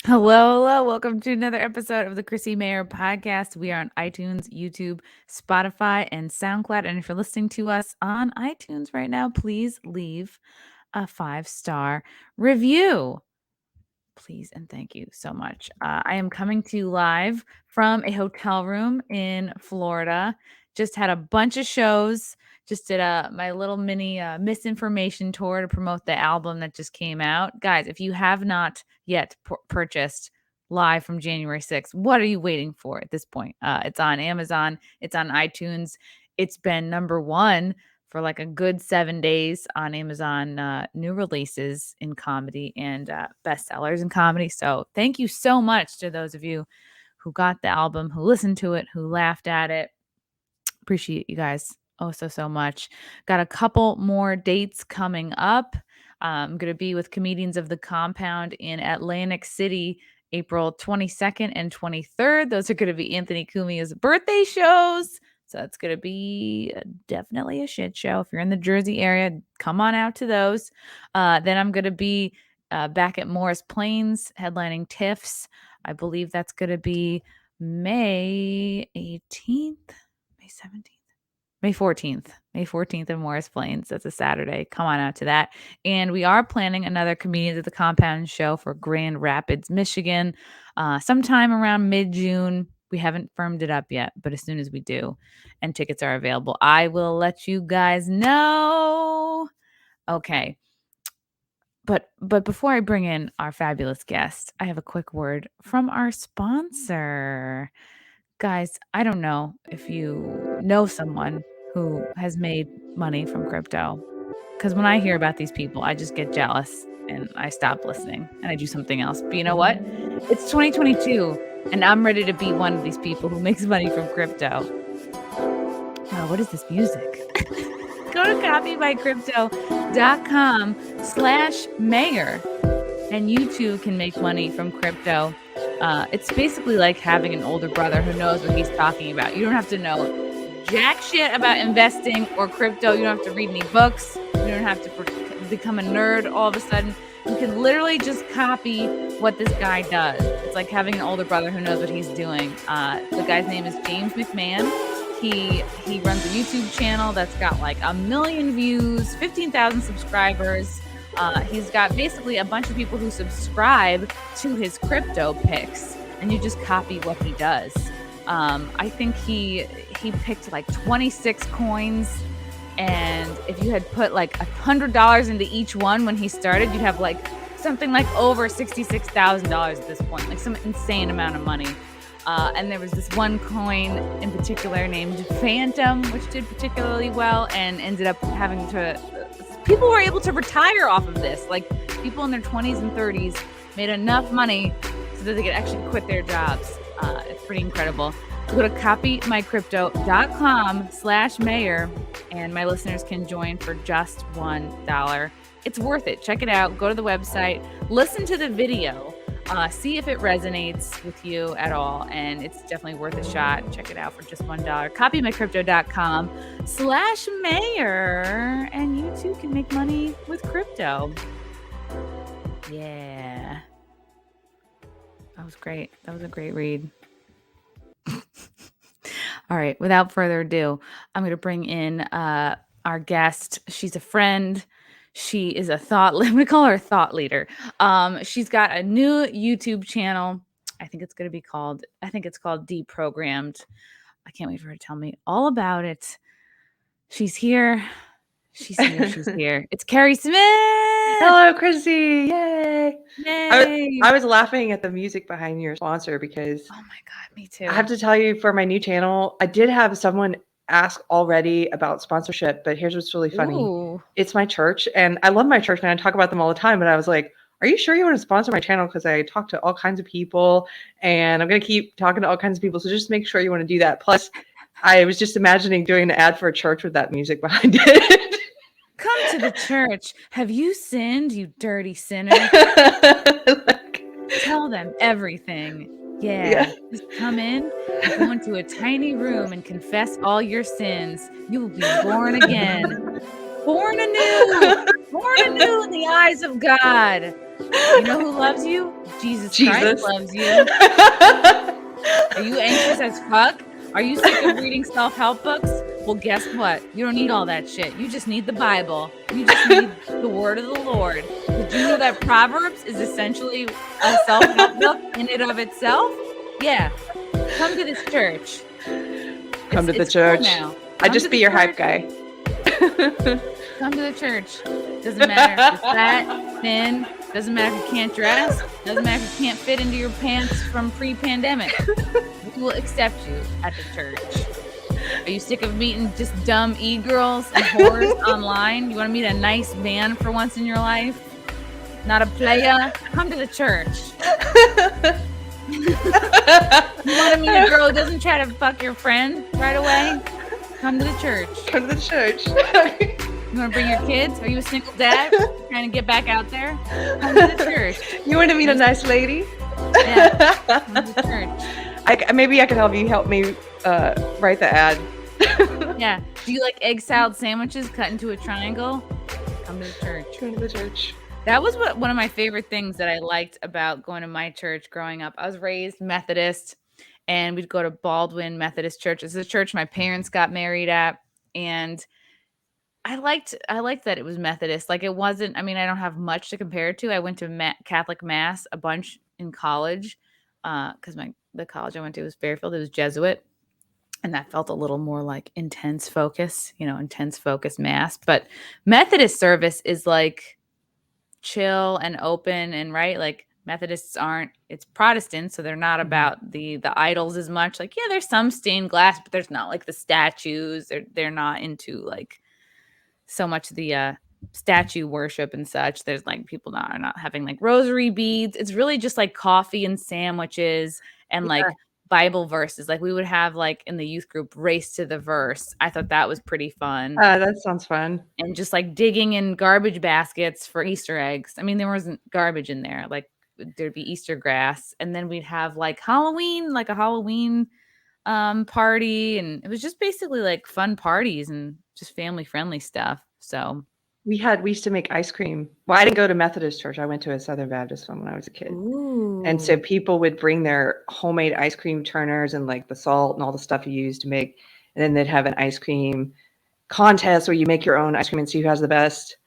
Hello. Welcome to another episode of the Chrissie Mayr Podcast. We are on iTunes, YouTube, Spotify, and SoundCloud. And if you're listening to us on iTunes right now, please leave a 5-star review. Please and thank you so much. I am coming to you live from a hotel room in Florida. Just had a bunch of shows. Just did my little mini misinformation tour to promote the album that just came out. Guys, if you have not yet purchased Live from January 6th, what are you waiting for at this point? It's on Amazon. It's on iTunes. It's been number one for like a good 7 days on Amazon, new releases in comedy and bestsellers in comedy. So thank you so much to those of you who got the album, who listened to it, who laughed at it. Appreciate you guys so much. Got a couple more dates coming up. I'm going to be with Comedians of the Compound in Atlantic City, April 22nd and 23rd. Those are going to be Anthony Cumia's birthday shows. So it's going to be definitely a shit show. If you're in the Jersey area, come on out to those. Then I'm going to be back at Morris Plains headlining TIFFs. I believe that's going to be May 18th, May 17th. May 14th in Morris Plains. That's a Saturday. Come on out to that. And we are planning another Comedians of the Compound show for Grand Rapids, Michigan, sometime around mid-June. We haven't firmed it up yet, but as soon as we do and tickets are available, I will let you guys know. Okay. But before I bring in our fabulous guest, I have a quick word from our sponsor. Guys, I don't know if you know someone who has made money from crypto, because when I hear about these people, I just get jealous and I stop listening and I do something else. But you know what? It's 2022 and I'm ready to be one of these people who makes money from crypto. Wow, what is this music? Go to copymycrypto.com/Mayr and you too can make money from crypto. It's basically like having an older brother who knows what he's talking about. You don't have to know jack shit about investing or crypto. You don't have to read any books. You don't have to become a nerd all of a sudden. You can literally just copy what this guy does. It's like having an older brother who knows what he's doing. The guy's name is James McMahon. He runs a YouTube channel that's got like 1 million views, 15,000 subscribers. He's got basically a bunch of people who subscribe to his crypto picks, and you just copy what he does. I think he picked like 26 coins, and if you had put like $100 into each one when he started, you'd have like something like over $66,000 at this point, like some insane amount of money. And there was this one coin in particular named Phantom, which did particularly well and ended up having to... People were able to retire off of this. Like, people in their 20s and 30s made enough money so that they could actually quit their jobs. It's pretty incredible. Go to copymycrypto.com/Mayr, and my listeners can join for just $1. It's worth it. Check it out. Go to the website. Listen to the video. See if it resonates with you at all, and it's definitely worth a shot. Check it out for just $1. copymycrypto.com/Mayr, and you too can make money with crypto. Yeah. That was great. That was a great read. All right. Without further ado, I'm going to bring in our guest. She's a friend. She is a we call her a thought leader. She's got a new YouTube channel. I think it's called Deprogrammed. I can't wait for her to tell me all about it. She's here. She's here. It's Keri Smith. Hello, Chrissie. Yay. Yay. I was laughing at the music behind your sponsor because... Oh my God, me too. I have to tell you, for my new channel, I did have someone ask already about sponsorship, but here's what's really funny. Ooh. It's my church, and I love my church, and I talk about them all the time, but I was like, are you sure you want to sponsor my channel? Because I talk to all kinds of people, and I'm going to keep talking to all kinds of people, so just make sure you want to do that. Plus, I was just imagining doing an ad for a church with that music behind it. Come to the church. Have you sinned, you dirty sinner? Tell them everything. Yeah. Just come in, go into a tiny room and confess all your sins. You will be born again. Born anew in the eyes of God. You know who loves you? Jesus Jesus. Christ loves you. Are you anxious as fuck? Are you sick of reading self-help books? Well, guess what? You don't need all that shit. You just need the Bible. You just need the word of the Lord. Did you know that Proverbs is essentially a self-help book in and of itself? Yeah. Come to this church. Come to the It's church. Cool now. I'd just be your hype guy. Come to the church. Doesn't matter if you're fat, thin. Doesn't matter if you can't dress. Doesn't matter if you can't fit into your pants from pre-pandemic. We will accept you at the church. Are you sick of meeting just dumb e-girls and whores online? You want to meet a nice man for once in your life? Not a playa? Come to the church. You want to meet a girl who doesn't try to fuck your friend right away? Come to the church. Come to the church. You want to bring your kids? Are you a single dad trying to get back out there? Come to the church. You want to meet a nice lady? Yeah. Come to the church. Maybe I can help you. Help me write the ad. Yeah. Do you like egg salad sandwiches cut into a triangle? Come to the church. Come to the church. That was one of my favorite things that I liked about going to my church growing up. I was raised Methodist, and we'd go to Baldwin Methodist Church. It's a church my parents got married at, and I liked that it was Methodist. Like, it wasn't, I mean, I don't have much to compare it to. I went to Catholic Mass a bunch in college because the college I went to was Fairfield. It was Jesuit, and that felt a little more like intense focus Mass. But Methodist service is like chill and open, and right, like Methodists aren't, it's Protestant, so they're not about the idols as much. Like, yeah, there's some stained glass, but there's not like the statues. They're not into like so much the statue worship and such. There's like people are not having like rosary beads. It's really just like coffee and sandwiches and like Bible verses. Like we would have like in the youth group race to the verse. I thought that was pretty fun. That sounds fun. And just like digging in garbage baskets for Easter eggs. I mean, there wasn't garbage in there. Like there'd be Easter grass, and then we'd have like Halloween, like a Halloween party, and it was just basically like fun parties and just family friendly stuff. So we used to make ice cream. Well, I didn't go to Methodist church. I went to a Southern Baptist one when I was a kid. Ooh. And so people would bring their homemade ice cream churners and like the salt and all the stuff you use to make, and then they'd have an ice cream contest where you make your own ice cream and see who has the best.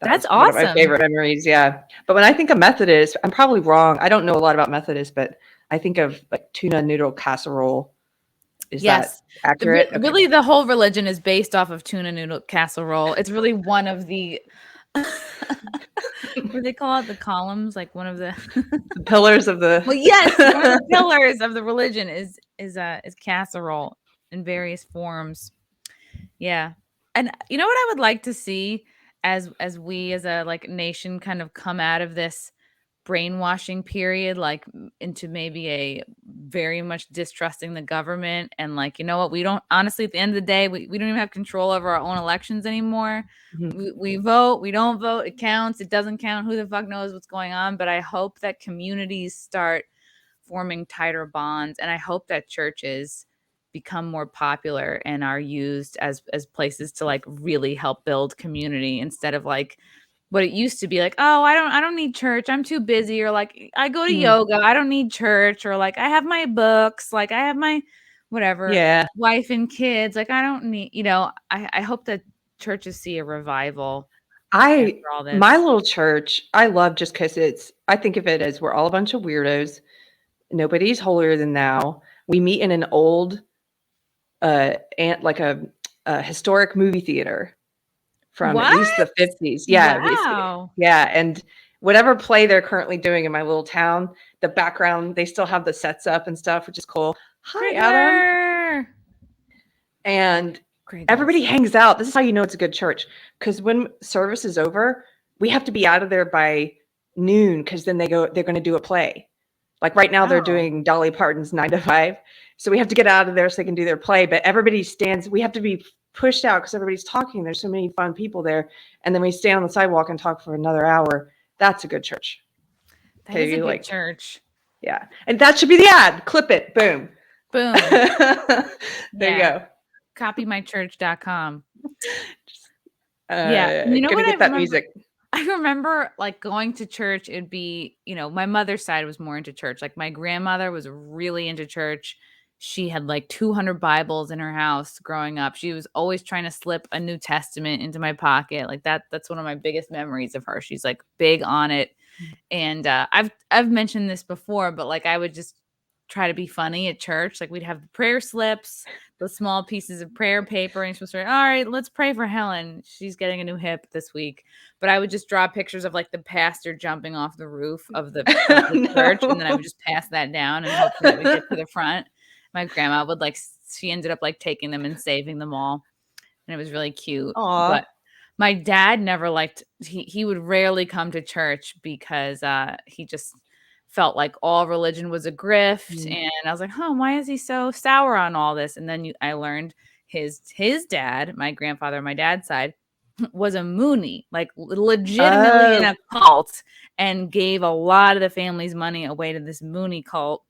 That's one of awesome. my favorite memories. Yeah. But when I think of Methodist, I'm probably wrong. I don't know a lot about Methodist, but I think of like tuna noodle casserole. Is that accurate? Really, the whole religion is based off of tuna noodle casserole. It's really one of the what do they call it? The columns, like one of the pillars of the. Well, yes, one of the pillars of the religion is casserole in various forms. Yeah, and you know what I would like to see as we as a like nation kind of come out of this brainwashing period, like into maybe a very much distrusting the government, and like, you know what, we don't, honestly, at the end of the day, we don't even have control over our own elections anymore. We vote, we don't vote, it counts, it doesn't count, who the fuck knows what's going on. But I hope that communities start forming tighter bonds, and I hope that churches become more popular and are used as places to like really help build community, instead of like what it used to be, like, oh, I don't need church, I'm too busy, or like I go to yoga, I don't need church, or like I have my books, like I have my whatever, wife and kids, like I don't need, I hope that churches see a revival. My little church, I love just because I think of it as we're all a bunch of weirdos. Nobody's holier than thou. We meet in an old like a historic movie theater from at least the 50s. Yeah. Wow. Yeah. And whatever play they're currently doing in my little town, the background, they still have the sets up and stuff, which is cool. Hi, Adam. And everybody hangs out. This is how you know it's a good church. Because when service is over, we have to be out of there by noon, because then they're going to do a play. Like right now, they're doing Dolly Parton's 9 to 5. So we have to get out of there so they can do their play. But everybody stands, we have to be pushed out because everybody's talking. There's so many fun people there. And then we stand on the sidewalk and talk for another hour. That's a good church. That is a good church. Yeah. And that should be the ad. Clip it. Boom. Boom. There you go. Copymychurch.com. Yeah. You know what? Get that music. I remember like going to church. It'd be, my mother's side was more into church. Like my grandmother was really into church. She had like 200 Bibles in her house growing up. She was always trying to slip a New Testament into my pocket. Like that's one of my biggest memories of her. She's like big on it. And I've mentioned this before, but like I would just try to be funny at church. Like we'd have the prayer slips, the small pieces of prayer paper, and you're supposed to write, all right, let's pray for Helen. She's getting a new hip this week. But I would just draw pictures of like the pastor jumping off the roof of the church, and then I would just pass that down and hope that we get to the front. My grandma would she ended up like taking them and saving them all, and it was really cute. Aw. But my dad never liked, he would rarely come to church because he just felt like all religion was a grift. And I was like, why is he so sour on all this? And then I learned his dad, my grandfather on my dad's side, was a Moonie, like legitimately in a cult, and gave a lot of the family's money away to this Moonie cult.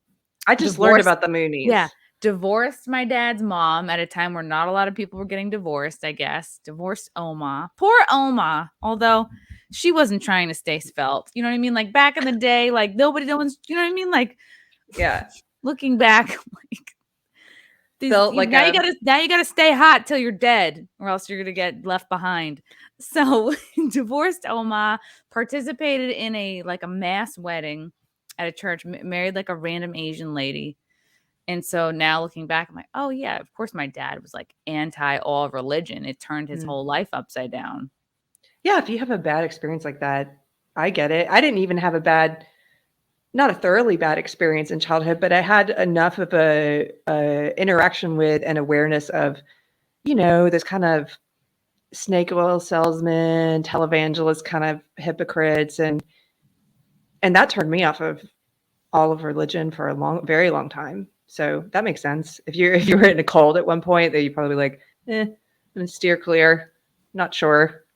I just learned about the Moonies. Yeah. Divorced my dad's mom at a time where not a lot of people were getting divorced, I guess. Divorced Oma. Poor Oma. Although she wasn't trying to stay svelte. You know what I mean? Like back in the day, like no one's, you know what I mean? Like, yeah. Looking back, like now you gotta stay hot till you're dead, or else you're gonna get left behind. So divorced Oma, participated in a mass wedding at a church, married like a random Asian lady. And so now looking back, I'm like, oh yeah, of course my dad was like anti all religion. It turned his whole life upside down. Yeah, if you have a bad experience like that, I get it. I didn't even have not a thoroughly bad experience in childhood, but I had enough of a interaction with and awareness of, this kind of snake oil salesman, televangelist kind of hypocrites, and that turned me off of all of religion for a very long time. So that makes sense. If you were in a cult at one point, that you probably like, I'm gonna steer clear. Not sure.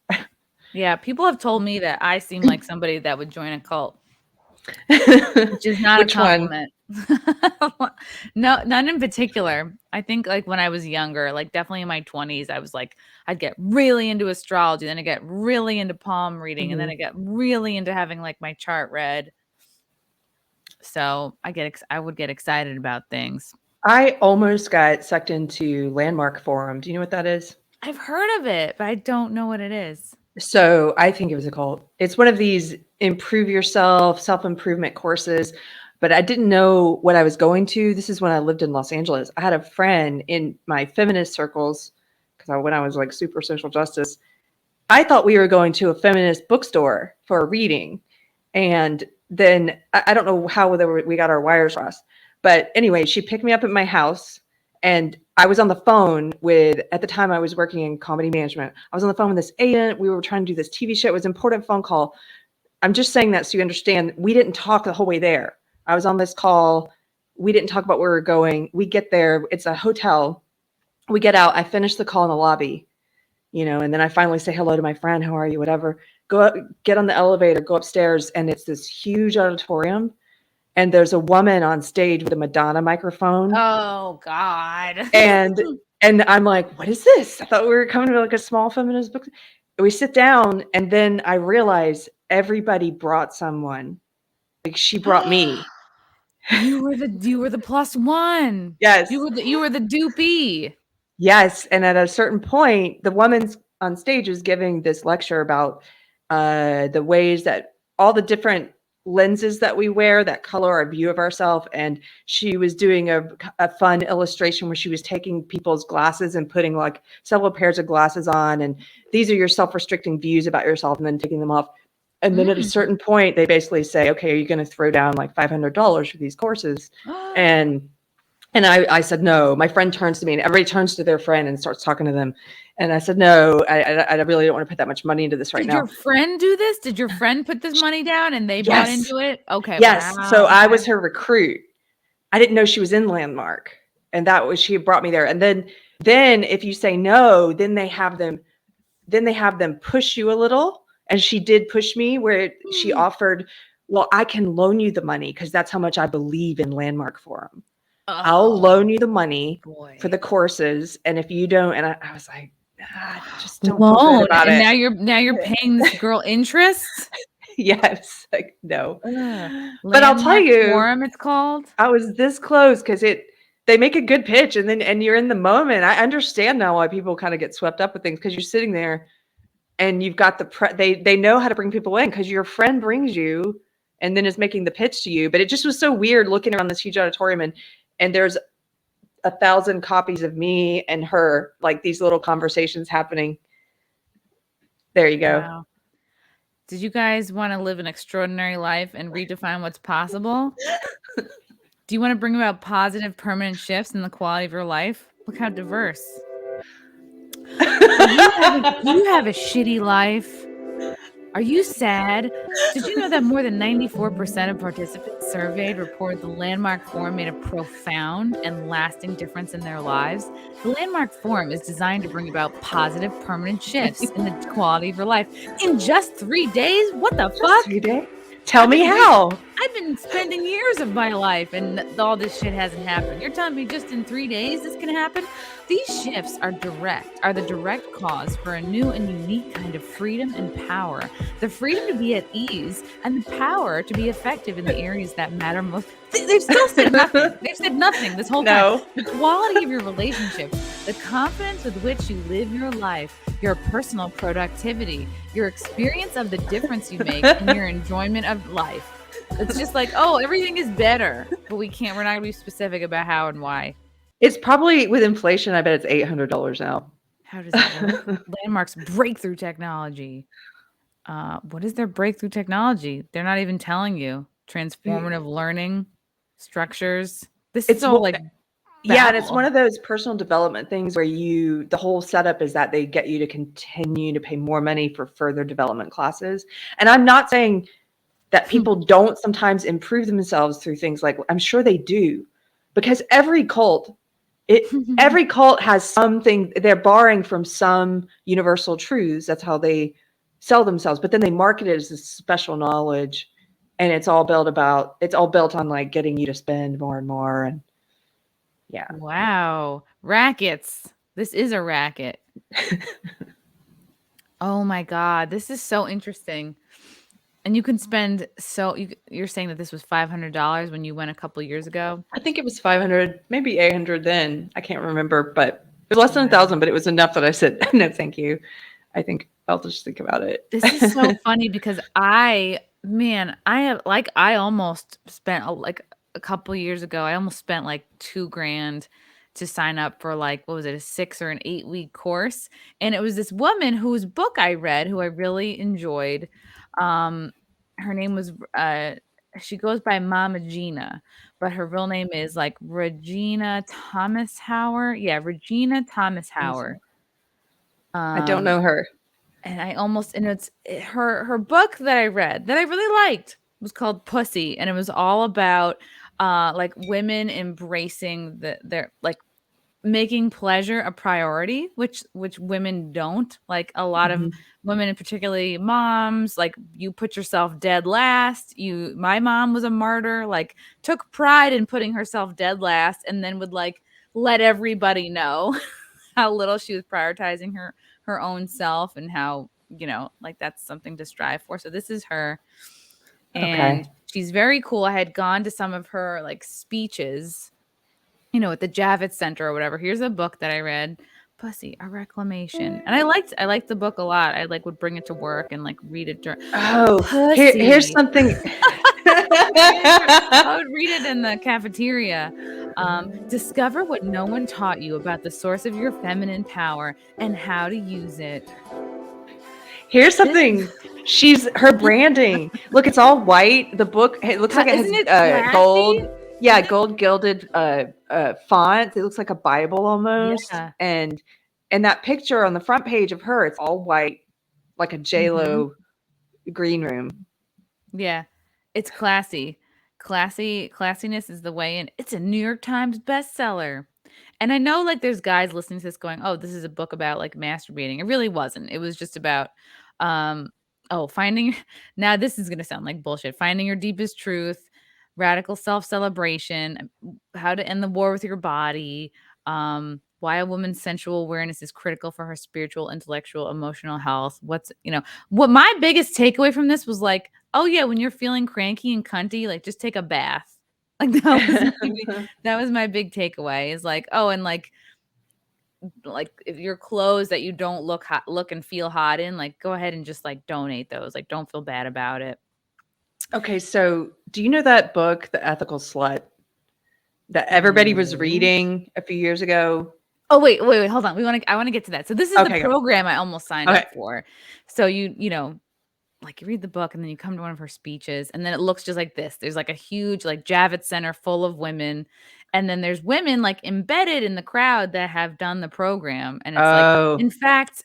Yeah, people have told me that I seem like somebody that would join a cult, which is not a compliment. No, none in particular. I think like when I was younger, like definitely in my 20s, I was like, I'd get really into astrology, then I get really into palm reading, and then I get really into having like my chart read. So I would get excited about things. I almost got sucked into Landmark Forum. Do you know what that is? I've heard of it, but I don't know what it is. So I think it was a cult. It's one of these improve yourself, self-improvement courses, but I didn't know what I was going to. This is when I lived in Los Angeles. I had a friend in my feminist circles, because when I was like super social justice, I thought we were going to a feminist bookstore for a reading. And then I don't know how we got our wires crossed. But anyway, she picked me up at my house, and I was on the phone at the time I was working in comedy management. I was on the phone with this agent. We were trying to do this TV show. It was an important phone call. I'm just saying that so you understand, we didn't talk the whole way there. I was on this call. We didn't talk about where we were going. We get there. It's a hotel. We get out. I finish the call in the lobby, and then I finally say hello to my friend. How are you? Whatever. Go up, get on the elevator, go upstairs. And it's this huge auditorium. And there's a woman on stage with a Madonna microphone. Oh God. And I'm like, what is this? I thought we were coming to like a small feminist book. We sit down, and then I realize everybody brought someone. Like she brought me. You were the plus one. Yes. You were the dupee. Yes. And at a certain point, the woman's on stage is giving this lecture about the ways that all the different lenses that we wear that color our view of ourselves. And she was doing a fun illustration where she was taking people's glasses and putting like several pairs of glasses on, and these are your self-restricting views about yourself, and then taking them off. And then at a certain point, they basically say, okay, are you going to throw down like $500 for these courses? And I said, no. My friend turns to me, and everybody turns to their friend and starts talking to them. And I said, no, I really don't want to put that much money into this right now. Did your friend do this? Did your friend put this money down and they bought into it? Okay. Yes. Wow. So I was her recruit. I didn't know she was in Landmark. And she brought me there. And then if you say no, then they have them push you a little. And she did push me where she offered, well, I can loan you the money because that's how much I believe in Landmark Forum. I'll loan you the money for the courses. And if you don't, and I was like, I just don't feel good Loan, about and it. now you're paying this girl interest? Yes, like, no. Ugh. But I'll tell Landmark you, Forum, it's called? I was this close because they make a good pitch, and you're in the moment. I understand now why people kind of get swept up with things, because you're sitting there and you've got they know how to bring people in because your friend brings you and then is making the pitch to you. But it just was so weird looking around this huge auditorium, and there's 1,000 copies of me and her, like these little conversations happening. There you go. Wow. Did you guys want to live an extraordinary life and redefine what's possible? Do you want to bring about positive, permanent shifts in the quality of your life? Look how diverse. Do you have a shitty life? Are you sad? Did you know that more than 94% of participants surveyed reported the Landmark Forum made a profound and lasting difference in their lives? The Landmark Forum is designed to bring about positive, permanent shifts in the quality of your life in just 3 days? What the fuck? 3 days? Tell me how. I've been spending years of my life and all this shit hasn't happened. You're telling me just in 3 days this can happen? These shifts are the direct cause for a new and unique kind of freedom and power. The freedom to be at ease and the power to be effective in the areas that matter most. They've still said nothing. They've said nothing this whole time. The quality of your relationships, the confidence with which you live your life, your personal productivity, your experience of the difference you make, and your enjoyment of life. It's just like, oh, everything is better, but we're not going to be specific about how and why. It's probably, with inflation, I bet it's $800 now. How does that work? Landmark's breakthrough technology. What is their breakthrough technology? They're not even telling you. Transformative learning structures. This is all like yeah, and it's one of those personal development things where the whole setup is that they get you to continue to pay more money for further development classes. And I'm not saying that people don't sometimes improve themselves through things like, I'm sure they do, because every cult has something, they're borrowing from some universal truths. That's how they sell themselves, but then they market it as this special knowledge, and it's all built on like getting you to spend more and more. And yeah. Wow. Rackets. This is a racket. Oh my God. This is so interesting. And you can spend you're saying that this was $500 when you went a couple years ago? I think it was 500, maybe 800 then. I can't remember, but it was less than 1,000, but it was enough that I said, no, thank you. I think I'll just think about it. This is so funny because I almost spent like a couple years ago, I almost spent like $2,000 to sign up for like, what was it, a 6 or an 8-week course. And it was this woman whose book I read, who I really enjoyed. Her name was, she goes by Mama Gina, but her real name is like Regina Thomas Hauer. Yeah, Regina Thomas Hauer. I don't know her. And her book that I read that I really liked was called Pussy, and it was all about like women embracing their like making pleasure a priority, which women don't. Like a lot of women, and particularly moms, like you put yourself dead last. My mom was a martyr, like took pride in putting herself dead last, and then would like let everybody know how little she was prioritizing her own self, and how, like that's something to strive for. So this is her. And she's very cool. I had gone to some of her like speeches, at the Javits Center or whatever. Here's a book that I read, Pussy, A Reclamation. And I liked the book a lot. I like would bring it to work and like read it during. Here's something. I would read it in the cafeteria. Discover what no one taught you about the source of your feminine power and how to use it. Here's something. Her branding. Look, it's all white. The book, it looks like it has gold. Yeah, gold gilded font. It looks like a Bible almost. Yeah. And that picture on the front page of her, it's all white, like a J-Lo green room. Yeah, it's classy. Classiness is the way in. It's a New York Times bestseller. And I know like there's guys listening to this going, oh, this is a book about like masturbating. It really wasn't. It was just about finding. Now this is going to sound like bullshit. Finding your deepest truth, radical self-celebration, how to end the war with your body, why a woman's sensual awareness is critical for her spiritual, intellectual, emotional health. What's, what my biggest takeaway from this was like, oh yeah, when you're feeling cranky and cunty, like just take a bath. Like that was my big takeaway is like, oh, and like if your clothes that you don't look and feel hot in, like go ahead and just like donate those. Like don't feel bad about it. Okay, so do you know that book, The Ethical Slut, that everybody was reading a few years ago? Oh, wait, hold on. I want to get to that. So this is the program I almost signed up for. So you know, like you read the book and then you come to one of her speeches and then it looks just like this. There's like a huge like Javits Center full of women. And then there's women like embedded in the crowd that have done the program. And it's like, in fact,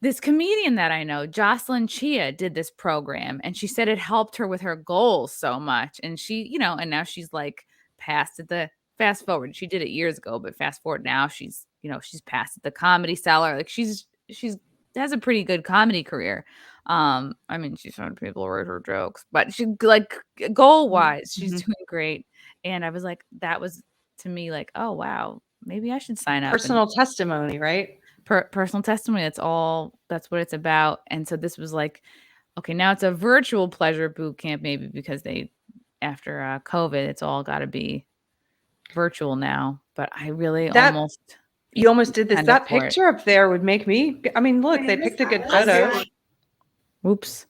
this comedian that I know, Jocelyn Chia, did this program and she said it helped her with her goals so much. And she, and now she's like passed at the fast forward. She did it years ago, but fast forward now she's passed at the Comedy Cellar. Like she's has a pretty good comedy career. I mean, she's trying to people write her jokes, but she like goal wise, she's doing great. And I was like, that was to me like, oh wow, maybe I should sign up. Personal testimony, right? Personal testimony. That's what it's about. And so this was like, okay, now it's a virtual pleasure boot camp, maybe because after COVID, it's all got to be virtual now. But I really you almost did this. That picture up there would make me. I mean, look, they picked a good photo. Oops.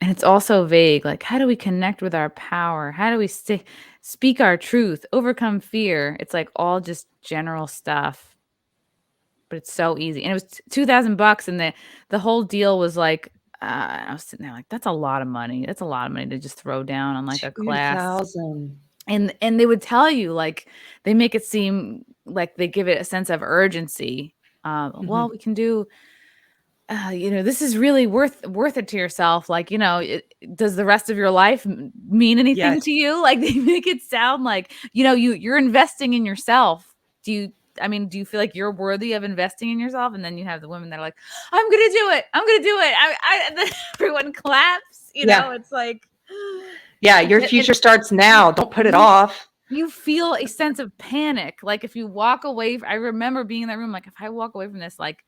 And it's also vague. Like, how do we connect with our power? How do we speak our truth, overcome fear? It's like all just general stuff. But it's so easy. And it was $2,000 and the whole deal was like I was sitting there like that's a lot of money. That's a lot of money to just throw down on like a class. And they would tell you like they make it seem like they give it a sense of urgency. Well, we can do this is really worth it to yourself. Like, does the rest of your life mean anything to you? Like they make it sound like, you're investing in yourself. Do you feel like you're worthy of investing in yourself? And then you have the women that are like, I'm going to do it. I'm going to do it. Everyone claps, it's like, yeah, your future starts now. Don't put it off. You feel a sense of panic. Like if you walk away, I remember being in that room. Like if I walk away from this, like,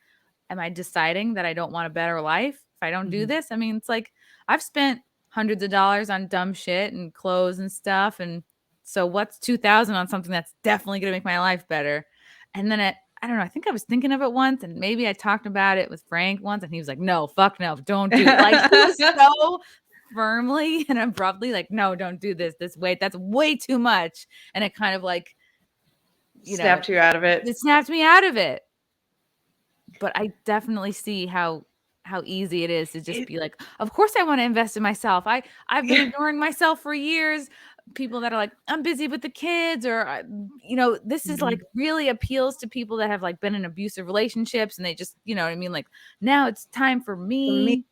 am I deciding that I don't want a better life if I don't do this? I mean, it's like I've spent hundreds of dollars on dumb shit and clothes and stuff. And so what's $2,000 on something that's definitely going to make my life better? And then I don't know, I think I was thinking of it once and maybe I talked about it with Frank once and he was like, no, fuck no, don't do it. Like he was so firmly and abruptly like, no, don't do this. That's way too much. And it kind of like, snapped you out of it. It snapped me out of it. But I definitely see how easy it is to just be like, of course I want to invest in myself. I've been ignoring myself for years. People that are like, I'm busy with the kids or, this is like really appeals to people that have like been in abusive relationships and they just, you know what I mean? Like now it's time for me.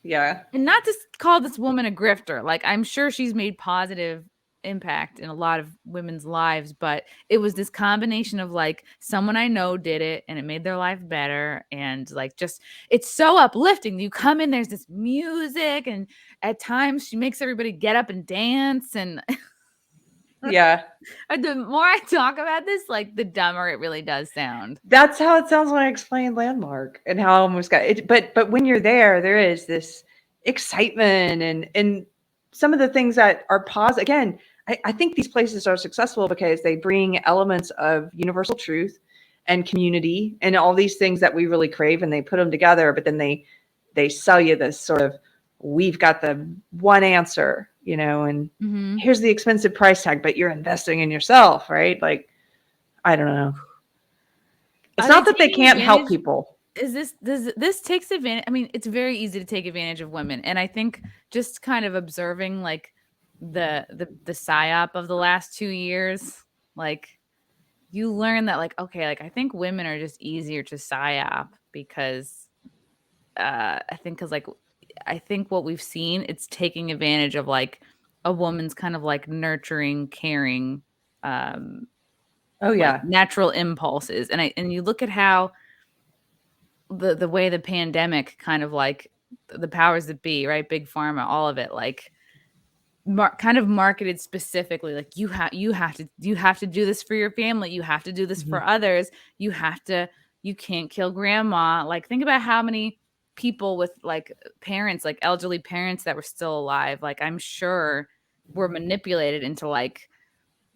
Yeah. And not to call this woman a grifter. Like I'm sure she's made positive impact in a lot of women's lives, but it was this combination of like someone I know did it and it made their life better. And like, just, it's so uplifting. You come in, there's this music and at times she makes everybody get up and dance. And yeah, the more I talk about this, like the dumber it really does sound. That's how it sounds when I explain Landmark and how I almost got it. But when you're there is this excitement and some of the things that are positive. Again, I think these places are successful because they bring elements of universal truth and community and all these things that we really crave, and they put them together. But then they sell you this sort of, we've got the one answer, and here's the expensive price tag, but you're investing in yourself, right? Like, I don't know. It's not that they can't help people. This takes advantage. I mean, it's very easy to take advantage of women. And I think just kind of observing like the psyop of the last 2 years, like you learn that like, okay, like I think women are just easier to psyop because I think what we've seen, it's taking advantage of like a woman's kind of like nurturing, caring, like natural impulses. And you look at how the way the pandemic kind of like the powers that be, right? Big pharma, all of it, like kind of marketed specifically, like you have to do this for your family, you have to do this Mhm. for others, you can't kill grandma. Like, think about how many people with like parents, like elderly parents that were still alive, like I'm sure were manipulated into like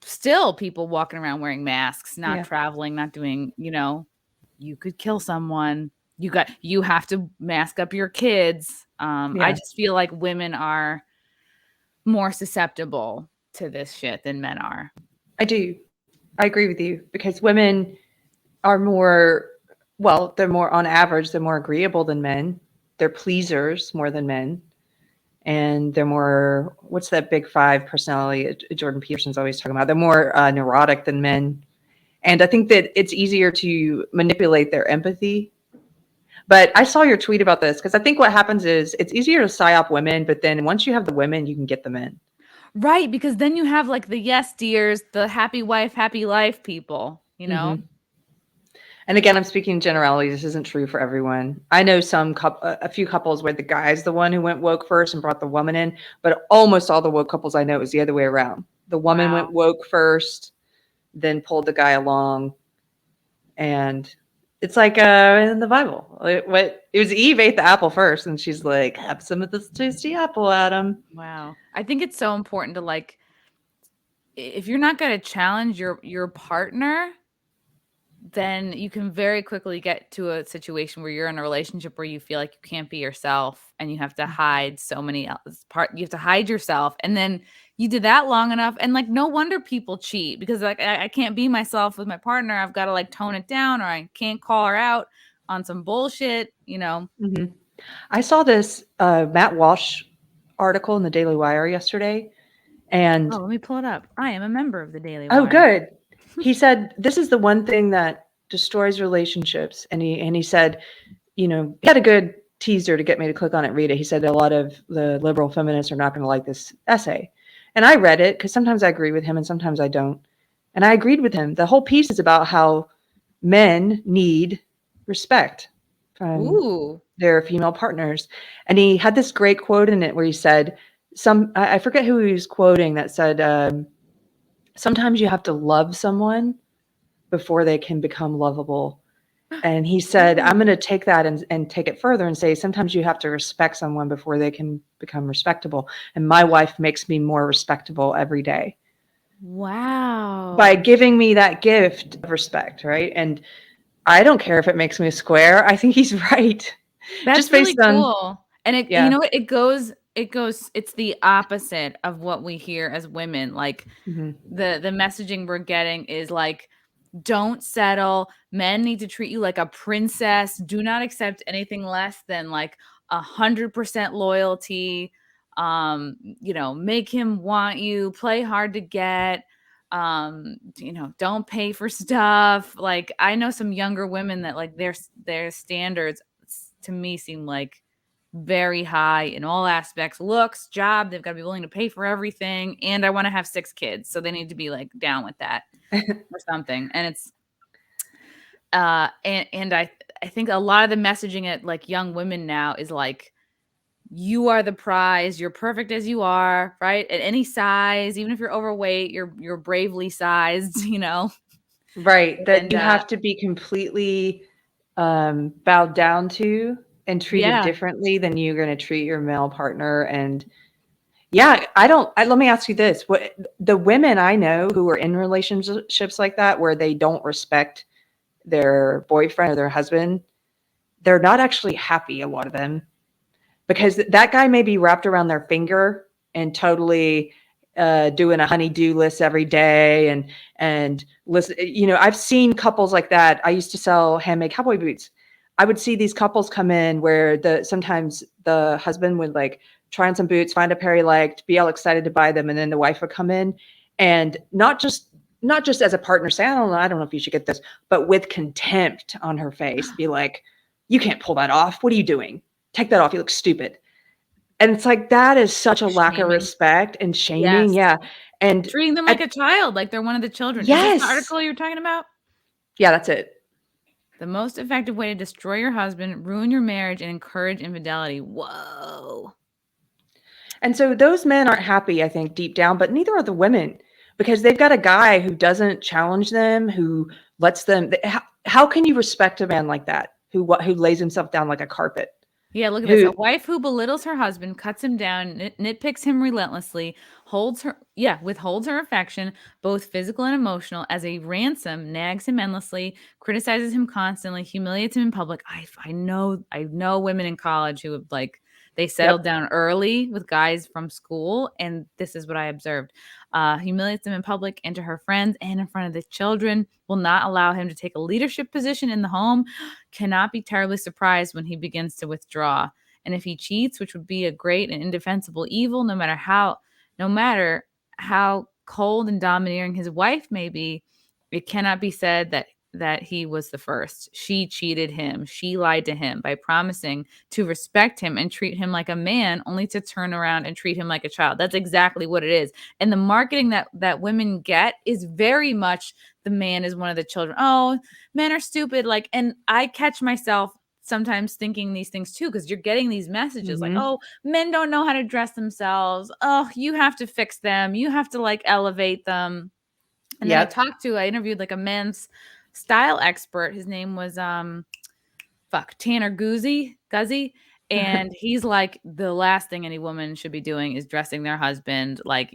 still people walking around wearing masks, not Yeah. traveling, not doing, you could kill someone. You have to mask up your kids. I Yeah. just feel like women are more susceptible to this shit than men are. I do. I agree with you because women are more, well, they're more on average, they're more agreeable than men. They're pleasers more than men. And they're more, what's that big five personality Jordan Peterson's always talking about? They're more neurotic than men. And I think that it's easier to manipulate their empathy. But I saw your tweet about this because I think what happens is it's easier to psyop women, but then once you have the women, you can get the men. Right, because then you have like the yes dears, the happy wife, happy life people, Mm-hmm. And again, I'm speaking in generalities. This isn't true for everyone. I know a few couples where the guy's the one who went woke first and brought the woman in, but almost all the woke couples I know is the other way around. The woman Wow. went woke first, then pulled the guy along, and it's like in the Bible. It was Eve ate the apple first, and she's like, "Have some of this tasty apple, Adam." Wow. I think it's so important to like, if you're not going to challenge your partner, then you can very quickly get to a situation where you're in a relationship where you feel like you can't be yourself and you have to hide so many you have to hide yourself, and then you did that long enough, and like no wonder people cheat, because like I can't be myself with my partner, I've got to like tone it down, or I can't call her out on some bullshit. Mm-hmm. I saw this Matt Walsh article in the Daily Wire yesterday, and Oh, let me pull it up. I am a member of the Daily oh, Wire. good. He said this is the one thing that destroys relationships, and he said, he had a good teaser to get me to click on it, read it. He said a lot of the liberal feminists are not going to like this essay, and I read it because sometimes I agree with him and sometimes I don't, and I agreed with him. The whole piece is about how men need respect from Ooh. their female partners, and he had this great quote in it where he said, I forget who he was quoting, that said, sometimes you have to love someone before they can become lovable. And he said, I'm going Ooh. to take that and take it further and say, sometimes you have to respect someone before they can become respectable. And my wife makes me more respectable every day by Wow. giving me that gift of respect, right? And I don't care if it makes me a square. I think he's right. That's Just really based on, cool. And you yeah. know what? It's the opposite of what we hear as women. Like Hmm. the messaging we're getting is like, don't settle. Men need to treat you like a princess. Do not accept anything less than like 100% loyalty. Make him want you, play hard to get. Don't pay for stuff. Like, I know some younger women that like their standards to me seem like very high in all aspects, looks, job, they've got to be willing to pay for everything, and I want to have 6 kids, so they need to be like down with that or something. And it's and I think a lot of the messaging at like young women now is like, you are the prize, you're perfect as you are, right, at any size, even if you're overweight, you're bravely sized. Right. That And you have to be completely bowed down to and treated yeah. differently than you're going to treat your male partner. And yeah, let me ask you this. The women I know who are in relationships like that, where they don't respect their boyfriend or their husband, they're not actually happy, a lot of them, because that guy may be wrapped around their finger and totally doing a honey-do list every day and listen. I've seen couples like that. I used to sell handmade cowboy boots. I would see these couples come in where sometimes the husband would like try on some boots, find a pair he liked, be all excited to buy them, and then the wife would come in and not just as a partner say, I don't know if you should get this, but with contempt on her face, be like, you can't pull that off. What are you doing? Take that off. You look stupid. And it's like, that is such a lack of Shaming. respect and shaming. Yes. Yeah. And Treating them like at, a child, like they're one of the children. Is this the yes. article you're talking about? Yeah, that's it. The most effective way to destroy your husband, ruin your marriage, and encourage infidelity. Whoa. And so those men aren't happy, I think, deep down, but neither are the women, because they've got a guy who doesn't challenge them, who lets them. How can you respect a man like that, who lays himself down like a carpet? Yeah, look at this. Who, A wife who belittles her husband, cuts him down, nitpicks him relentlessly, withholds her affection, both physical and emotional, as a ransom, nags him endlessly, criticizes him constantly, humiliates him in public. I know women in college who have like they settled yep, down early with guys from school, and this is what I observed. Humiliates them in public and to her friends and in front of the children, will not allow him to take a leadership position in the home, cannot be terribly surprised when he begins to withdraw. And if he cheats, which would be a great and indefensible evil, no matter how cold and domineering his wife may be, it cannot be said that he was the first. She cheated him. She lied to him by promising to respect him and treat him like a man, only to turn around and treat him like a child. That's exactly what it is. And the marketing that women get is very much the man is one of the children. Oh, men are stupid. Like, and I catch myself sometimes thinking these things too, because you're getting these messages like, mm-hmm. oh, men don't know how to dress themselves. Oh, you have to fix them. You have to like elevate them. And then Yep. I interviewed like a men's style expert. His name was Tanner Guzzi. And he's like, the last thing any woman should be doing is dressing their husband. Like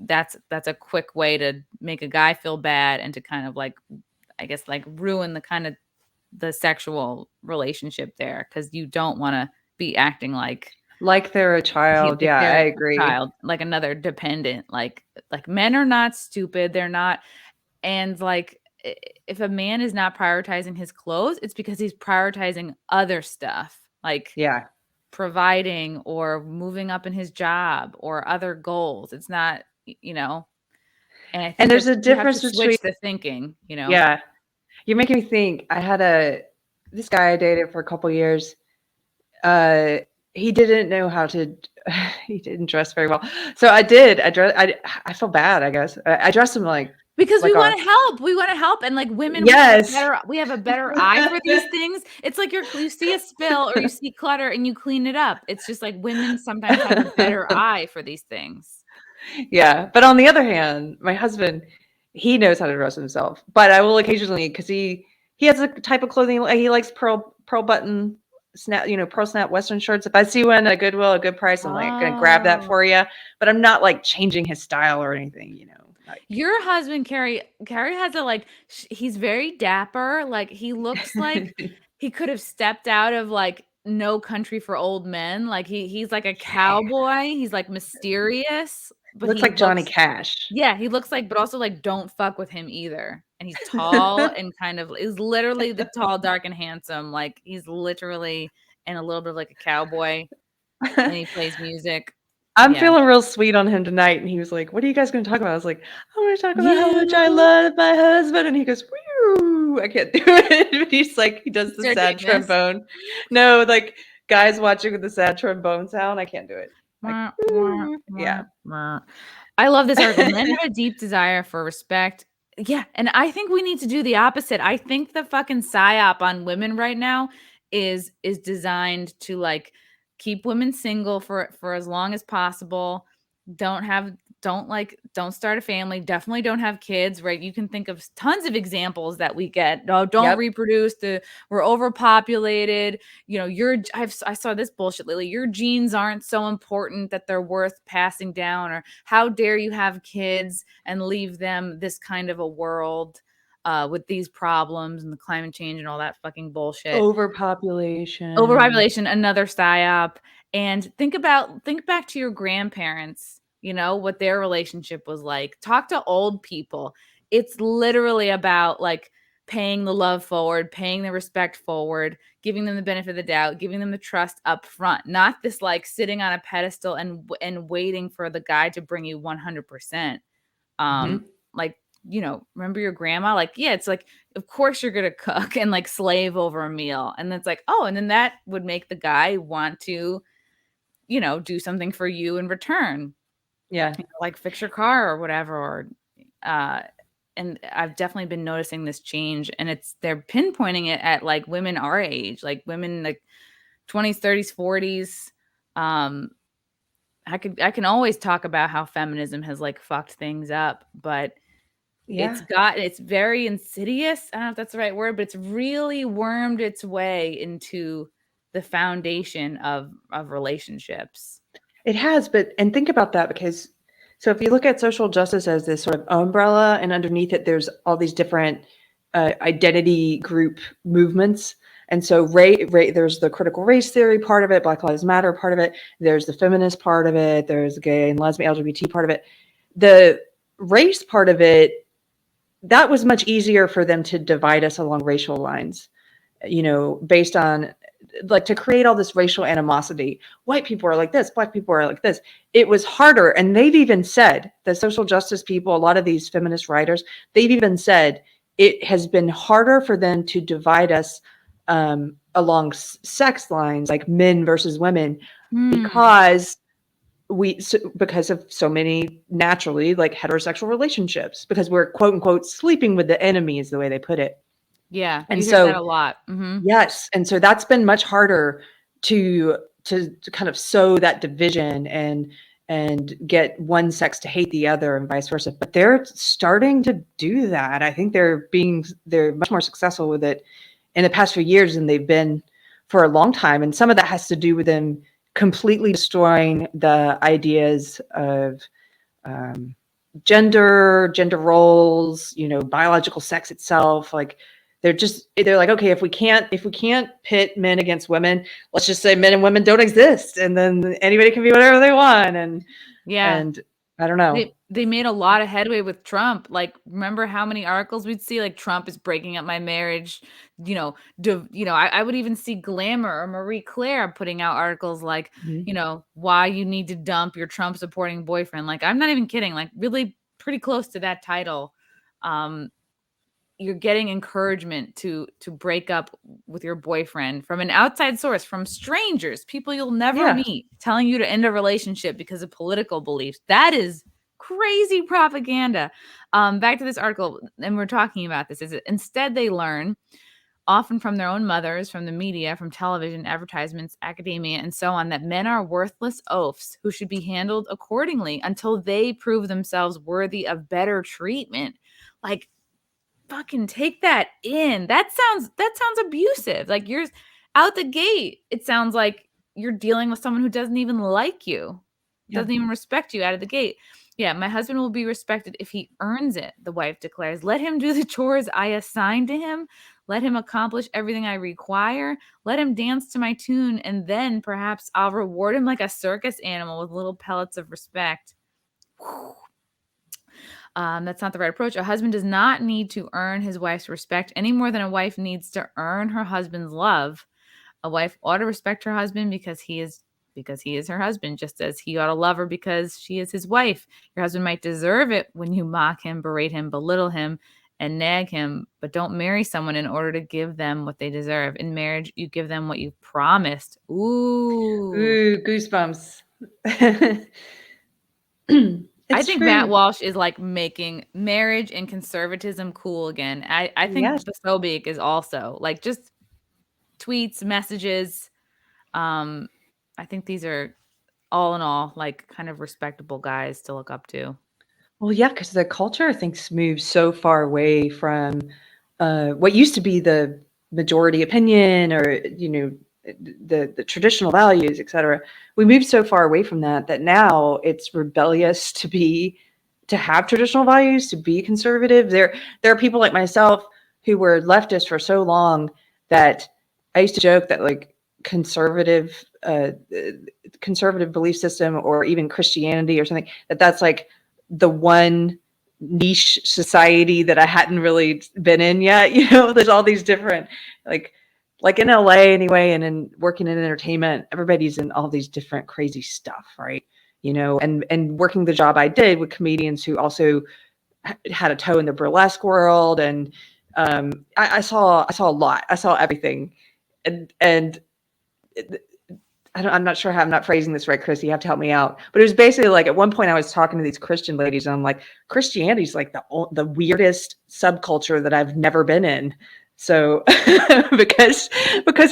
that's a quick way to make a guy feel bad and to kind of like, I guess, like ruin the kind of the sexual relationship there, because you don't want to be acting like They're a child. Yeah, I they're a agree. child, like another dependent. Like men are not stupid. They're not. And like, if a man is not prioritizing his clothes, it's because he's prioritizing other stuff, like Yeah. providing or moving up in his job or other goals. It's not, and I And think there's that a you have to difference between, switch the thinking. yeah, you're making me think. I had this guy I dated for a couple years. Uh, he didn't know how to, he didn't dress very well. So I did. I feel bad, I guess. I dressed him Because we like a, want to help. We want to help. And like women, yes. we have a better eye for these things. It's like you see a spill or you see clutter and you clean it up. It's just like women sometimes have a better eye for these things. Yeah. But on the other hand, my husband, he knows how to dress himself. But I will occasionally, because he has a type of clothing, he likes pearl button snap, pearl snap Western shirts. If I see one at Goodwill, a good price, I'm like gonna grab that Oh. for you. But I'm not like changing his style or anything. Like, Your husband, Keri has a like, he's very dapper. Like he looks like he could have stepped out of like No Country for Old Men. Like he's like a cowboy. He's like mysterious, but looks he like Johnny looks, Cash. yeah, he looks like, but also like don't fuck with him either. And he's tall and kind of is literally the tall, dark, and handsome. Like he's literally and a little bit like a cowboy, and he plays music. I'm Yeah. feeling real sweet on him tonight. And he was like, "What are you guys going to talk about?" I was like, "I want to talk about how much I You love my husband." And he goes, "Woo!" I can't do it. But he's like, he does the start sad doing this. trombone. No, like guys watching with the sad trombone sound. I can't do it. Like, Wah, wah, woo. Yeah. wah, wah. I love this article. Men have a deep desire for respect. Yeah, and I think we need to do the opposite. I think the fucking psyop on women right now is designed to like keep women single for as long as possible. Don't start a family. Definitely don't have kids, right? You can think of tons of examples that we get. No, don't Yep. reproduce. We're overpopulated. I saw this bullshit lately. Your genes aren't so important that they're worth passing down, or how dare you have kids and leave them this kind of a world with these problems and the climate change and all that fucking bullshit. Overpopulation. Overpopulation, another psyop. And think back to your grandparents, what their relationship was like. Talk to old people. It's literally about like paying the love forward, paying the respect forward, giving them the benefit of the doubt, giving them the trust up front, not this like sitting on a pedestal and waiting for the guy to bring you 100%. Hmm. Like, remember your grandma? Like, yeah, it's like, of course you're gonna cook and like slave over a meal. And it's like, oh, and then that would make the guy want to, do something for you in return, Yeah. like fix your car or whatever. Or uh and I've definitely been noticing this change, and they're pinpointing it at like women our age, like women like 20s, 30s, 40s. I can always talk about how feminism has like fucked things up, but Yeah. it's very insidious. I don't know if that's the right word, but it's really wormed its way into the foundation of relationships. It has, and think about that, because so if you look at social justice as this sort of umbrella, and underneath it, there's all these different identity group movements. And so there's the critical race theory part of it, Black Lives Matter part of it, there's the feminist part of it, there's the gay and lesbian LGBT part of it. The race part of it, that was much easier for them to divide us along racial lines, based on, like, to create all this racial animosity. White people are like this, black people are like this. It was harder. And they've even said, the social justice people, a lot of these feminist writers, they've even said it has been harder for them to divide us along sex lines, like men versus women, because of so many, naturally, like, heterosexual relationships, because we're quote unquote sleeping with the enemy, is the way they put it. Yeah, And you hear so that a lot. yes, and so that's been much harder to kind of sow that division and get one sex to hate the other and vice versa. But they're starting to do that. I think they're much more successful with it in the past few years than they've been for a long time. And some of that has to do with them completely destroying the ideas of gender roles, biological sex itself. Like, they're like, okay, if we can't pit men against women, let's just say men and women don't exist, and then anybody can be whatever they want. And I don't know. They made a lot of headway with Trump. Like, remember how many articles we'd see, like, Trump is breaking up my marriage. I would even see Glamour or Marie Claire putting out articles like, why you need to dump your Trump supporting boyfriend. Like, I'm not even kidding. Like, really pretty close to that title. You're getting encouragement to break up with your boyfriend from an outside source, from strangers, people you'll never meet, telling you to end a relationship because of political beliefs. That is crazy propaganda. Back to this article, and we're talking about this, is that instead they learn, often from their own mothers, from the media, from television, advertisements, academia, and so on, that men are worthless oafs who should be handled accordingly until they prove themselves worthy of better treatment. Like, fucking take that in. That sounds abusive. Like, you're out the gate, it sounds like you're dealing with someone who doesn't even like you, doesn't even respect you out of the gate. Yeah, my husband will be respected if he earns it, the wife declares. Let him do the chores I assign to him. Let him accomplish everything I require. Let him dance to my tune, and then perhaps I'll reward him like a circus animal with little pellets of respect. That's not the right approach. A husband does not need to earn his wife's respect any more than a wife needs to earn her husband's love. A wife ought to respect her husband because he is her husband, just as he ought to love her because she is his wife. Your husband might deserve it when you mock him, berate him, belittle him, and nag him, but don't marry someone in order to give them what they deserve. In marriage, you give them what you've promised. Ooh, goosebumps. I think true. Matt Walsh is like making marriage and conservatism cool again. I think the phobic is also like just tweets, messages. I think these are all in all like kind of respectable guys to look up to. Well, yeah, because the culture, I think, moves so far away from what used to be the majority opinion, or the traditional values, et cetera. We moved so far away from that now it's rebellious to have traditional values, to be conservative. There are people like myself who were leftist for so long that I used to joke that, like, conservative belief system, or even Christianity or something, that's like the one niche society that I hadn't really been in yet. There's all these different, like in LA anyway, and in working in entertainment, everybody's in all these different crazy stuff, right? And working the job I did with comedians who also had a toe in the burlesque world, and I saw a lot. I saw everything, and I'm not sure how I'm not phrasing this right, Chris. You have to help me out. But it was basically like, at one point I was talking to these Christian ladies, and I'm like, Christianity's like the weirdest subculture that I've never been in. So because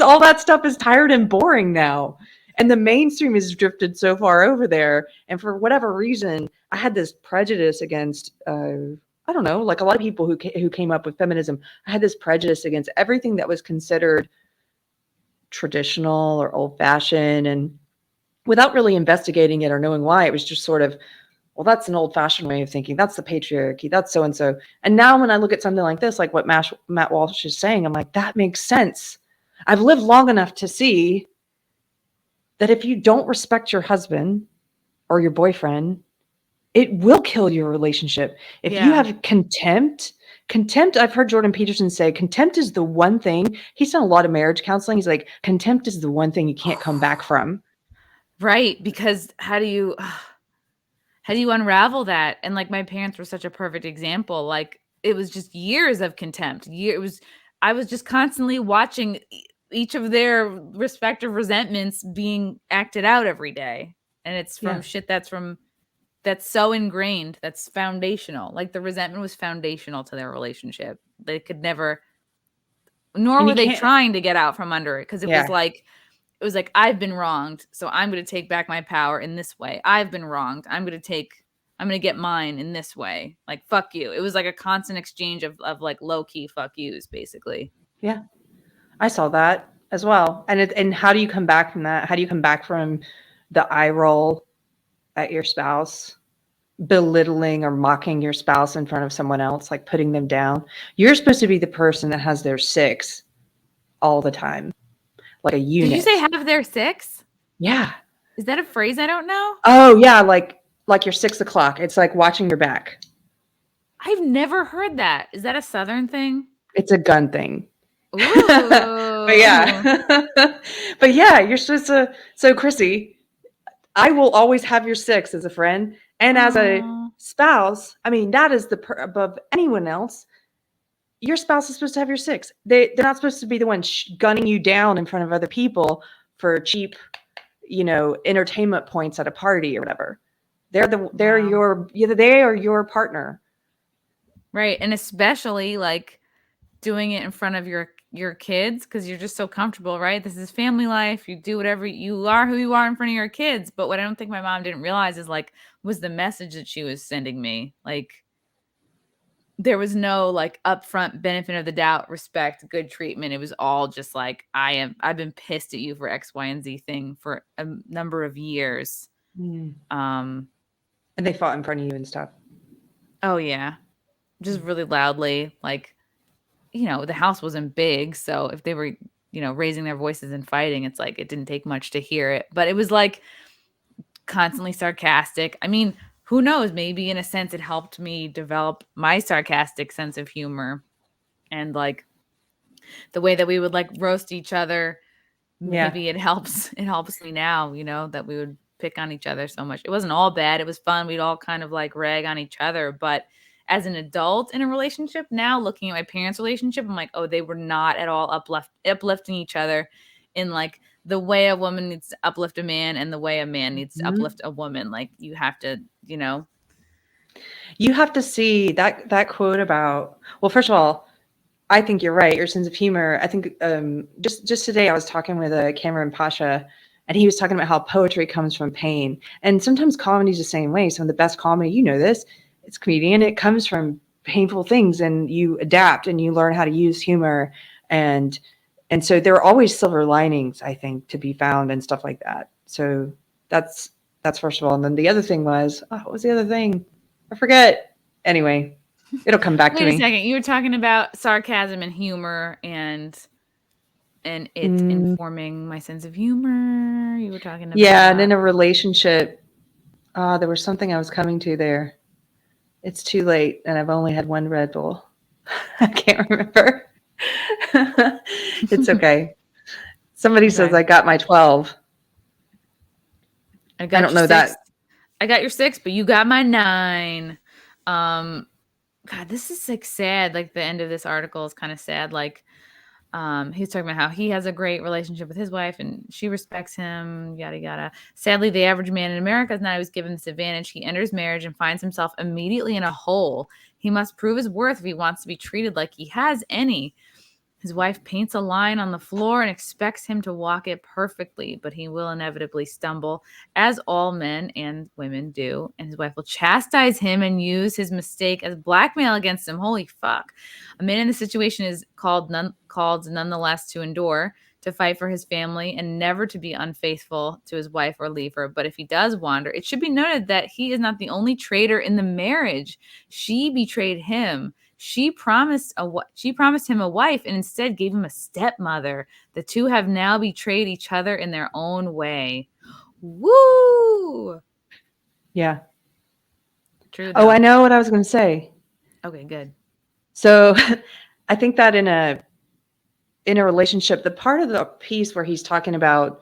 all that stuff is tired and boring now. And the mainstream has drifted so far over there. And for whatever reason, I had this prejudice against, I don't know, like a lot of people who came up with feminism. I had this prejudice against everything that was considered traditional or old fashioned. And without really investigating it or knowing why, it was just sort of, well, that's an old fashioned way of thinking. That's the patriarchy. That's so and so. And now when I look at something like this, like what Matt Walsh is saying, I'm like, that makes sense. I've lived long enough to see that if you don't respect your husband or your boyfriend, it will kill your relationship. If you have contempt, I've heard Jordan Peterson say, contempt is the one thing. He's done a lot of marriage counseling. He's like, contempt is the one thing you can't come back from. Right. Because how do you unravel that? And like, my parents were such a perfect example. Like, it was just years of contempt. I was just constantly watching each of their respective resentments being acted out every day. And it's from shit that's so ingrained, that's foundational. Like, the resentment was foundational to their relationship. They could never, nor were they trying to get out from under it, because it was like, I've been wronged, so I'm going to take back my power in this way. I've been wronged. I'm going to get mine in this way. Like, fuck you. It was like a constant exchange of like low-key fuck yous, basically. Yeah. I saw that as well. And how do you come back from that? How do you come back from the eye roll at your spouse, belittling or mocking your spouse in front of someone else, like putting them down? You're supposed to be the person that has their six all the time, like a unit. Did you say have their six? Yeah. Is that a phrase I don't know? Oh yeah, like your 6 o'clock. It's like watching your back. I've never heard that. Is that a Southern thing? It's a gun thing. Ooh. But yeah, you're supposed to. So Chrissy, I will always have your six as a friend and as a spouse. I mean, that is above anyone else. Your spouse is supposed to have your six. They're not supposed to be the one gunning you down in front of other people for cheap, entertainment points at a party or whatever. They are your partner. Right. And especially like doing it in front of your kids, because you're just so comfortable, right? This is family life. You do whatever, you are who you are in front of your kids. But what I don't think my mom didn't realize is like, was the message that she was sending me. Like, there was no like upfront benefit of the doubt, respect, good treatment. It was all just like, I've been pissed at you for X, Y, and Z thing for a number of years. And they fought in front of you and stuff. Oh yeah. Just really loudly. Like, the house wasn't big. So if they were, raising their voices and fighting, it's like, it didn't take much to hear it, but it was like constantly sarcastic. I mean, who knows? Maybe in a sense it helped me develop my sarcastic sense of humor, and like the way that we would like roast each other. Maybe it helps me now, that we would pick on each other so much. It wasn't all bad. It was fun. We'd all kind of like rag on each other. But as an adult in a relationship now, looking at my parents' relationship, I'm like, oh, they were not at all uplifting each other in like the way a woman needs to uplift a man and the way a man needs to uplift a woman. Like, you have to, You have to see that quote about, well, first of all, I think you're right. Your sense of humor. I think just today I was talking with Cameron Pasha, and he was talking about how poetry comes from pain. And sometimes comedy is the same way. Some of the best comedy, this, it's comedian. It comes from painful things, and you adapt and you learn how to use humor. And so there are always silver linings, I think, to be found and stuff like that. So that's first of all. And then the other thing was, what was the other thing? I forget. Anyway, it'll come back to me. Wait a second. You were talking about sarcasm and humor and it informing my sense of humor. You were talking about... Yeah, and in a relationship, there was something I was coming to there. It's too late, and I've only had one Red Bull. I can't remember. It's okay. Somebody says I got my 12. I don't know that. I got your 6, but you got my 9. God, this is like sad. Like, the end of this article is kind of sad. Like, he's talking about how he has a great relationship with his wife and she respects him, yada, yada. Sadly, the average man in America is not always given this advantage. He enters marriage and finds himself immediately in a hole. He must prove his worth if he wants to be treated like he has any. His wife paints a line on the floor and expects him to walk it perfectly, but he will inevitably stumble, as all men and women do. And his wife will chastise him and use his mistake as blackmail against him. Holy fuck. A man in the situation is called nonetheless to endure, to fight for his family, and never to be unfaithful to his wife or leave her. But if he does wander, it should be noted that he is not the only traitor in the marriage. She betrayed him. She promised him a wife and instead gave him a stepmother. The two have now betrayed each other in their own way. Woo! Yeah. True. Oh, I know what I was going to say. Okay, good. So I think that in a relationship, the part of the piece where he's talking about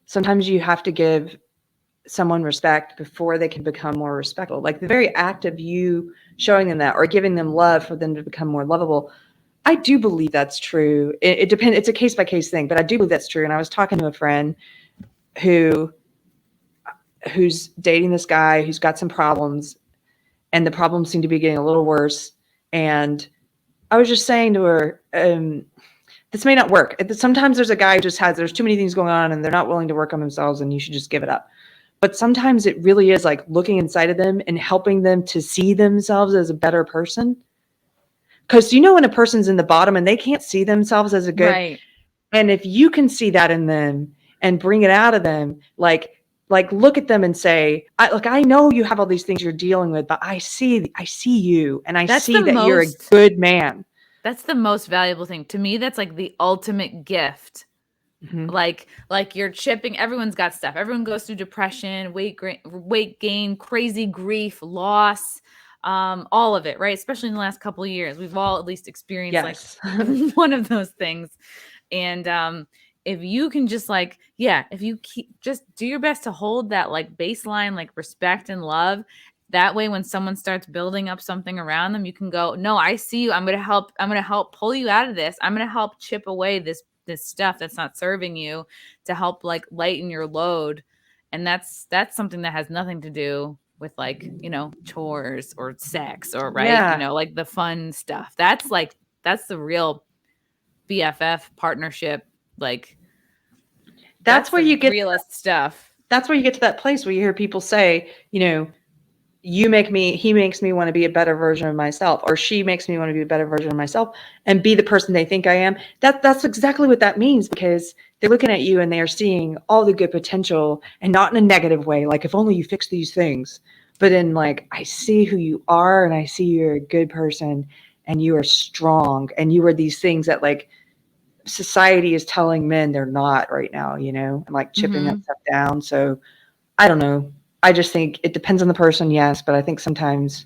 sometimes you have to give someone respect before they can become more respectful. Like the very act of you showing them that or giving them love for them to become more lovable. I do believe that's true. It depends. It's a case by case thing, but I do believe that's true. And I was talking to a friend who's dating this guy who's got some problems, and the problems seem to be getting a little worse. And I was just saying to her, this may not work. Sometimes there's a guy who just there's too many things going on and they're not willing to work on themselves, and you should just give it up. But sometimes it really is like looking inside of them and helping them to see themselves as a better person. Because when a person's in the bottom and they can't see themselves as a good, right. And if you can see that in them and bring it out of them, like look at them and say, I know you have all these things you're dealing with, but I see you, and I see that you're a good man. That's the most valuable thing to me. That's like the ultimate gift. Mm-hmm. Like you're chipping. Everyone's got stuff. Everyone goes through depression, weight gain, crazy grief, loss, all of it, right? Especially in the last couple of years, we've all at least experienced like one of those things. And if you can just if you just do your best to hold that like baseline, like respect and love, that way when someone starts building up something around them, you can go, no, I see you. I'm going to help pull you out of this. I'm going to help chip away this stuff that's not serving you, to help like lighten your load. And that's something that has nothing to do with like, chores or sex or like the fun stuff. That's the real BFF partnership. Like that's where you get realist stuff. That's where you get to that place where you hear people say, he makes me want to be a better version of myself, or she makes me want to be a better version of myself and be the person they think I am. That's exactly what that means, because they're looking at you and they are seeing all the good potential, and not in a negative way. Like, if only you fix these things, but in like, I see who you are and I see you're a good person and you are strong and you are these things that like society is telling men they're not right now, and like chipping that stuff down. So I don't know. I just think it depends on the person, yes, but I think sometimes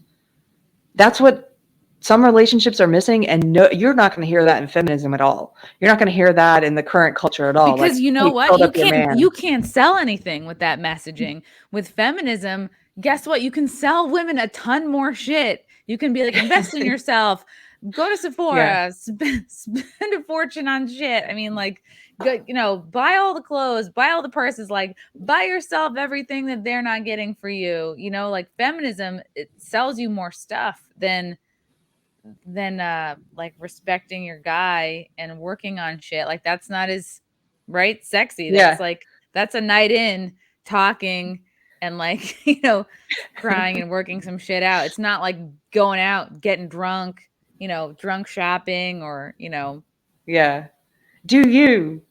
that's what some relationships are missing, and no, you're not going to hear that in feminism at all. You're not going to hear that in the current culture at all. Because like, you know what? You can't sell anything with that messaging. With feminism, guess what? You can sell women a ton more shit. You can be like, invest in yourself, go to Sephora, spend a fortune on shit. I mean, like, buy all the clothes, buy all the purses, like buy yourself everything that they're not getting for you. Like feminism, it sells you more stuff than like respecting your guy and working on shit. Like that's not as sexy. That's like, that's a night in talking and like, crying and working some shit out. It's not like going out, getting drunk, drunk shopping or, Yeah. Do you?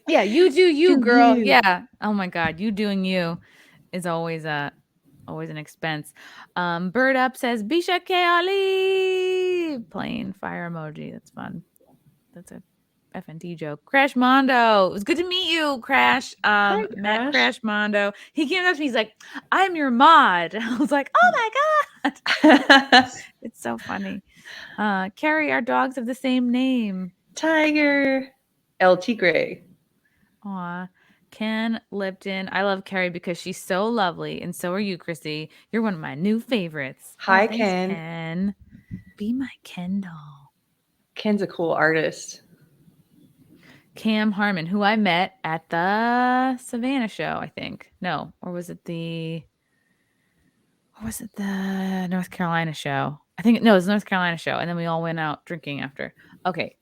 Yeah, you do you, girl. You. Yeah. Oh my God. You doing you is always an expense. Bird Up says Bisha K Ali playing fire emoji. That's fun. That's a FNT joke. Crash Mondo. It was good to meet you, Crash. Hi, Met Crash Mondo. He came up to me, he's like, I'm your mod. I was like, oh my God. It's so funny. Keri, our dogs have the same name. Tiger. El Tigre. Aw. Ken Lipton. I love Keri because she's so lovely, and so are you, Chrissy. You're one of my new favorites. Hi, thanks, Ken. Be my Ken doll. Ken's a cool artist. Cam Harmon, who I met at the Savannah show, I think. No, or was it the North Carolina show? I think, no, it was the North Carolina show, and then we all went out drinking after. Okay,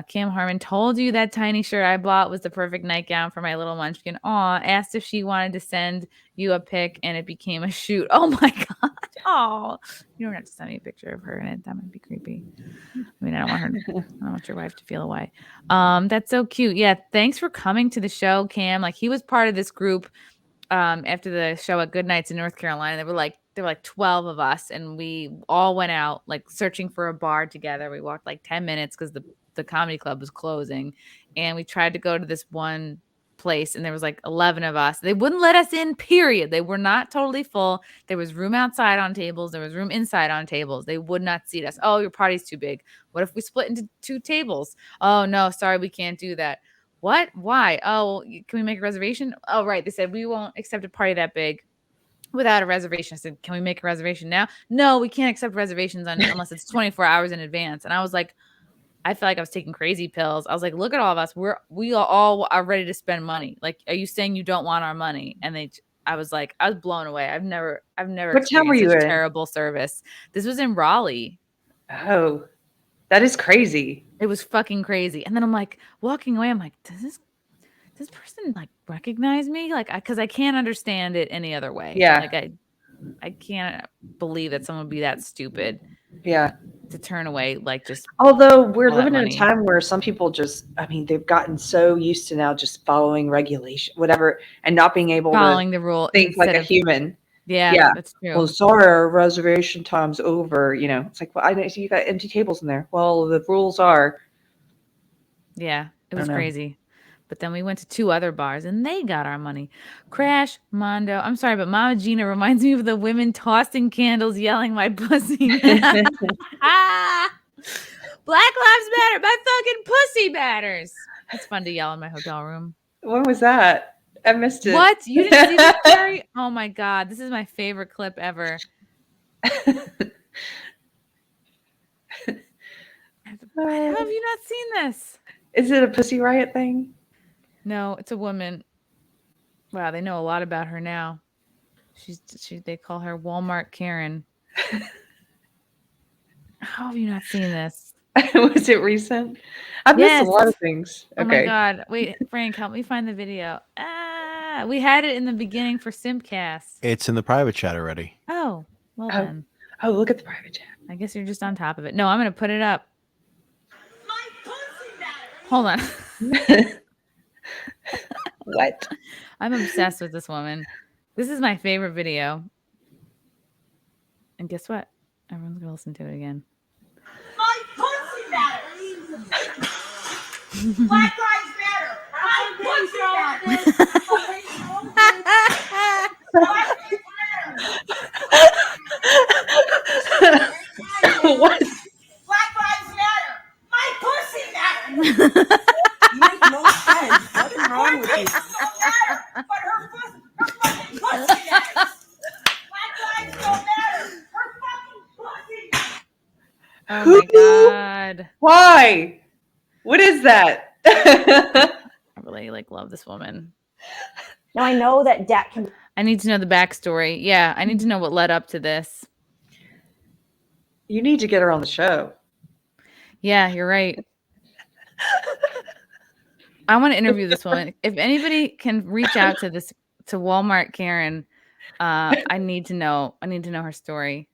Kim Harmon told you that tiny shirt I bought was the perfect nightgown for my little munchkin. Aw, asked if she wanted to send you a pic and it became a shoot. Oh my God. Oh, you don't have to send me a picture of her in it. That might be creepy. I mean, I don't want your wife to feel away. That's so cute. Yeah. Thanks for coming to the show, Cam. Like he was part of this group after the show at Good Nights in North Carolina. There were like 12 of us and we all went out like searching for a bar together. We walked like 10 minutes because the comedy club was closing and we tried to go to this one place and there was like 11 of us. They wouldn't let us in, period. They were not totally full. There was room outside on tables. There was room inside on tables. They would not seat us. Oh, your party's too big. What if we split into 2 tables? Oh no, sorry, we can't do that. What? Why? Oh, can we make a reservation? Oh, right. They said we won't accept a party that big without a reservation. I said, can we make a reservation now? No, we can't accept reservations unless it's 24 hours in advance. And I was like, I felt like I was taking crazy pills. I was like, look at all of us. We all are ready to spend money. Like, are you saying you don't want our money? And I was blown away. I've never What town were experienced you such in? terrible service. This was in Raleigh. Oh, that is crazy. It was fucking crazy. And then I'm like walking away. I'm like, does this person like recognize me? Like, because I can't understand it any other way. Yeah. Like I can't believe that someone would be that stupid. Yeah. To turn away, like just. Although we're all that living in a money. time where some people just, I mean, they've gotten so used to now just following regulation, whatever, and not being able Following to the rule think like instead a of human. Yeah, that's true. Well, sorry, our reservation time's over. You know, it's like, well, I know you got empty tables in there. Well, the rules are. Yeah, it was know. crazy. But then we went to 2 other bars and they got our money. Crash, Mondo. I'm sorry, but Mama Gina reminds me of the women tossing candles, yelling my pussy. Black Lives Matter. My fucking pussy matters. It's fun to yell in my hotel room. When was that? I missed it. What? You didn't see this, Keri? Oh my God. This is my favorite clip ever. Have you not seen this? Is it a Pussy Riot thing? No, it's a woman. Wow, they know a lot about her now. They call her Walmart Karen. How have you not seen this? Was it recent? I've missed a lot of things. Okay. Oh my God. Wait, Frank, help me find the video. We had it in the beginning for Simpcast. It's in the private chat already. Oh, well then. Oh, look at the private chat. I guess you're just on top of it. No, I'm going to put it up. Hold on. What? I'm obsessed with this woman. This is my favorite video. And guess what? Everyone's going to listen to it again. My pussy matters. Black Lives Matter. My pussy matters. What? Black Lives Matter. My pussy matters. Make no sense. What is wrong with you? But her fucking pussy matters. Black lives don't matter. Her fucking pussy matters. Oh my God. Why? What is that? I really love this woman. Now I know that debt can. I need to know the backstory. Yeah, I need to know what led up to this. You need to get her on the show. Yeah, you're right. I want to interview this woman. If anybody can reach out to Walmart Karen, I need to know her story.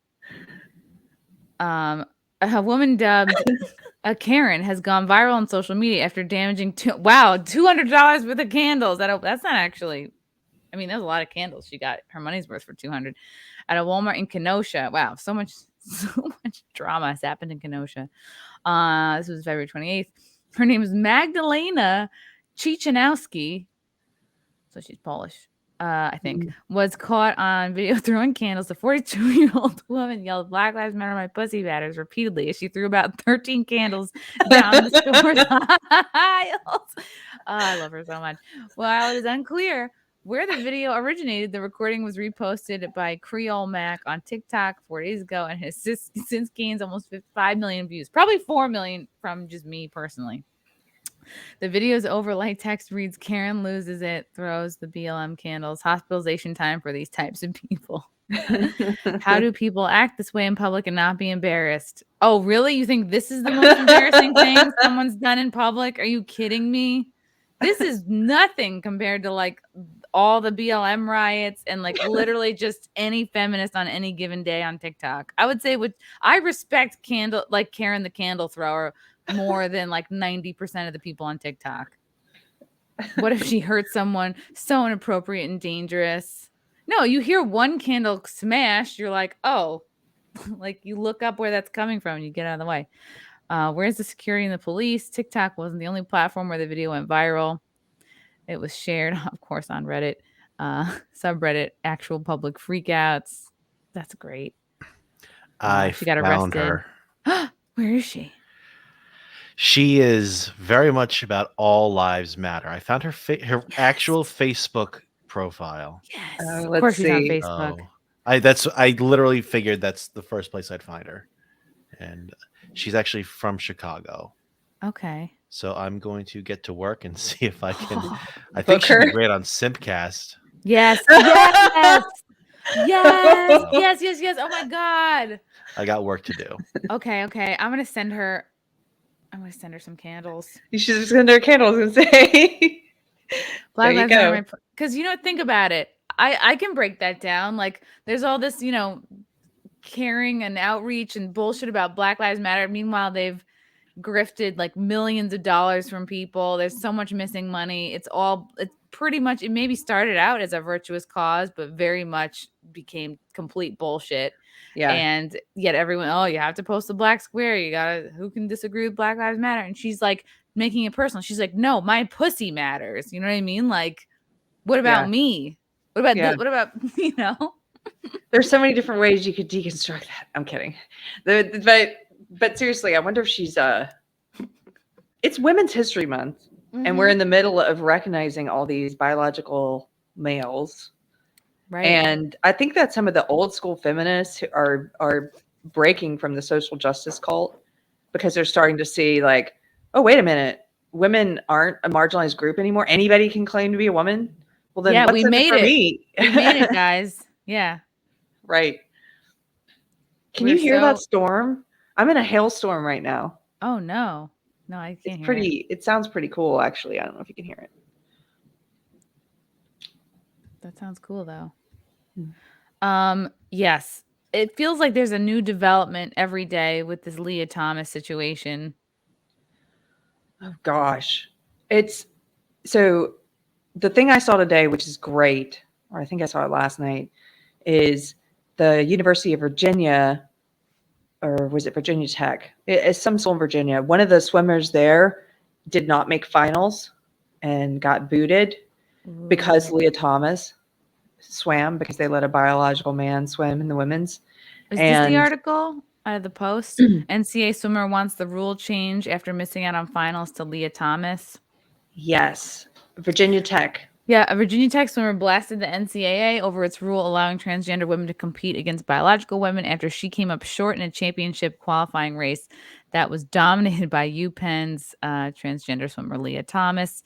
A woman dubbed a Karen has gone viral on social media after damaging $200 worth of candles. That's not actually. I mean, there's a lot of candles. She got her money's worth for $200 at a Walmart in Kenosha. Wow, so much drama has happened in Kenosha. This was February 28th. Her name is Magdalena Chichanowski. So she's Polish, I think. Was caught on video throwing candles. The 42-year-old woman yelled, "Black Lives Matter, my pussy matters," repeatedly as she threw about 13 candles down the store's aisles. Oh, I love her so much. While it is unclear where the video originated, the recording was reposted by Creole Mac on TikTok 4 days ago and has since gained almost 5 million views. Probably 4 million from just me personally. The video's overlay text reads, "Karen loses it, throws the BLM candles. Hospitalization time for these types of people." How do people act this way in public and not be embarrassed? Oh, really? You think this is the most embarrassing thing someone's done in public? Are you kidding me? This is nothing compared to like all the BLM riots and like literally just any feminist on any given day on TikTok. I would say I respect Karen the candle thrower more than like 90% of the people on TikTok. What if she hurt someone so inappropriate and dangerous? No, you hear one candle smash, you're like, oh, like you look up where that's coming from and you get out of the way. Where's the security and the police? TikTok wasn't the only platform where the video went viral. It was shared, of course, on Reddit, subreddit, actual public freakouts. That's great. She got found arrested. her. Where is she? She is very much about all lives matter. I found her her actual Facebook profile. Yes, Oh, of course she's on let's see. Facebook. I literally figured that's the first place I'd find her, and she's actually from Chicago. Okay. So I'm going to get to work and see if I can. I Book think she'd be her? great on Simpcast. Yes. Yes. Yes. Oh my God. I got work to do. Okay. I'm gonna send her some candles. You should just send her a candle and say, Black there you Lives Matter. go. Because think about it. I can break that down. Like there's all this, caring and outreach and bullshit about Black Lives Matter. Meanwhile, they've grifted like millions of dollars from people. There's so much missing money. It's pretty much, it maybe started out as a virtuous cause, but very much became complete bullshit. Yeah. And yet everyone, oh, you have to post the black square. Who can disagree with Black Lives Matter? And she's like making it personal. She's like, no, my pussy matters. You know what I mean? Like, what about me? What about what about, There's so many different ways you could deconstruct that. I'm kidding. But seriously, I wonder if she's it's Women's History Month, and we're in the middle of recognizing all these biological males. Right. And I think that some of the old school feminists who are breaking from the social justice cult because they're starting to see like, oh, wait a minute, women aren't a marginalized group anymore. Anybody can claim to be a woman. Well, then what's we in it made for it. me? We made it, guys. Yeah. Right. Can We're you hear that so- storm? I'm in a hailstorm right now. Oh no. No, I can't hear It sounds pretty cool, actually. I don't know if you can hear it. That sounds cool though. Yes. It feels like there's a new development every day with this Leah Thomas situation. Oh gosh. So the thing I saw today, which is great, or I think I saw it last night, is the University of Virginia, or was it Virginia Tech? It's some school in Virginia. One of the swimmers there did not make finals and got booted because Leah Thomas swam because they let a biological man swim in the women's. Is this the article out of the Post? NCAA swimmer wants the rule change after missing out on finals to Leah Thomas. Yes. Virginia Tech. Yeah, a Virginia Tech swimmer blasted the NCAA over its rule allowing transgender women to compete against biological women after she came up short in a championship qualifying race that was dominated by UPenn's transgender swimmer Leah Thomas.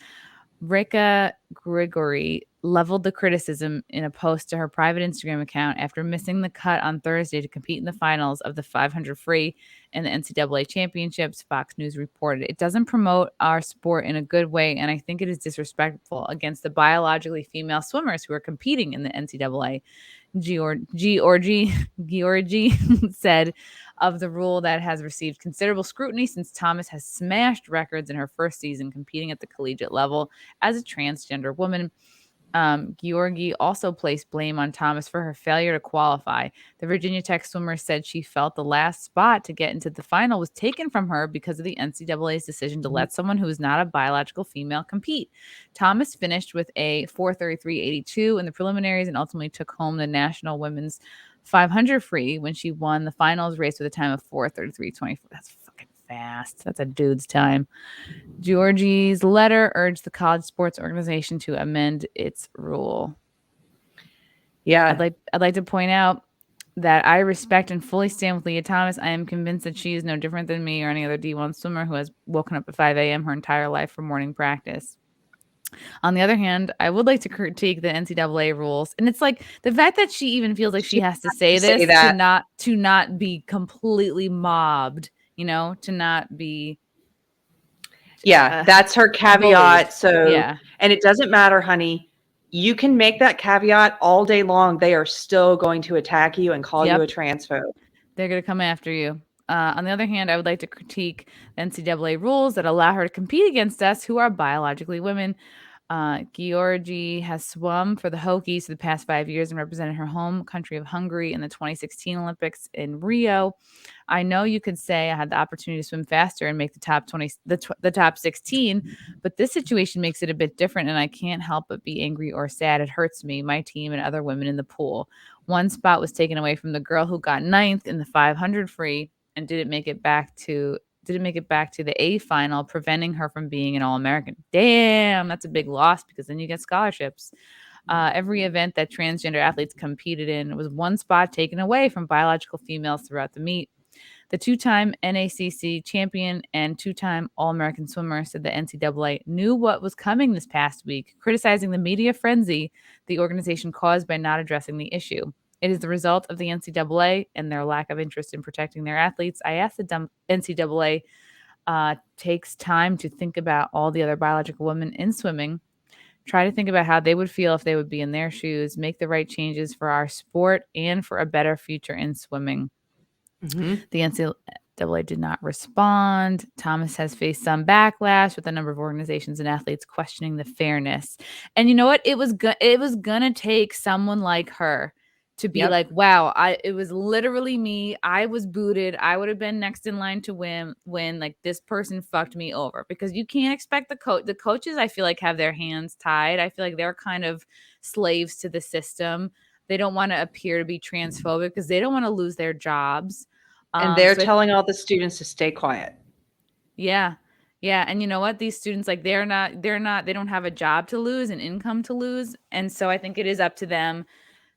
Rika Grigory leveled the criticism in a post to her private Instagram account after missing the cut on Thursday to compete in the finals of the 500 free and the NCAA championships, Fox News reported. It doesn't promote our sport in a good way, and I think it is disrespectful against the biologically female swimmers who are competing in the NCAA. Georgie said of the rule that has received considerable scrutiny since Thomas has smashed records in her first season competing at the collegiate level as a transgender woman. Georgie also placed blame on Thomas for her failure to qualify. The Virginia Tech swimmer said she felt the last spot to get into the final was taken from her because of the NCAA's decision to let someone who is not a biological female compete. Thomas finished with a 4:33.82 in the preliminaries and ultimately took home the National Women's 500 free when she won the finals race with a time of 4:33.24. That's fucking fast. That's a dude's time. Georgie's letter urged the college sports organization to amend its rule. Yeah. I'd like to point out that I respect and fully stand with Leah Thomas. I am convinced that she is no different than me or any other D1 swimmer who has woken up at 5 a.m. her entire life for morning practice. On the other hand, I would like to critique the NCAA rules. And it's like the fact that she even feels like she has to say this to not be completely mobbed, to not be Yeah, that's her caveat. bullied. So, Yeah. and it doesn't matter, honey. You can make that caveat all day long. They are still going to attack you and call you a transphobe. They're going to come after you. On the other hand, I would like to critique the NCAA rules that allow her to compete against us who are biologically women. Georgie has swum for the Hokies for the past 5 years and represented her home country of Hungary in the 2016 Olympics in Rio. I know you could say I had the opportunity to swim faster and make the top 20, the top 16, but this situation makes it a bit different, and I can't help but be angry or sad. It hurts me, my team, and other women in the pool. One spot was taken away from the girl who got 9th in the 500 free and didn't make it back to the A final, preventing her from being an All-American. Damn, that's a big loss because then you get scholarships. Every event that transgender athletes competed in was one spot taken away from biological females throughout the meet. The two-time NACC champion and two-time All-American swimmer said the NCAA knew what was coming this past week, criticizing the media frenzy the organization caused by not addressing the issue. It is the result of the NCAA and their lack of interest in protecting their athletes. I ask the NCAA takes time to think about all the other biological women in swimming. Try to think about how they would feel if they would be in their shoes. Make the right changes for our sport and for a better future in swimming. Mm-hmm. The NCAA did not respond. Thomas has faced some backlash with a number of organizations and athletes questioning the fairness. And you know what? It was gonna take someone like her to be like, wow, it was literally me. I was booted. I would have been next in line to win when like this person fucked me over, because you can't expect the coaches, I feel like, have their hands tied. I feel like they're kind of slaves to the system. They don't want to appear to be transphobic because they don't want to lose their jobs. And they're telling all the students to stay quiet. Yeah. Yeah. And you know what? These students, like, they don't have a job to lose, an income to lose. And so I think it is up to them.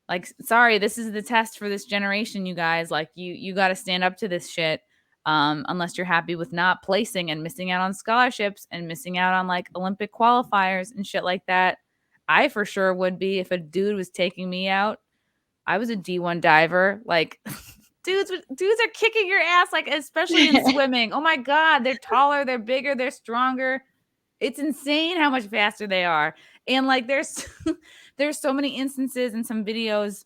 Like, sorry, this is the test for this generation, you guys. Like, you got to stand up to this shit. Unless you're happy with not placing and missing out on scholarships and missing out on like Olympic qualifiers and shit like that. I for sure would be if a dude was taking me out. I was a D1 diver. Like, dudes are kicking your ass, like, especially in swimming. Oh my God, they're taller, they're bigger, they're stronger. It's insane how much faster they are. And like, there's so many instances in some videos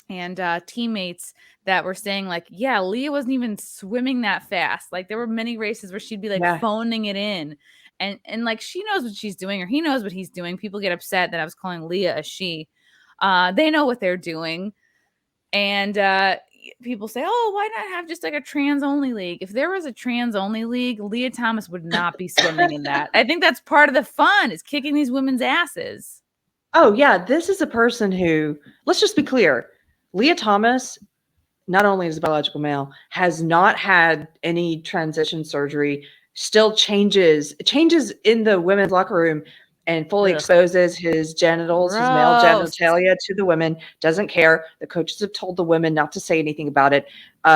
and teammates that were saying like, yeah, Leah wasn't even swimming that fast. Like, there were many races where she'd be like phoning it in. And like, she knows what she's doing, or he knows what he's doing. People get upset that I was calling Leah a she. They know what they're doing. And people say, oh, why not have just like a trans only league? If there was a trans only league, Leah Thomas would not be swimming in that. I think that's part of the fun, is kicking these women's asses. Oh yeah. This is a person who, let's just be clear. Leah Thomas, not only is a biological male, has not had any transition surgery, still changes in the women's locker room and fully exposes his genitals, his male genitalia to the women, doesn't care. The coaches have told the women not to say anything about it.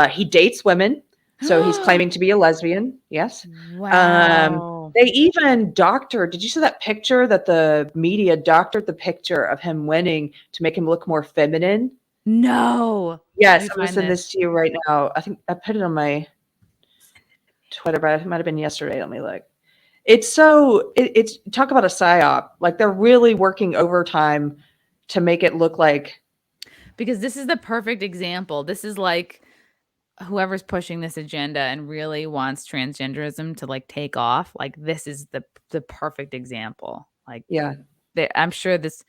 He dates women, so he's claiming to be a lesbian. Yes. Wow. They even did you see that picture that the media doctored the picture of him winning to make him look more feminine? No. Yes, I'm going to send this to you right now. I think I put it on my Twitter, but it might have been yesterday. Let me look. It's talk about a psyop. Like, they're really working overtime to make it look like. Because this is the perfect example. This is like whoever's pushing this agenda and really wants transgenderism to like take off. Like, this is the perfect example. Like, yeah. I'm sure this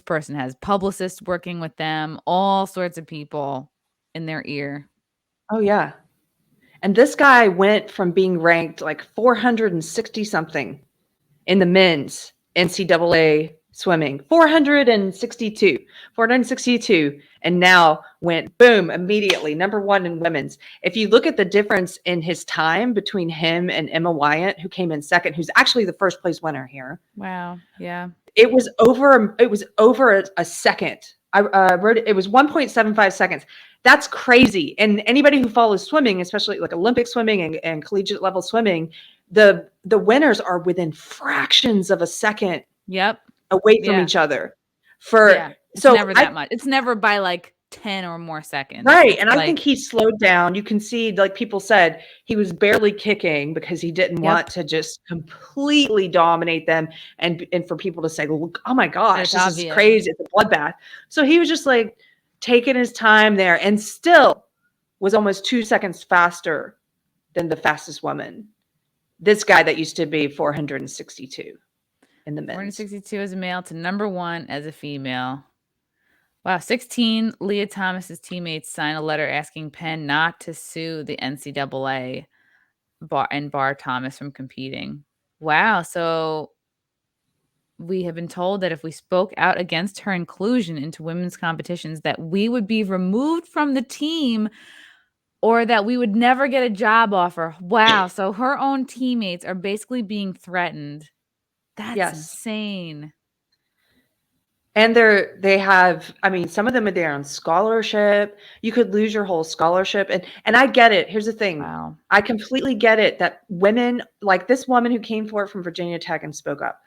person has publicists working with them, all sorts of people in their ear. Oh yeah. And this guy went from being ranked like 460 something in the men's NCAA swimming, 462, and now went boom immediately #1 in women's. If you look at the difference in his time between him and Emma Wyatt, who came in second, who's actually the first place winner here. Wow. Yeah. It was over a second. I wrote it. It was 1.75 seconds. That's crazy. And anybody who follows swimming, especially like Olympic swimming and collegiate level swimming, the winners are within fractions of a second Yep. away from Yeah. each other. It's never that much. It's never by like 10 or more seconds. Right. It's And I like, think he slowed down. You can see, like people said, he was barely kicking because he didn't want to just completely dominate them and for people to say, look, oh my gosh, this is obvious. crazy. It's a bloodbath. So he was just like taking his time there and still was almost 2 seconds faster than the fastest woman. This guy that used to be 462 in the men's. 462 as a male to number 1 as a female. Wow, 16 Leah Thomas's teammates signed a letter asking Penn not to sue the NCAA and bar Thomas from competing. Wow, so we have been told that if we spoke out against her inclusion into women's competitions, that we would be removed from the team or that we would never get a job offer. Wow, so her own teammates are basically being threatened. That's insane. And they have, I mean, some of them are there on scholarship. You could lose your whole scholarship. And I get it. Here's the thing. Wow. I completely get it that women, like this woman who came forward from Virginia Tech and spoke up,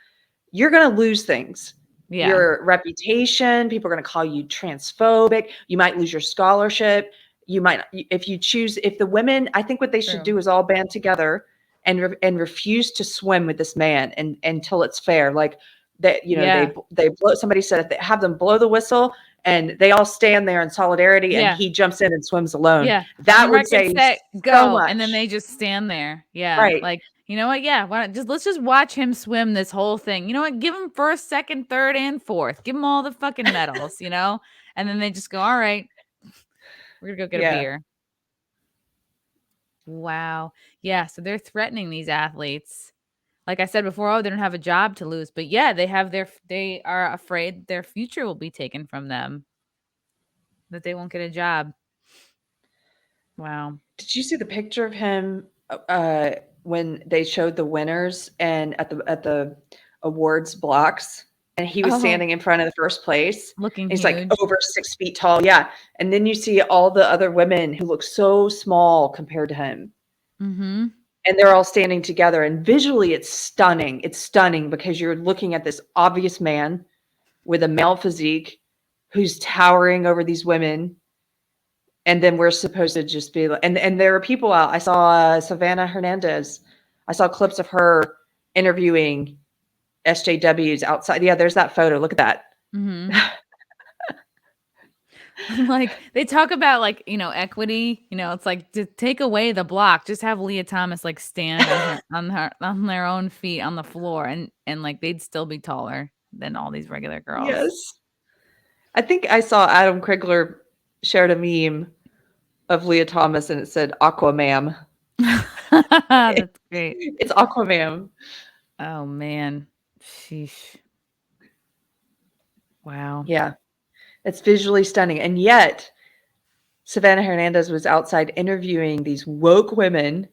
you're going to lose things. Yeah. Your reputation, people are going to call you transphobic. You might lose your scholarship. You might, if the women, I think what they should do is all band together and refuse to swim with this man until it's fair. Like, that, they blow, somebody said if they have them blow the whistle and they all stand there in solidarity and he jumps in and swims alone. Yeah. That would say go. So much. And then they just stand there. Yeah. Right. Like, you know what? Yeah. Let's just watch him swim this whole thing. You know what? Give him first, second, third, and fourth. Give him all the fucking medals, and then they just go, all right, we're gonna go get a beer. Wow. Yeah. So they're threatening these athletes. Like I said before, they don't have a job to lose, but yeah, they are afraid their future will be taken from them, that they won't get a job. Wow. Did you see the picture of him when they showed the winners and at the awards blocks, and he was standing in front of the first place, looking he's huge. like over 6 feet tall. Yeah. And then you see all the other women who look so small compared to him. Mm-hmm. And they're all standing together, and visually it's stunning. It's stunning because you're looking at this obvious man with a male physique who's towering over these women. And then we're supposed to just be like, and there are people out. I saw Savannah Hernandez. I saw clips of her interviewing SJWs outside. Yeah, there's that photo. Look at that. Mm-hmm. Like they talk about equity, it's like to take away the block, just have Leah Thomas like stand on their own feet on the floor and like they'd still be taller than all these regular girls. Yes. I think I saw Adam Krigler shared a meme of Leah Thomas and it said Aquamam. That's great. It's Aquamam. Oh man. Sheesh. Wow. Yeah. It's visually stunning. And yet, Savannah Hernandez was outside interviewing these woke women,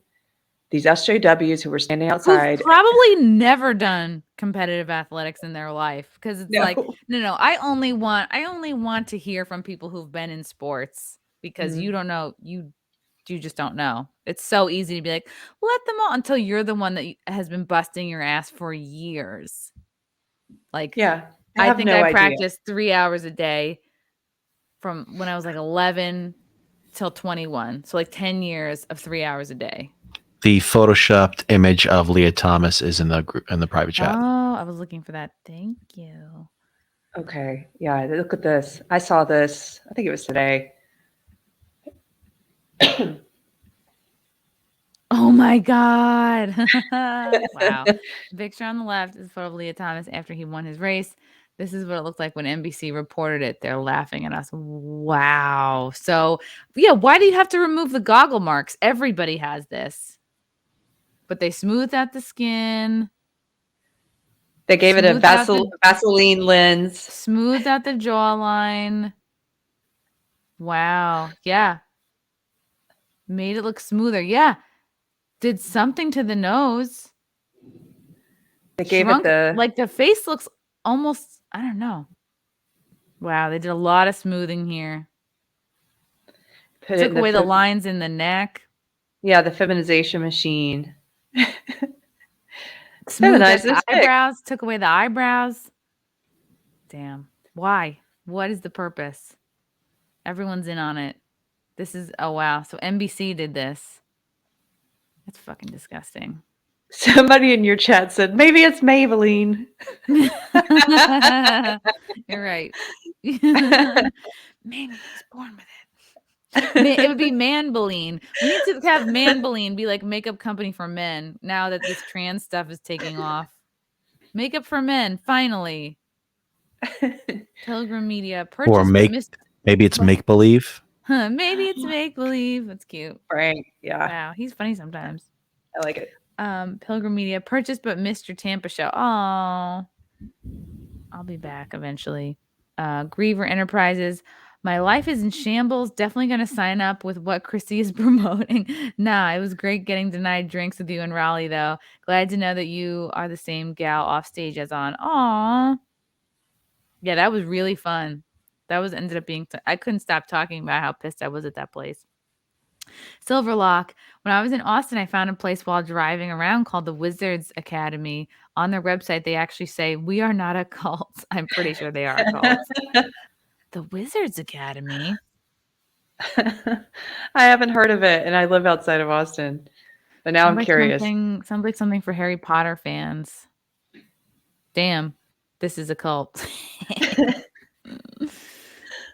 these SJWs who were standing outside. Who've probably never done competitive athletics in their life. Because it's like, no, I only want to hear from people who've been in sports because you don't know, you just don't know. It's so easy to be like, let them all until you're the one that has been busting your ass for years. Like, yeah. I think I practiced 3 hours a day from when I was like 11 till 21. So like 10 years of 3 hours a day. The photoshopped image of Leah Thomas is in the group in the private chat. Oh, I was looking for that. Thank you. Okay. Yeah. Look at this. I saw this. I think it was today. Oh my God. Wow. The picture on the left is a photo of Leah Thomas after he won his race. This is what it looked like when NBC reported it. They're laughing at us. Wow. So, yeah, why do you have to remove the goggle marks? Everybody has this. But they smoothed out the skin. They gave it a Vaseline lens. Smoothed out the jawline. Wow. Yeah. Made it look smoother. Yeah. Did something to the nose. They gave it the face looks almost, I don't know. Wow, they did a lot of smoothing here. Took away the lines in the neck. Yeah, the feminization machine. Smoothed out Feminized the his dick. eyebrows, took away the eyebrows. Damn. Why? What is the purpose? Everyone's in on it. This is, oh wow. So NBC did this. That's fucking disgusting. Somebody in your chat said, maybe it's Maybelline. You're right. Maybe he's born with it. It would be Manbeline. We need to have Manbeline be like makeup company for men now that this trans stuff is taking off. Makeup for men, finally. Pilgrim Media purchased. Or maybe it's What? make believe. Huh, maybe it's make believe. That's cute. Frank, yeah, Wow, he's funny sometimes. I like it. Pilgrim Media purchased, but Mr. Tampa Show. Oh, I'll be back eventually. Griever Enterprises. My life is in shambles. Definitely going to sign up with what Chrissie is promoting. Nah, it was great getting denied drinks with you in Raleigh, though. Glad to know that you are the same gal off stage as on. Aw. Yeah, that was really fun. That was ended up being. I couldn't stop talking about how pissed I was at that place. Silverlock. When I was in Austin, I found a place while driving around called the Wizards Academy. On their website, they actually say, we are not a cult. I'm pretty sure they are a cult. The Wizards Academy? I haven't heard of it, and I live outside of Austin. But now I'm curious. Sounds like something for Harry Potter fans. Damn, this is a cult.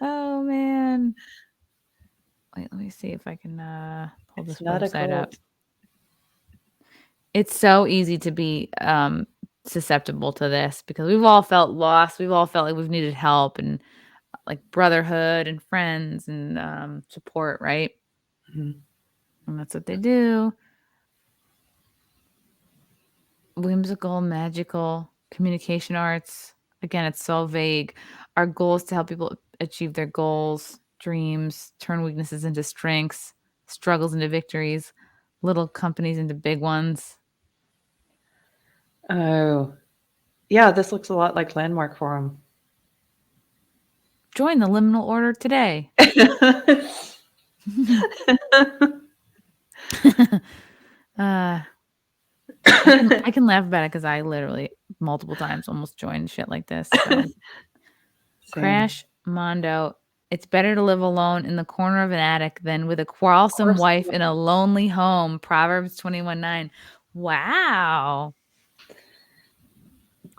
Oh, man. Wait, let me see if I can pull this website up. It's so easy to be susceptible to this because we've all felt lost. We've all felt like we've needed help and like brotherhood and friends and support, right? Mhm. And that's what they do. Whimsical, magical, communication arts. Again, it's so vague. Our goal is to help people achieve their goals, dreams, turn weaknesses into strengths, struggles into victories, little companies into big ones. Oh, yeah, this looks a lot like Landmark Forum. Join the liminal order today. I can laugh about it because I literally multiple times almost joined shit like this. So. Crash Mondo. It's better to live alone in the corner of an attic than with a quarrelsome wife in a lonely home. Proverbs 21:9. Wow.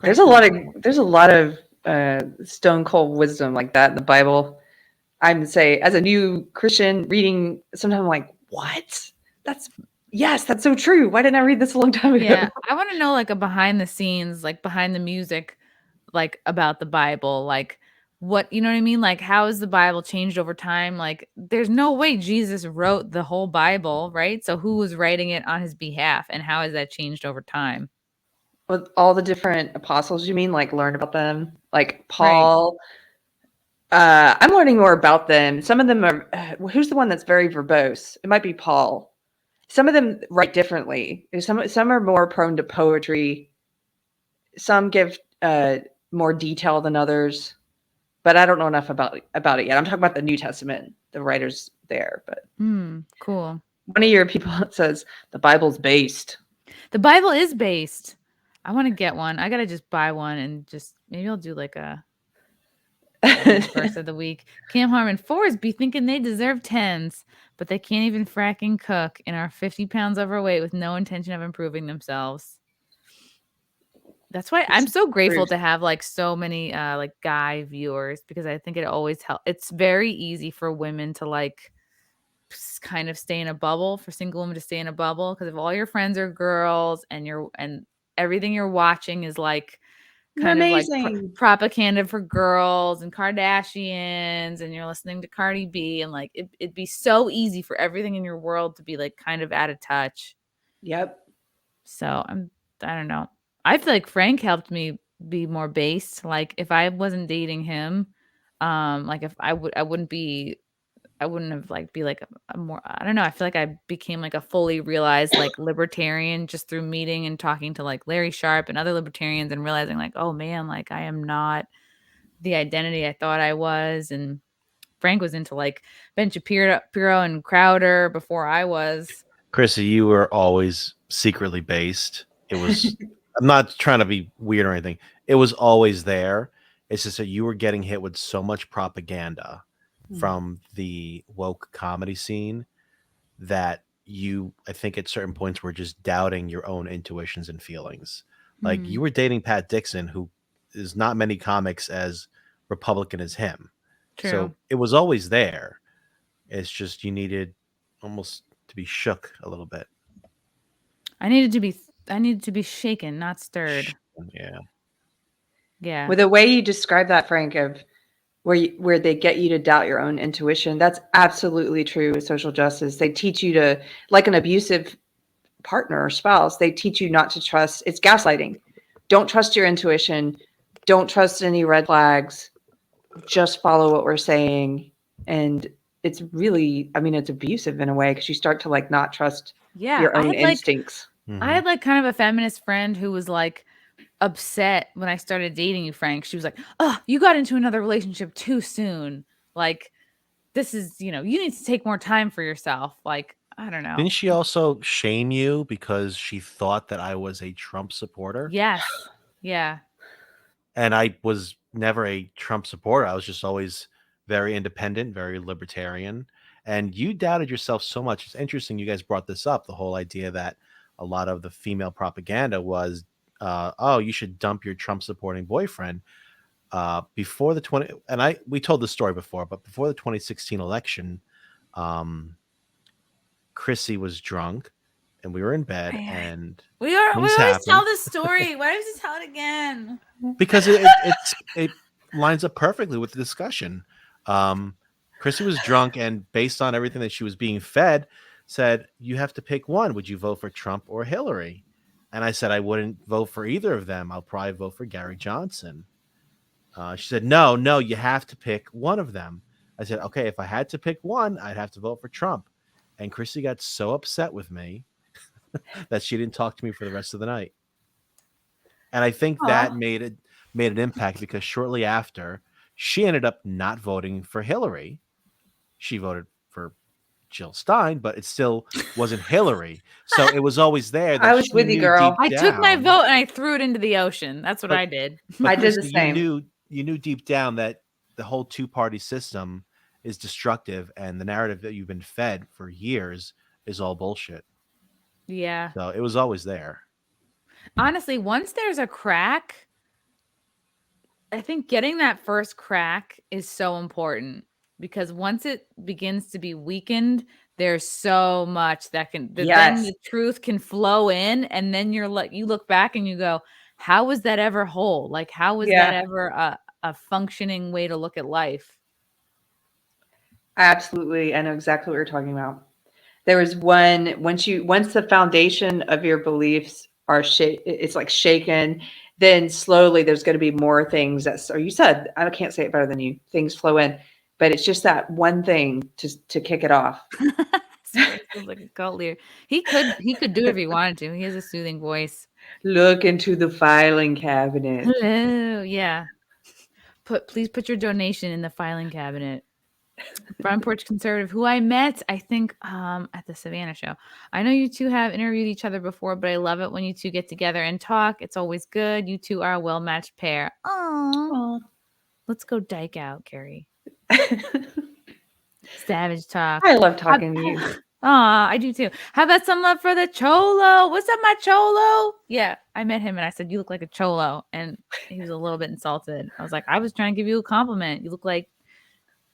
There's a lot of stone cold wisdom like that in the Bible. I would say, as a new Christian reading, sometimes I'm like, what? That's so true. Why didn't I read this a long time ago? Yeah, I want to know like a behind the scenes, like behind the music, like about the Bible, like what, you know what I mean? Like how has the Bible changed over time? Like there's no way Jesus wrote the whole Bible, right? So who was writing it on his behalf and how has that changed over time? With all the different apostles, you mean, like learn about them? Like Paul. Right. I'm learning more about them. Some of them are, who's the one that's very verbose? It might be Paul. Some of them write differently. Some are more prone to poetry. Some give more detail than others. But I don't know enough about it yet. I'm talking about the New Testament, the writers there. But cool. One of your people says the Bible's based. The Bible is based. I want to get one. I gotta just buy one and just maybe I'll do like a verse of the week. Cam Harmon, 4s be thinking they deserve 10s, but they can't even fracking cook and are 50 pounds overweight with no intention of improving themselves. That's why I'm so grateful to have like so many like guy viewers because I think it always helps. It's very easy for women to like kind of stay in a bubble, for single women to stay in a bubble because if all your friends are girls and everything you're watching is like kind of like propaganda for girls and Kardashians and you're listening to Cardi B and like it'd be so easy for everything in your world to be like kind of out of touch. Yep. So I don't know. I feel like Frank helped me be more based. Like if I wasn't dating him, like if I wouldn't have like be like a more, I don't know. I feel like I became like a fully realized like libertarian just through meeting and talking to like Larry Sharp and other libertarians and realizing like, oh man, like I am not the identity I thought I was. And Frank was into like Ben Shapiro and Crowder before I was. Chrissie, you were always secretly based. It was I'm not trying to be weird or anything. It was always there. It's just that you were getting hit with so much propaganda from the woke comedy scene that you, I think, at certain points were just doubting your own intuitions and feelings. Like you were dating Pat Dixon, who is not many comics as Republican as him. True. So it was always there. It's just you needed almost to be shook a little bit. I needed to be shaken, not stirred. Yeah. Yeah. With the way you describe that, Frank, of where they get you to doubt your own intuition, that's absolutely true with social justice. They teach you to, like an abusive partner or spouse, they teach you not to trust. It's gaslighting. Don't trust your intuition. Don't trust any red flags. Just follow what we're saying. And it's really, I mean, it's abusive in a way because you start to like not trust your own instincts. I had like kind of a feminist friend who was like upset when I started dating you, Frank. She was like, "Oh, you got into another relationship too soon. Like, this is, you need to take more time for yourself." Like, I don't know. Didn't she also shame you because she thought that I was a Trump supporter? Yes. Yeah. And I was never a Trump supporter. I was just always very independent, very libertarian. And you doubted yourself so much. It's interesting you guys brought this up, the whole idea that a lot of the female propaganda was, oh, you should dump your Trump supporting boyfriend. Before the we told the story before, but before the 2016 election, Chrissie was drunk and we were in bed and we always tell this story. Why does it tell it again? Because it lines up perfectly with the discussion. Chrissie was drunk and based on everything that she was being fed, said, you have to pick one. Would you vote for Trump or Hillary? And I said, I wouldn't vote for either of them. I'll probably vote for Gary Johnson. She said, no, you have to pick one of them. I said, okay, if I had to pick one, I'd have to vote for Trump. And Chrissie got so upset with me that she didn't talk to me for the rest of the night. And I think that made an impact because shortly after, she ended up not voting for Hillary. She voted for Jill Stein, but it still wasn't Hillary. So it was always there. That I was with you, girl. I took my vote and I threw it into the ocean. That's what I did. I did the same. You knew deep down that the whole two-party system is destructive and the narrative that you've been fed for years is all bullshit. Yeah. So it was always there. Honestly, once there's a crack, I think getting that first crack is so important because once it begins to be weakened, there's so much that then the truth can flow in, and then you look back and you go, how was that ever whole? Like, how was that ever a functioning way to look at life? Absolutely. I know exactly what you're talking about. There was once the foundation of your beliefs are it's like shaken, then slowly there's going to be more things or you said, I can't say it better than you, things flow in, but it's just that one thing to kick it off. Sounds like a cult leader. He could do it if he wanted to. He has a soothing voice. Look into the filing cabinet. Hello. Yeah. Please put your donation in the filing cabinet. Front Porch Conservative, who I met, I think, at the Savannah show. I know you two have interviewed each other before, but I love it when you two get together and talk. It's always good. You two are a well-matched pair. Aww. Let's go dyke out, Keri. Savage talk. I love talking to you. Aw, I do too. How about some love for the Cholo? What's up, my Cholo? Yeah, I met him and I said, you look like a Cholo. And he was a little bit insulted. I was like, I was trying to give you a compliment. You look like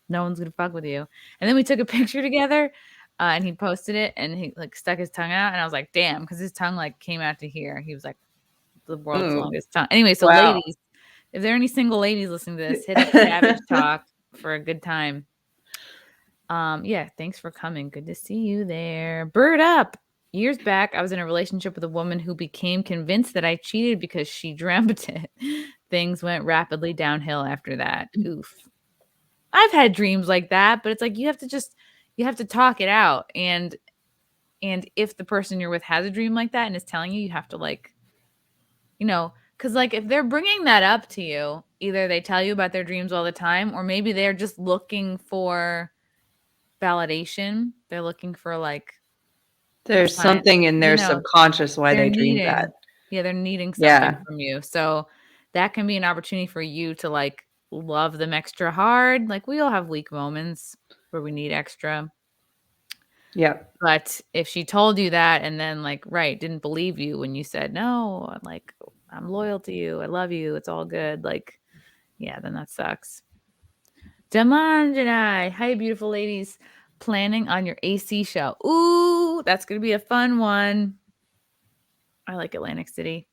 no one's gonna fuck with you. And then we took a picture together and he posted it and he like stuck his tongue out and I was like, damn, because his tongue like came out to here. He was like the world's longest tongue. Anyway, so ladies, if there are any single ladies listening to this, hit up Savage Talk for a good time. Yeah, thanks for coming. Good to see you there. Bird up. Years back, I was in a relationship with a woman who became convinced that I cheated because she dreamt it. Things went rapidly downhill after that. Oof. I've had dreams like that, but it's like you have to talk it out. And if the person you're with has a dream like that and is telling you, you have to like, because like if they're bringing that up to you, either they tell you about their dreams all the time, or maybe they're just looking for validation. They're looking for like there's something in their subconscious why they dream that. Yeah, they're needing something Yeah. from you. So that can be an opportunity for you to like love them extra hard. Like we all have weak moments where we need extra. Yeah. But if she told you that and then like, right, didn't believe you when you said, no, like I'm loyal to you. I love you. It's all good. Like, yeah, then that sucks. Demanjani, hi, beautiful ladies. Planning on your AC show. Ooh, that's going to be a fun one. I like Atlantic City.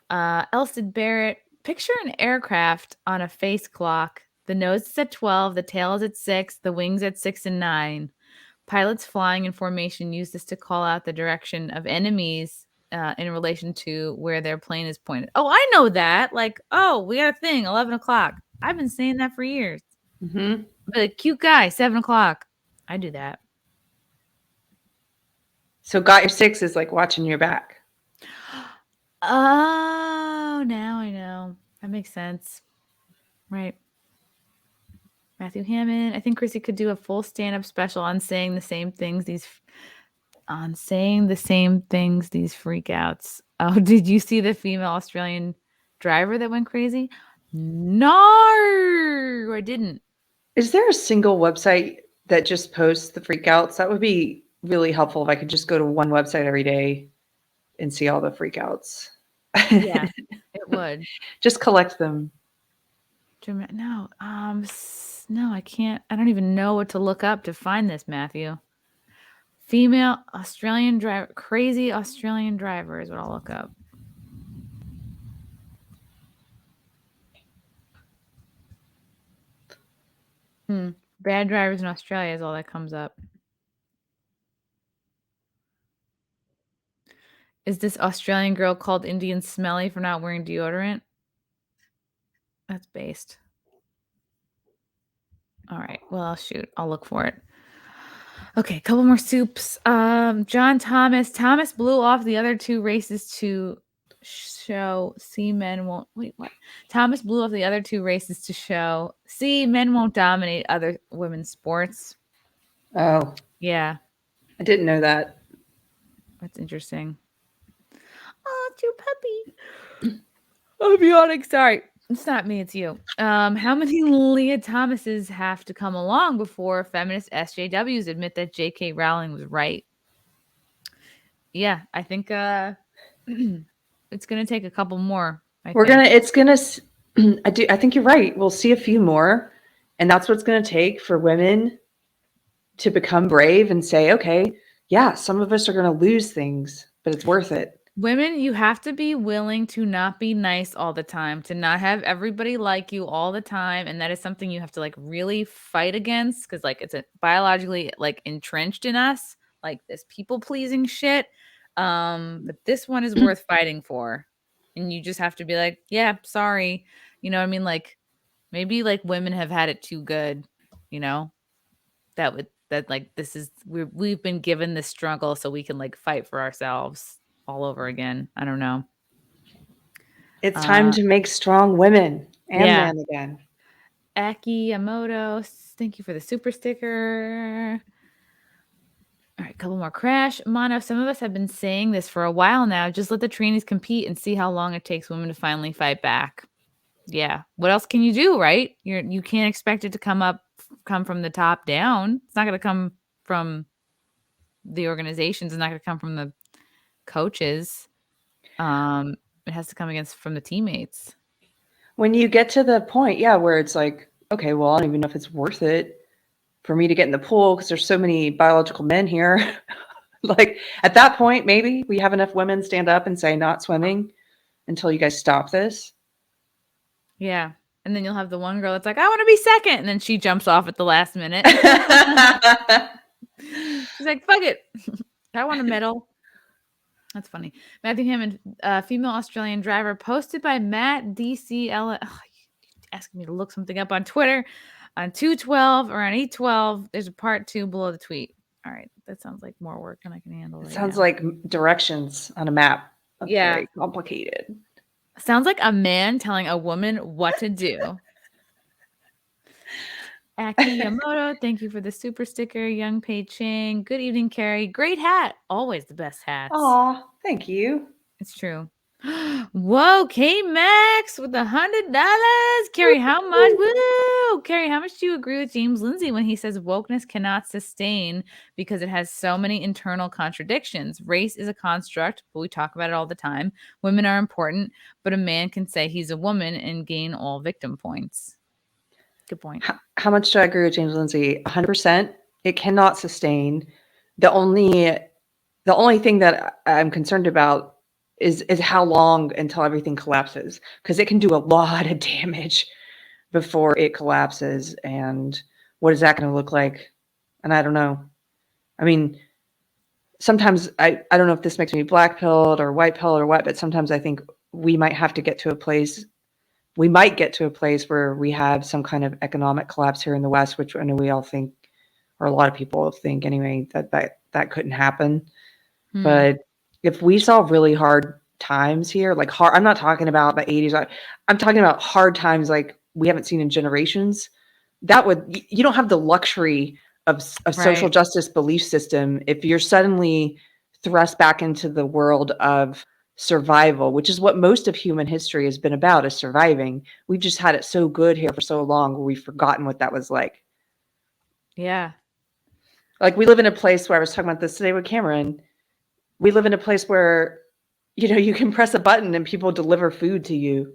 Elston Barrett, picture an aircraft on a face clock. The nose is at 12, the tail is at 6, the wings at 6 and 9. Pilots flying in formation use this to call out the direction of enemies in relation to where their plane is pointed. Oh, I know that. Like, oh, we got a thing, 11 o'clock. I've been saying that for years. Mm-hmm. But a cute guy, 7 o'clock. I do that. So got your 6 is like watching your back. Oh, now I know. That makes sense. Right. Matthew Hammond. I think Chrissy could do a full stand-up special on saying the same things these freakouts. Oh, did you see the female Australian driver that went crazy? No, I didn't. Is there a single website that just posts the freakouts? That would be really helpful if I could just go to one website every day and see all the freakouts. Yeah, it would. Just collect them. No, no, I can't. I don't even know what to look up to find this, Matthew. Female Australian driver, crazy Australian driver is what I'll look up. Bad drivers in Australia is all that comes up. Is this Australian girl called Indian Smelly for not wearing deodorant? That's based. All right. Well, shoot. I'll look for it. Okay, a couple more soups. John Thomas. Thomas blew off the other 2 races to show men won't wait. What? Thomas blew off the other 2 races to show men won't dominate other women's sports. Oh, Yeah, I didn't know that. that's interesting. Oh, it's your puppy. Oh, Biotic. Sorry. It's not me, it's you. How many Leah Thomases have to come along before feminist SJWs admit that J.K. Rowling was right? Yeah, I think it's gonna take a couple more. I Women, you have to be willing to not be nice all the time, to not have everybody like you all the time. And that is something you have to like really fight against because like it's biologically like entrenched in us, like this people pleasing shit. But this one is worth fighting for. And you just have to be like, yeah, sorry. You know what I mean? Like maybe like women have had it too good, you know, we've been given this struggle so we can like fight for ourselves all over again. I don't know. It's time to make strong women and men again. Aki Yamoto, thank you for the super sticker. All right, a couple more. Crash. Mono, some of us have been saying this for a while now. Just let the trainees compete and see how long it takes women to finally fight back. Yeah. What else can you do, right? You can't expect it to come from the top down. It's not going to come from the organizations. It's not going to come from the coaches. It has to come from the teammates. When you get to the point, where it's like, okay, well, I don't even know if it's worth it for me to get in the pool because there's so many biological men here. Like at that point, maybe we have enough women stand up and say not swimming until you guys stop this. Yeah. And then you'll have the one girl that's like, I want to be second. And then she jumps off at the last minute. She's like, fuck it. I want a medal. That's funny. Matthew Hammond, female Australian driver, posted by Matt DCL. Oh, asking me to look something up on Twitter on 2/12 around 8/12. There's a part 2 below the tweet. All right, that sounds like more work than I can handle. It sounds like directions on a map. That's very complicated. Sounds like a man telling a woman what to do. Aki Yamoto, thank you for the super sticker. Young Pei Ching. Good evening, Keri. Great hat. Always the best hats. Aw, thank you. It's true. Whoa, K Max with $100. Keri, how much? Woo! Keri, how much do you agree with James Lindsay when he says wokeness cannot sustain because it has so many internal contradictions? Race is a construct, but we talk about it all the time. Women are important, but a man can say he's a woman and gain all victim points. Good point. How much do I agree with James Lindsay? 100%. It cannot sustain. The only thing that I'm concerned about is how long until everything collapses, because it can do a lot of damage before it collapses. And what is that going to look like? And I don't know. I mean, sometimes I don't know if this makes me black pilled or white pilled or what, but sometimes I think we might get to a place where we have some kind of economic collapse here in the West, which I know we all think, or a lot of people think anyway, that couldn't happen. But if we saw really hard times here, like I'm not talking about the 80s, I'm talking about hard times like we haven't seen in generations. You don't have the luxury of social justice belief system if you're suddenly thrust back into the world of survival, which is what most of human history has been about, is surviving. We've just had it so good here for so long where we've forgotten what that was like. Yeah. Like we live in a place where I was talking about this today with Cameron. We live in a place where, you can press a button and people deliver food to you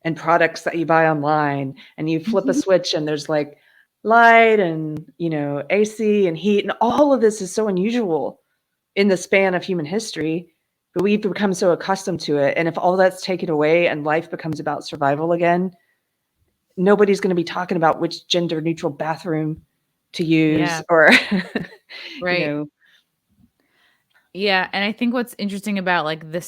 and products that you buy online, and you flip a switch and there's like light and, AC and heat, and all of this is so unusual in the span of human history, but we've become so accustomed to it. And if all that's taken away and life becomes about survival again, nobody's going to be talking about which gender neutral bathroom to use or, right. Yeah, and I think what's interesting about like the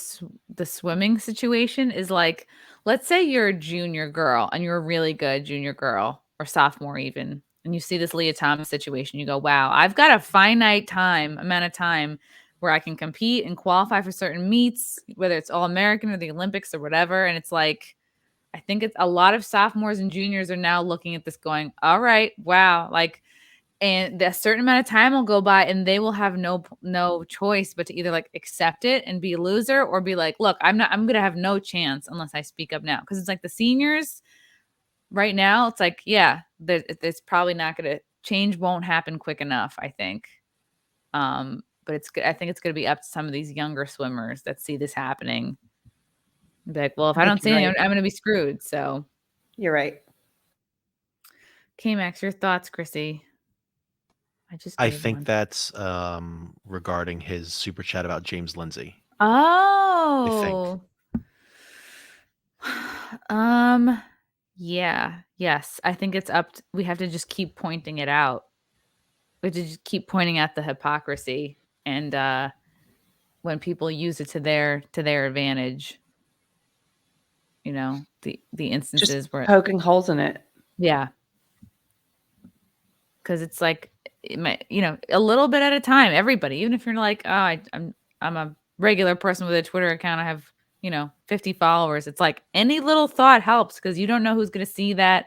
swimming situation is like, let's say you're a junior girl and you're a really good junior girl or sophomore even, and you see this Leah Thomas situation, you go, wow, I've got a finite amount of time where I can compete and qualify for certain meets, whether it's All American or the Olympics or whatever. And it's like, I think it's a lot of sophomores and juniors are now looking at this going, all right, wow, like, and a certain amount of time will go by and they will have no choice but to either like accept it and be a loser or be like, look, I'm going to have no chance unless I speak up now. Cause it's like the seniors right now, it's like, yeah, it's probably not going to change, won't happen quick enough, I think. But it's good. I think it's going to be up to some of these younger swimmers that see this happening. Be like, well, if I don't see anything, I'm going to be screwed. So you're right. K-Max, your thoughts, Chrissy? I think that's regarding his super chat about James Lindsay. Oh. Yeah. Yes. I think it's we have to just keep pointing it out. We have to just keep pointing out the hypocrisy and when people use it to their advantage. The instances just where poking holes in it. Yeah. Because it's like, a little bit at a time, everybody, even if you're like, oh, I'm a regular person with a Twitter account, I have, 50 followers. It's like any little thought helps because you don't know who's going to see that.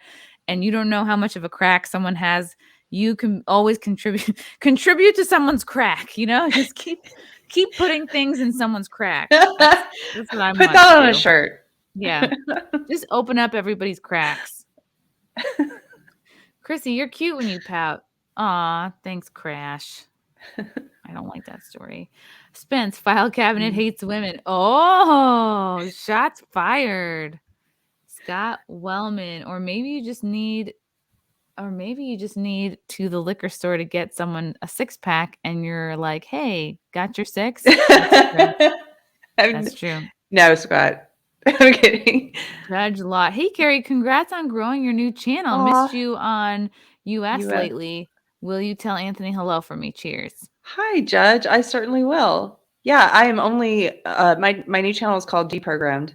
And you don't know how much of a crack someone has. You can always contribute to someone's crack, just keep putting things in someone's crack. That's what I'm Put that on a shirt. Yeah. Just open up everybody's cracks. Chrissy, you're cute when you pout. Aw, thanks, Crash. I don't like that story. Spence, file cabinet hates women. Oh, shots fired. Scott Wellman. Or maybe you just need to the liquor store to get someone a 6-pack and you're like, hey, got your 6? That's true. No, Scott. I'm kidding. Judge Law. Hey, Keri, congrats on growing your new channel. Missed you on US lately. Will you tell Anthony hello for me? Cheers. Hi, Judge. I certainly will. Yeah, I am only, my new channel is called Deprogrammed.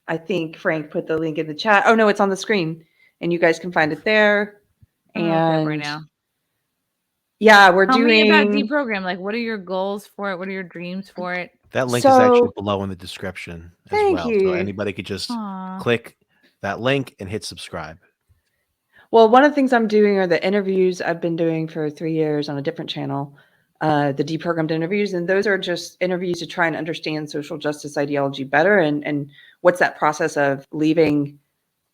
I think Frank put the link in the chat. Oh, no, it's on the screen. And you guys can find it there. And right now. Yeah, we're Tell doing... me about Deprogrammed. Like, what are your goals for it? What are your dreams for it? That link is actually below in the description as well. Thank you. So anybody could just click that link and hit subscribe. Well, one of the things I'm doing are the interviews I've been doing for 3 years on a different channel. the Deprogrammed interviews. And those are just interviews to try and understand social justice ideology better and what's that process of leaving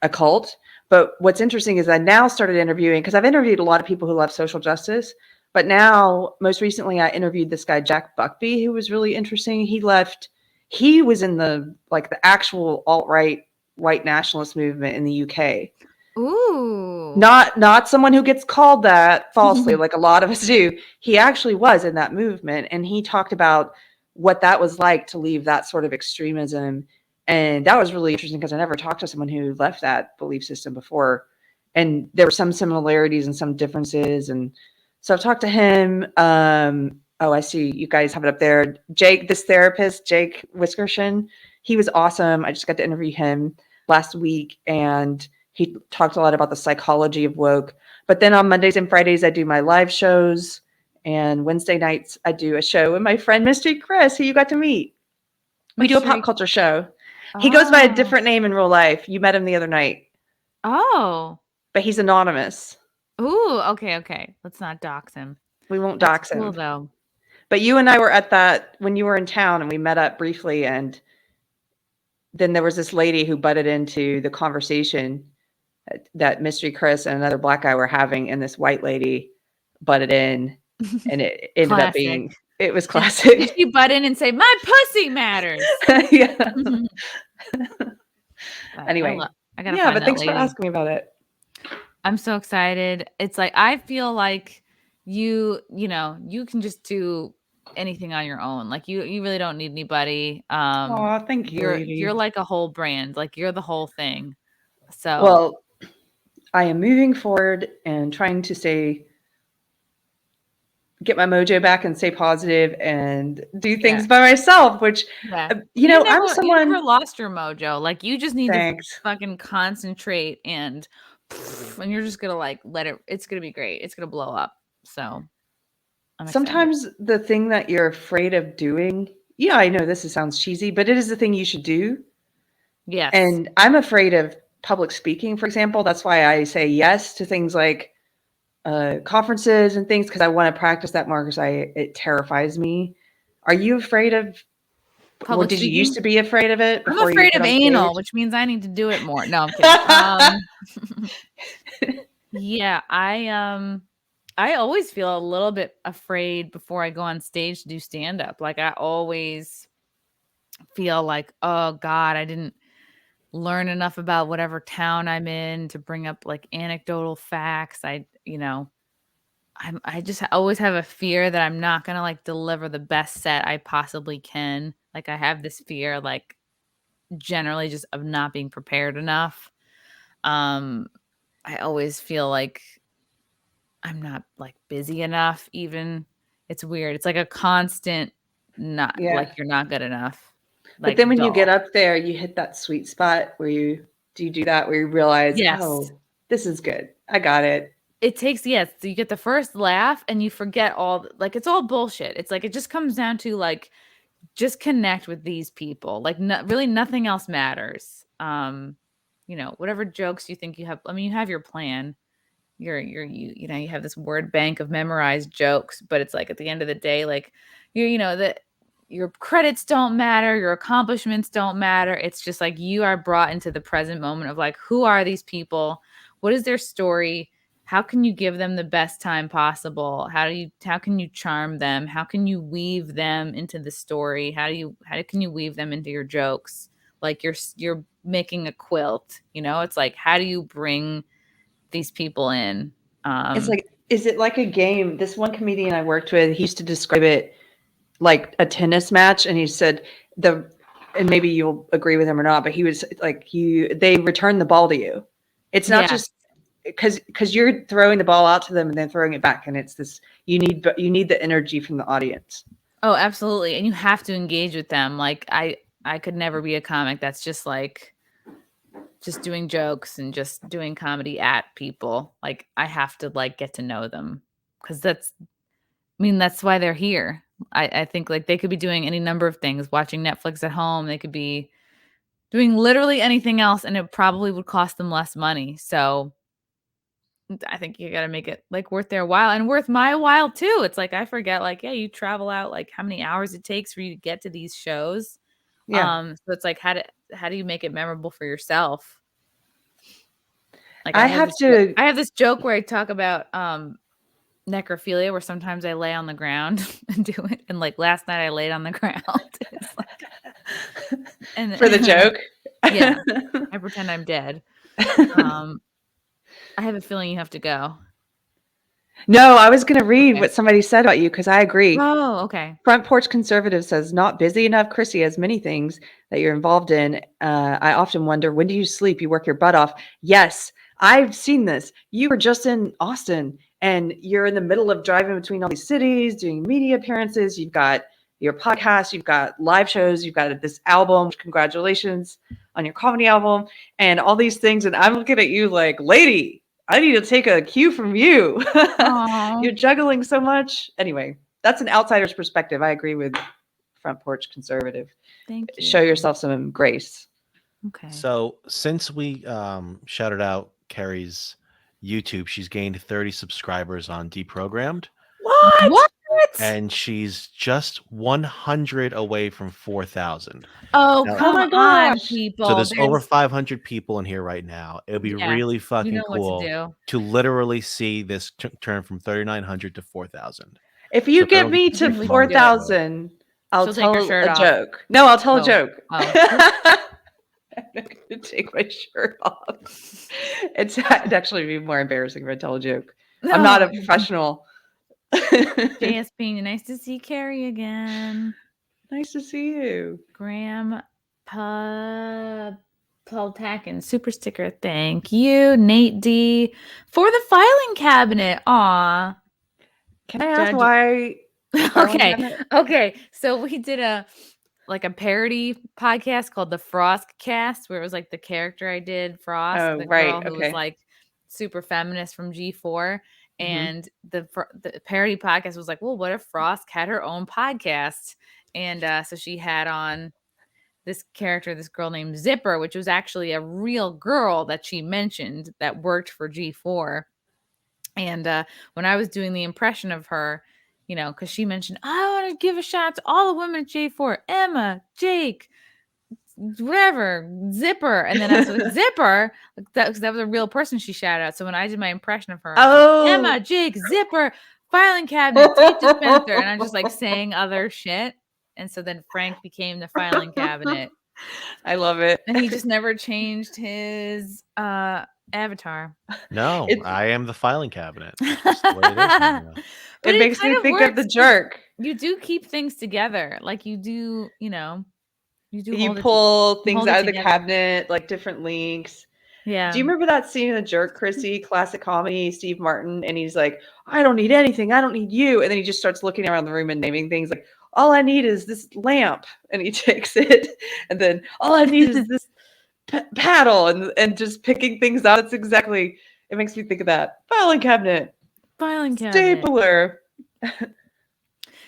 a cult. But what's interesting is I now started interviewing, because I've interviewed a lot of people who love social justice, but now most recently I interviewed this guy, Jack Buckby, who was really interesting. He was in the actual alt-right white nationalist movement in the UK. Ooh. Not someone who gets called that falsely, like a lot of us do. He actually was in that movement, and he talked about what that was like to leave that sort of extremism. And that was really interesting because I never talked to someone who left that belief system before. And there were some similarities and some differences. And so I've talked to him. I see you guys have it up there. Jake, this therapist, Jake Wiskershin, he was awesome. I just got to interview him last week, and he talked a lot about the psychology of woke. But then on Mondays and Fridays, I do my live shows. And Wednesday nights, I do a show with my friend, Mystery Chris, who you got to meet. We do a pop culture show. He goes by a different name in real life. You met him the other night. Oh. But he's anonymous. Ooh, okay. Let's not dox him. We won't That's dox him. cool, though. But you and I were at that when you were in town, and we met up briefly. And then there was this lady who butted into the conversation that Mystery Chris and another black guy were having, and this white lady butted in, and it ended up being... It was classic. Did you butt in and say, my pussy matters? Yeah. Anyway. I gotta find but that thanks lady. for asking me about it. I'm so excited. It's like, I feel like you can just do anything on your own. Like you really don't need anybody. Thank you. You're like a whole brand. Like you're the whole thing. So well, I am moving forward and trying to get my mojo back and stay positive and do things by myself, which, I'm someone... You never lost your mojo. Like you just need Thanks. to fucking concentrate and you're just going to let it, it's going to be great. It's going to blow up. So sometimes the thing that you're afraid of doing, I know this sounds cheesy, but it is the thing you should do. Yes. And I'm afraid of public speaking, for example. That's why I say yes to things like conferences and things, because I want to practice that more, because it terrifies me. Are you afraid of public did speaking? You used to be afraid of it? I'm afraid of anal, which means I need to do it more. No, I'm kidding. Yeah, I always feel a little bit afraid before I go on stage to do stand-up. Like I always feel like, oh God, I didn't learn enough about whatever town I'm in to bring up like anecdotal facts. I just always have a fear that I'm not going to like deliver the best set I possibly can. Like I have this fear, like generally just of not being prepared enough. I always feel like I'm not like busy enough even. It's weird. It's like a constant like you're not good enough. But then when you get up there, you hit that sweet spot where you do that, where you realize, oh, this is good. I got it. It takes, so you get the first laugh and you forget it's all bullshit. It's like, it just comes down to like, just connect with these people. Like really nothing else matters. Whatever jokes you think you have. I mean, you have your plan. You have this word bank of memorized jokes, but it's like at the end of the day, like that your credits don't matter. Your accomplishments don't matter. It's just like you are brought into the present moment of like, who are these people? What is their story? How can you give them the best time possible? How can you charm them? How can you weave them into the story? How can you weave them into your jokes? Like you're making a quilt, it's like, how do you bring these people in? It's like, is it like a game? This one comedian I worked with, he used to describe it like a tennis match. And he said and maybe you'll agree with him or not, but he was like, they return the ball to you. It's not just because you're throwing the ball out to them and then throwing it back. And it's this, you need the energy from the audience. Oh, absolutely. And you have to engage with them. Like I could never be a comic that's just like, just doing jokes and just doing comedy at people. Like I have to like get to know them, because that's why they're here. I think like they could be doing any number of things, watching Netflix at home. They could be doing literally anything else, and it probably would cost them less money. So I think you got to make it like worth their while and worth my while too. It's like I forget, like, yeah, you travel out, like how many hours it takes for you to get to these shows. Yeah. So it's like how do you make it memorable for yourself? Like I have to. I have this joke where I talk about necrophilia, where sometimes I lay on the ground and do it, and like last night I laid on the ground. It's like, and For the joke. Yeah, I pretend I'm dead. I have a feeling you have to go. No, I was going to read what somebody said about you because I agree. Oh, okay. Front Porch Conservative says, not busy enough. Chrissie has many things that you're involved in. I often wonder, when do you sleep? You work your butt off. Yes, I've seen this. You were just in Austin and you're in the middle of driving between all these cities, doing media appearances. You've got your podcast, you've got live shows, you've got this album. Congratulations on your comedy album and all these things. And I'm looking at you like, lady, I need to take a cue from you. You're juggling so much. Anyway, that's an outsider's perspective. I agree with Front Porch Conservative. Thank you. Show yourself some grace. Okay. So since we shouted out Keri's YouTube, she's gained 30 subscribers on Deprogrammed. What? And she's just 100 away from 4,000. Oh, Now- come my on, gosh. people. So there's over 500 people in here right now. It would be Yeah, really fucking you know cool what to do. to literally see this turn from 3,900 to 4,000. If you So get that'll me be to fun. 4,000, I'll She'll take tell her shirt a off. joke. No, I'll tell a Oh. joke. Oh. I'm not going to take my shirt off. It'd actually be more embarrassing if I tell a joke. I'm not a professional. JSP, nice to see Keri again. Nice to see you. Graham Poltakin, super sticker. Thank you. Nate D for the filing cabinet. Aw. Can I ask Judge- why? Okay. So we did a parody podcast called the Frost Cast, where it was like the character I did, Frost, Oh, the right, girl who okay. was like super feminist from G4. Mhm. And the parody podcast was like, well, what if Frost had her own podcast? And so she had on this character, this girl named Zipper, which was actually a real girl that she mentioned that worked for G4. And when I was doing the impression of her, you know, because she mentioned, I want to give a shout out to all the women at J4, Emma, Jake, whatever, Zipper. And then I was like, Zipper, that was a real person she shouted out. So when I did my impression of her, I was like, Emma, Jake, Zipper, filing cabinet, tape dispenser. And I'm just like saying other shit. And so then Frank became the filing cabinet. I love it. And he just never changed his avatar. No, It's- I am the filing cabinet. It's just the way it is now. But it makes kind me of think of the works 'cause jerk. You do keep things together. Like you do, you know, you do You hold it pull things hold it out of the together. cabinet, like different links. Yeah. Do you remember that scene in The Jerk, Chrissie? Classic comedy, Steve Martin, and he's like, I don't need anything. I don't need you. And then he just starts looking around the room and naming things like, all I need is this lamp. And he takes it. And then all I need is this paddle and just picking things out. It's exactly, it makes me think of that. Filing cabinet, Filing cabinet. stapler.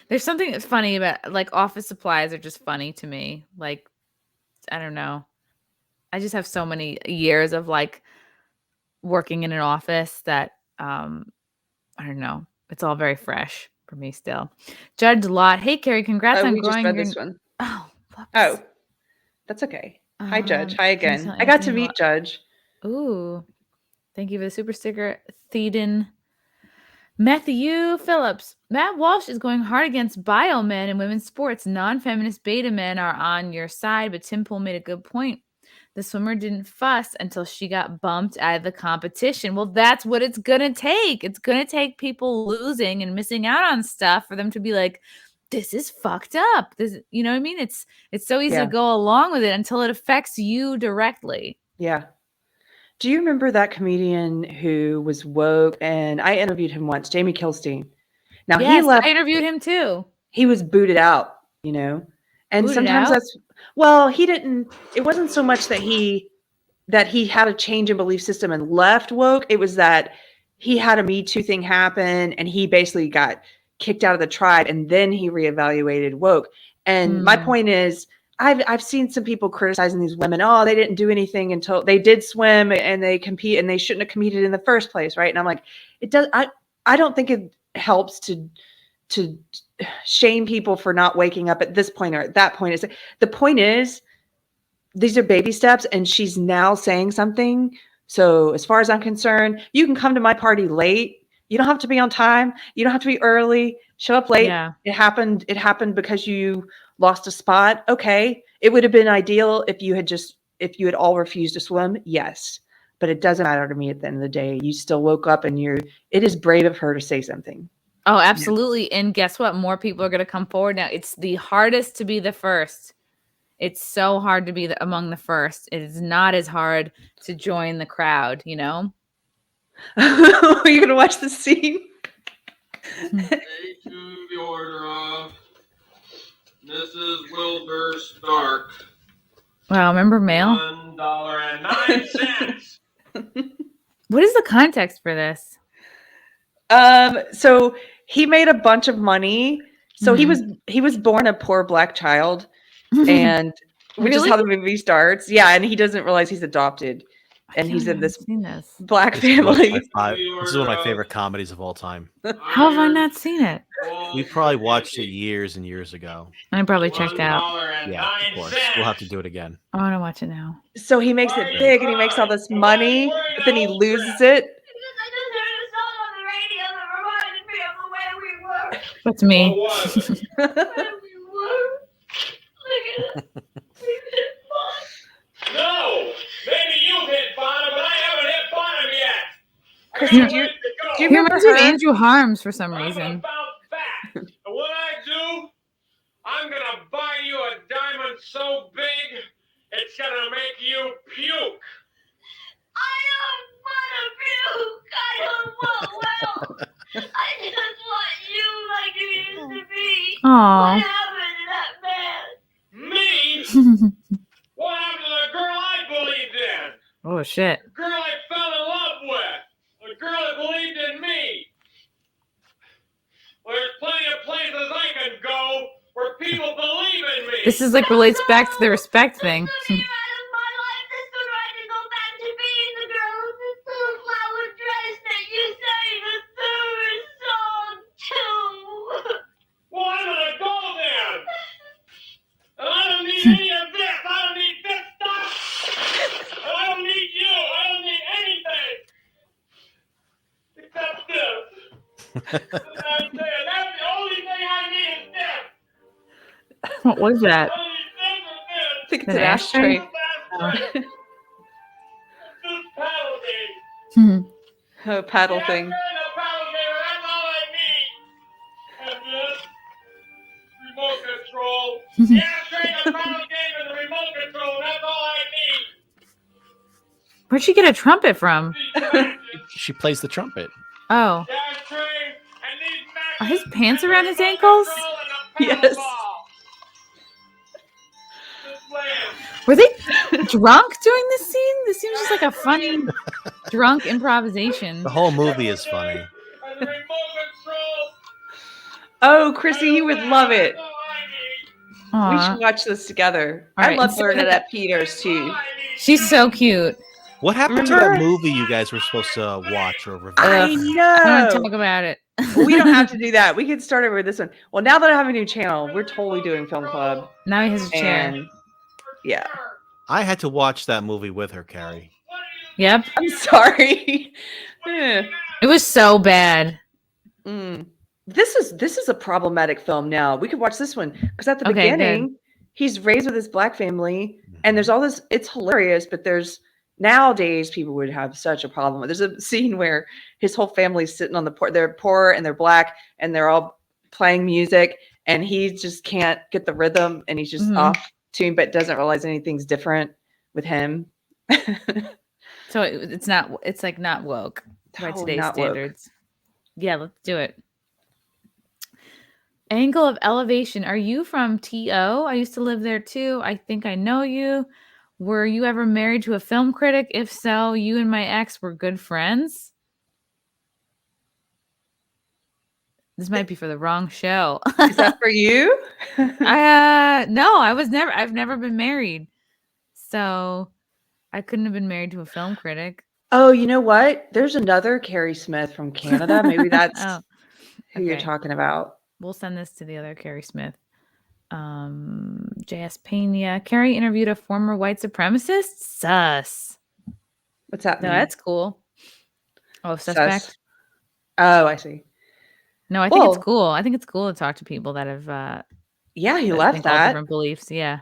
There's something that's funny about like office supplies are just funny to me. Like, I don't know. I just have so many years of like working in an office that I don't know. It's all very fresh for me still. Judge Lot. Hey Keri, congrats on We just growing read your this one. Oh, whoops. Oh, that's okay. Hi, Judge. Hi can you again. tell I got to Anthony meet Judge. Ooh. Thank you for the super sticker. Theoden. Matthew Phillips. Matt Walsh is going hard against bio men in women's sports. Non-feminist beta men are on your side, but Tim Pool made a good point. The swimmer didn't fuss until she got bumped out of the competition. Well, that's what it's going to take. It's going to take people losing and missing out on stuff for them to be like, this is fucked up. This, you know what I mean? It's so easy Yeah. to go along with it until it affects you directly. Yeah. Do you remember that comedian who was woke? And I interviewed him once, Jamie Kilstein. Now he Yes, left. I interviewed him too. He was booted out, you know. And Booted sometimes out? that's well, he didn't. It wasn't so much that he had a change in belief system and left woke. It was that he had a Me Too thing happen, and he basically got kicked out of the tribe, and then he reevaluated woke. And my point is, I've seen some people criticizing these women. Oh, they didn't do anything until they did swim and they compete and they shouldn't have competed in the first place, right? And I'm like, it does. I don't think it helps to shame people for not waking up at this point or at that point. Is the point is these are baby steps, and she's now saying something. So as far as I'm concerned, you can come to my party late. You don't have to be on time. You don't have to be early. Show up late. Yeah. It happened because you lost a spot. Okay. It would have been ideal if you had all refused to swim. Yes. But it doesn't matter to me at the end of the day. You still woke up and it is brave of her to say something. Oh, absolutely. And guess what? More people are going to come forward now. It's the hardest to be the first. It's so hard to be among the first. It is not as hard to join the crowd, you know? Are you going to watch the scene? To the order of Mrs. Wilbur Stark. Wow, remember mail? $1.09. What is the context for this? So he made a bunch of money. So he was born a poor black child, and which is how the movie starts. Yeah, and he doesn't realize he's adopted, and he's in this black family. This is one of my favorite comedies of all time. How have I not seen it? We probably watched it years and years ago. I probably checked out. Yeah, of course. We'll have to do it again. I want to watch it now. So he makes it big, and he makes all this money, but then he loses it. That's me. No, maybe you hit bottom, but I haven't hit bottom yet. Chrissie, do you He remember reminds me of her? Andrew Harms for some I'm reason. gonna bounce back. And when I do, I'm gonna buy you a diamond so big, it's gonna make you puke. I don't want to puke. I don't want well. I just want you like you used to be. What Aw. happened to that man? Me? What happened to the girl I believed in? Oh, shit. The girl I fell in love with. The girl that believed in me. Well, there's plenty of places I can go where people believe in me. This is like relates back to the respect thing. This could be out of my life. This could I can go back to being the girl in the blue flower dress that you sang the third song to. Well, I'm gonna go then. And I don't need any of this. I don't need this stuff. And I don't need you. I don't need anything. Except this. That's the only thing I need is this. What was that? I need this and this. I think it's An an ashtray. This paddle game. Oh, paddle thing. The paddle game, that's all I need. And this remote control. The ashtray, the paddle game, and the remote control, that's all I need. Where'd she get a trumpet from? These matches, She plays the trumpet. Oh. the ashtray, and these matches, Are his pants and around the his remote ankles? control and the paddle Yes. ball. This land. Were they drunk during this scene? This seems just like a funny drunk improvisation. The whole movie is funny. And the remote control. Oh, Chrissie, you would love it. That's all I need. We Aw. should watch this together. All I right, love so- Bernadette Peters too. All I need. She's so cute. What happened to Remember? that movie you guys were supposed to watch or review? I I want to know. talk about it. We don't have to do that. We could start over with this one. Well, now that I have a new channel, we're totally doing film club. Now he has a chair. And yeah, I had to watch that movie with her, Keri. Yep. I'm sorry. Eh. It was so bad. This is a problematic film. Now we could watch this one because at the Okay, beginning, he's raised with his black family, and there's all this. It's hilarious, but there's nowadays people would have such a problem with. There's a scene where his whole family's sitting on the porch. They're poor and they're black, and they're all playing music, and he just can't get the rhythm, and he's just Mhm. off tune, but doesn't realize anything's different with him. So it's not. It's like not woke by Totally today's not woke. standards. Yeah, let's do it. Angle of elevation. Are you from TO? I used to live there too. I think I know you. Were you ever married to a film critic? If so, you and my ex were good friends. This might be for the wrong show. Is that for you? No, I've never been married. So I couldn't have been married to a film critic. Oh, you know what? There's another Keri Smith from Canada. Maybe that's Oh, who you're okay. talking about. We'll send this to the other Keri Smith. J.S. Pena. Keri interviewed a former white supremacist? Sus. What's that No, mean? that's cool. Oh, Sus. suspect? Oh, I see. No, I think it's Well, cool. I think it's cool to talk to people that have yeah, he that left think all that. different beliefs. Yeah.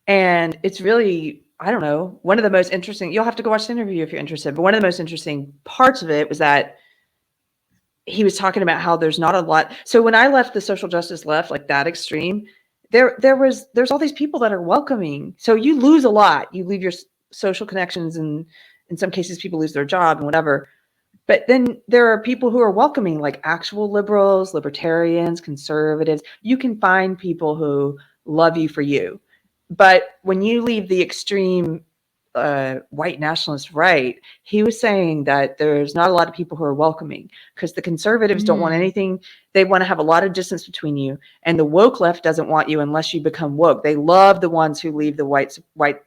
And it's really, I don't know, one of the most interesting, you'll have to go watch the interview if you're interested, but one of the most interesting parts of it was that he was talking about how there's not a lot. So when I left the social justice left, like that extreme, there's all these people that are welcoming. So you lose a lot. You leave your social connections, and in some cases people lose their job and whatever. But then there are people who are welcoming, like actual liberals, libertarians, conservatives. You can find people who love you for you. But when you leave the extreme white nationalist right, he was saying that there's not a lot of people who are welcoming because the conservatives don't want anything. They want to have a lot of distance between you. And the woke left doesn't want you unless you become woke. They love the ones who leave the white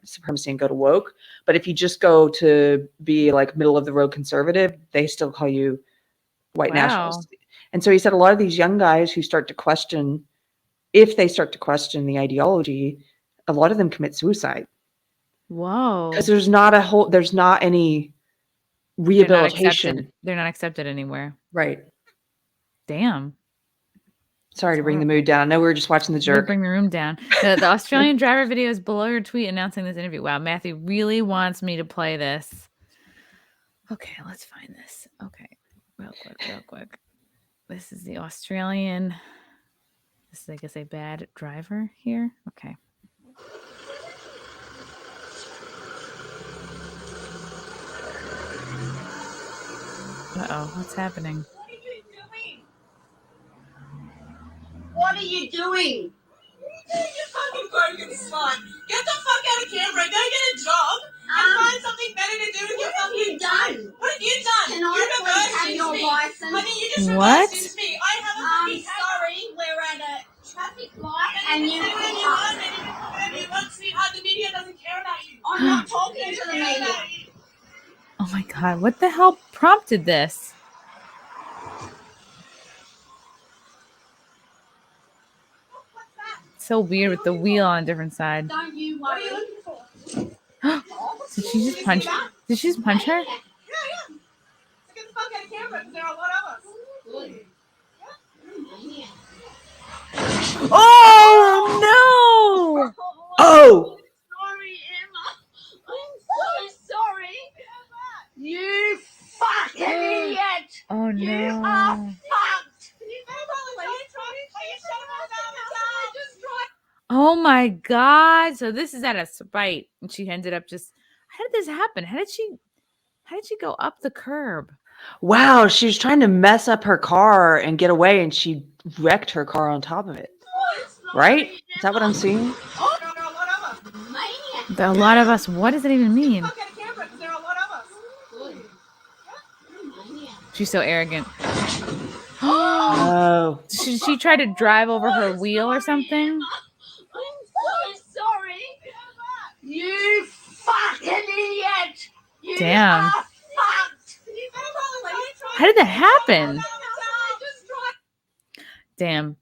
supremacy and go to woke. But if you just go to be like middle of the road conservative, they still call you white nationalist. And so he said a lot of these young guys who start to question, if they start to question the ideology, a lot of them commit suicide. Whoa. Because there's not any rehabilitation. They're not accepted anywhere. Right. Damn. Sorry to bring the mood down. I know we were just watching The Jerk. Bring the room down. The Australian driver video is below your tweet announcing this interview. Wow, Matthew really wants me to play this. Okay, let's find this. Okay, real quick. This is the Australian. This is, I guess, a bad driver here. Okay. Uh-oh, what's happening? What are you doing? You fucking broken slut. Get the fuck out of Canberra. Go get a job and find something better to do with your fucking What have you done? What have you done? Can You I please reversed have your me. license? Honey, you just What? reversed me. I haven't fucking sorry. We're at a Traffic light and you do pull what you up. want, and you can do whatever you want, sweetheart. The media doesn't care about you. I'm not talking to the They media. care about you. Oh my God, what the hell prompted this? So weird with the wheel on a different side. Don't you What are worry. you looking for? Did she just punch her? Did she just punch her? Yeah. So get the fuck out of Canberra because there are a lot of us. Oh no! Oh! Sorry, Emma. I'm so sorry. You fucking idiot. Oh You are no! fucked. Oh my God! So this is out of spite, and she ended up just. How did this happen? How did she go up the curb? Wow, she was trying to mess up her car and get away, and she wrecked her car on top of it. Right? Is that what I'm seeing? There are a lot of us. What does it even mean? She's so arrogant. Oh. She tried to drive over her wheel or something? I'm so sorry. You fucking idiot. You Damn. are fucked. How did that happen? Damn.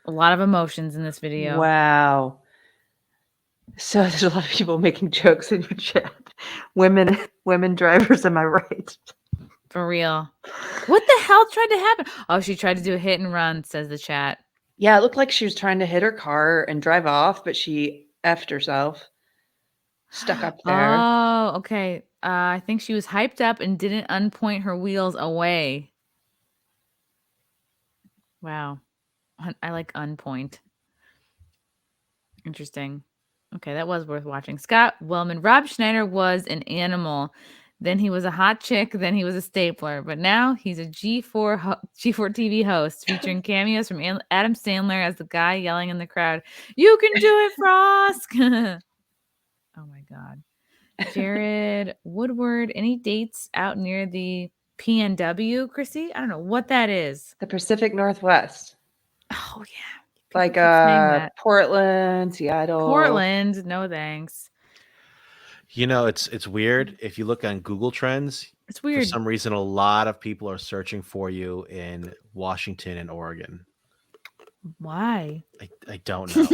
A lot of emotions in this video. Wow. So there's a lot of people making jokes in your chat. Women drivers, am I right? For real. What the hell tried to happen? Oh, she tried to do a hit and run, says the chat. Yeah, it looked like she was trying to hit her car and drive off, but she effed herself. Stuck up there. Oh, okay. I think she was hyped up and didn't unpoint her wheels away. Wow. I like unpoint. Interesting. Okay, that was worth watching. Scott Wellman. Rob Schneider was an animal. Then he was a hot chick. Then he was a stapler. But now he's a G4 TV host featuring cameos from Adam Sandler as the guy yelling in the crowd, "You can do it, Frosk!" Oh my God. Jared Woodward. Any dates out near the PNW, Chrissy? I don't know what that is. The Pacific Northwest. Oh, yeah. Like keep saying that. Portland, Seattle. Portland, no thanks. You know, it's weird. If you look on Google Trends, It's for weird. some reason, a lot of people are searching for you in Washington and Oregon. Why? I don't know.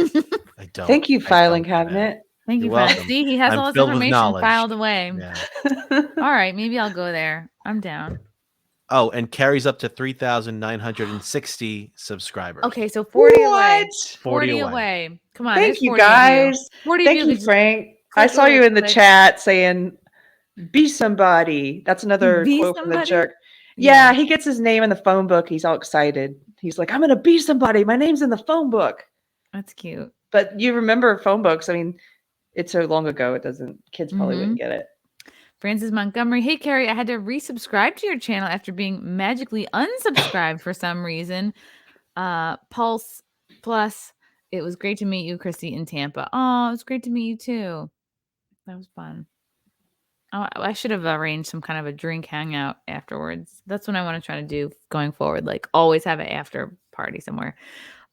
I don't. Thank you, I filing don't know, man. cabinet. Thank You're you, Fran. welcome. See, he has I'm all this filled with information knowledge. filed away. Yeah. All right, maybe I'll go there. I'm down. Oh, and Keri's up to 3,960 subscribers. Okay, so 40 away. What? 40 away. Come on. Thank there's you, 40 of guys. 40 Thank of you, could Frank. click I saw you over, in the click. chat saying, "Be somebody." That's another Be quote from the somebody? jerk. Yeah. Yeah, he gets his name in the phone book. He's all excited. He's like, "I'm gonna be somebody. My name's in the phone book." That's cute. But you remember phone books? I mean, it's so long ago. It doesn't. Kids probably wouldn't get it. Francis Montgomery. Hey, Keri, I had to resubscribe to your channel after being magically unsubscribed for some reason. Pulse Plus. It was great to meet you, Chrissy, in Tampa. Oh, it was great to meet you too. That was fun. Oh, I should have arranged some kind of a drink hangout afterwards. That's what I want to try to do going forward. Like always have an after party somewhere.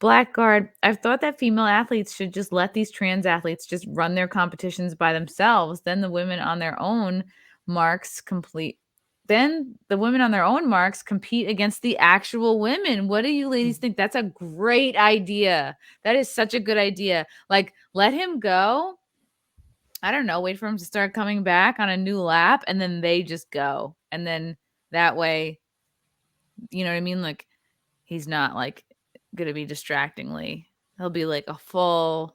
Blackguard, I've thought that female athletes should just let these trans athletes just run their competitions by themselves. Then the women on their own marks compete against the actual women. What do you ladies think? That's a great idea. That is such a good idea. Like, let him go. I don't know, wait for him to start coming back on a new lap, and then they just go. And then that way, you know what I mean? Like, he's not like going to be distractingly. He'll be like it'll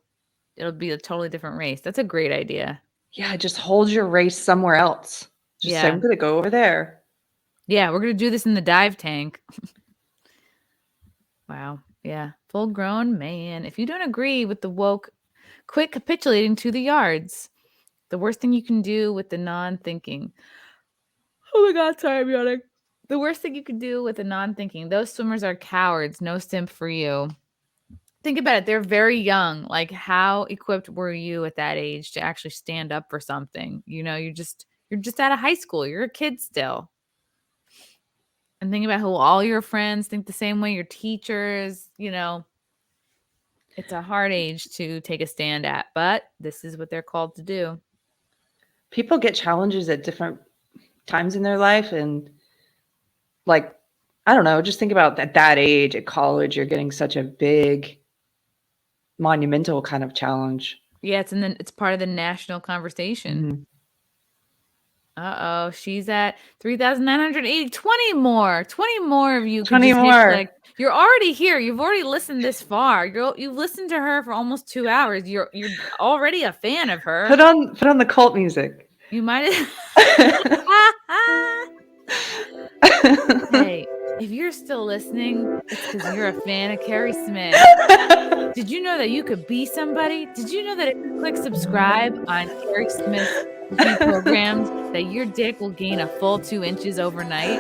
be a totally different race. That's a great idea. Yeah, just hold your race somewhere else. Just say, Yeah. I'm gonna go over there. Yeah, we're going to do this in the dive tank. Wow. Yeah. Full grown man. If you don't agree with the woke, quit capitulating to the yards. The worst thing you can do with the non-thinking. Oh my God, sorry, I'm yawning. The worst thing you can do with the non-thinking. Those swimmers are cowards. No simp for you. Think about it. They're very young. Like, how equipped were you at that age to actually stand up for something? You know, you're just out of high school. You're a kid still. And think about how all your friends think the same way. Your teachers, you know. It's a hard age to take a stand at, but this is what they're called to do. People get challenges at different times in their life, and like, I don't know, just think about at that age at college, you're getting such a big monumental kind of challenge. Yeah, it's part of the national conversation. Uh-oh, she's at 3,980. 20 more of you. 20 more. Like, you're already here. You've already listened this far. You've listened to her for almost 2 hours. You're already a fan of her. Put on the cult music. You might. Hey, if you're still listening, it's because you're a fan of Keri Smith. Did you know that you could be somebody? Did you know that if you click subscribe on Keri Smith Deprogrammed, that your dick will gain a full 2 inches overnight?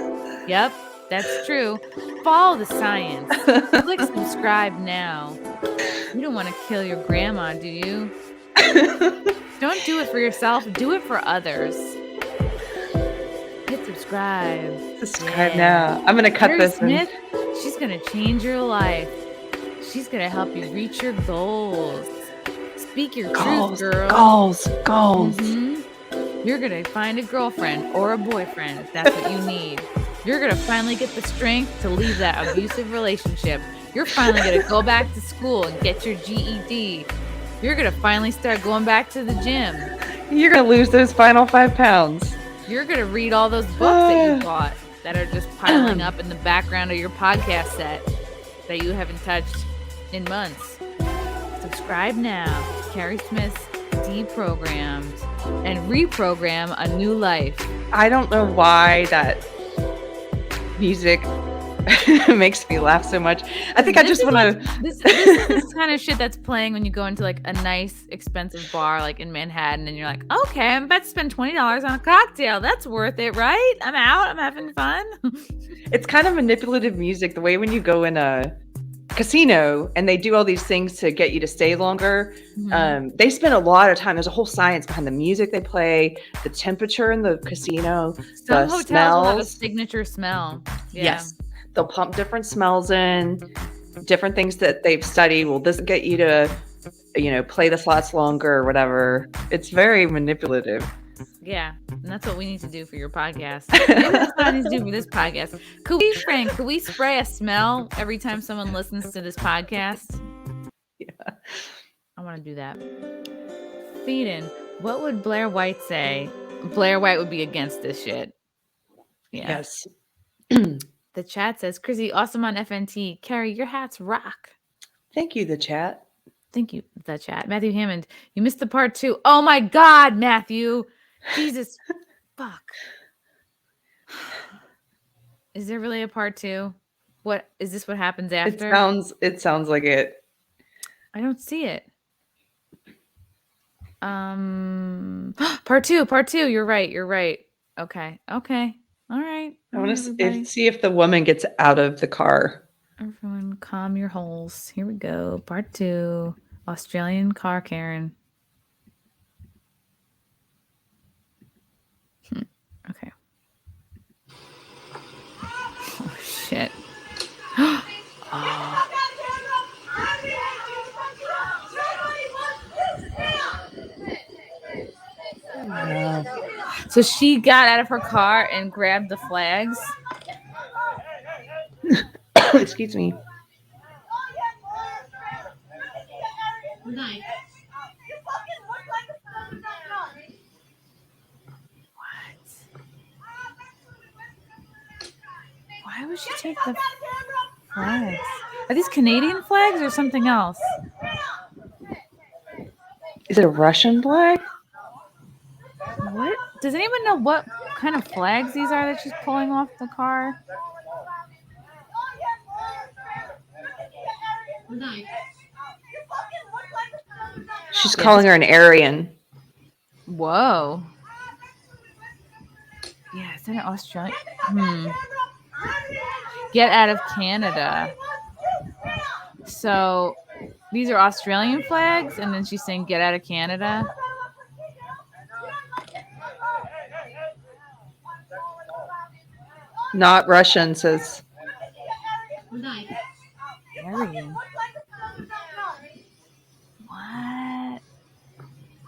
Yep, that's true. Follow the science. Click subscribe now. You don't want to kill your grandma, do you? Don't do it for yourself. Do it for others. Hit subscribe. Subscribe now. I'm going to cut Keri this Smith, she's going to change your life. She's going to help you reach your goals. Speak your truth, girl. Goals. Mhm. You're going to find a girlfriend or a boyfriend if that's what you need. You're going to finally get the strength to leave that abusive relationship. You're finally going to go back to school and get your GED. You're going to finally start going back to the gym. You're going to lose those final 5 pounds. You're going to read all those books that you bought that are just piling up in the background of your podcast set that you haven't touched in months. Subscribe now to Keri Smith's Deprogrammed and reprogram a new life. I don't know why that music makes me laugh so much. I think I just want to. This is this kind of shit that's playing when you go into like a nice, expensive bar like in Manhattan, and you're like, okay, I'm about to spend $20 on a cocktail. That's worth it, right? I'm out. I'm having fun. It's kind of manipulative music. The way when you go in a casino and they do all these things to get you to stay longer. Mhm. They spend a lot of time. There's a whole science behind the music they play, the temperature in the casino, Some the hotels will have a smells. signature smell. Yeah. Yes. They'll pump different smells in, different things that they've studied. Will this get you to, play the slots longer or whatever? It's very manipulative. Yeah, and that's what we need to do for your podcast. Maybe that's what I need to do for this podcast. Could we spray a smell every time someone listens to this podcast? Yeah. I want to do that. Feeden, what would Blair White say? Blair White would be against this shit. Yeah. Yes. The chat says, Chrissy, awesome on FNT. Keri, your hats rock. Thank you, the chat. Thank you, the chat. Matthew Hammond, you missed the part 2. Oh my God, Matthew. Jesus. Fuck. Is there really a part 2? What is this? What happens after? It sounds like it. I don't see it. Part 2. You're right. Okay. All right. I want to see if the woman gets out of the car. Everyone calm your holes. Here we go. Part 2. Australian car Karen. Okay. Oh shit. So she got out of her car and grabbed the flags. Excuse me. Why would she take the flags? Are these Canadian flags or something else? Is it a Russian flag? What? Does anyone know what kind of flags these are that she's pulling off the car? She's calling her an Aryan. Whoa. Yeah, is that an Australian? Get out of Canada. So these are Australian flags, and then she's saying get out of Canada. Not Russian, says. Aryan. What?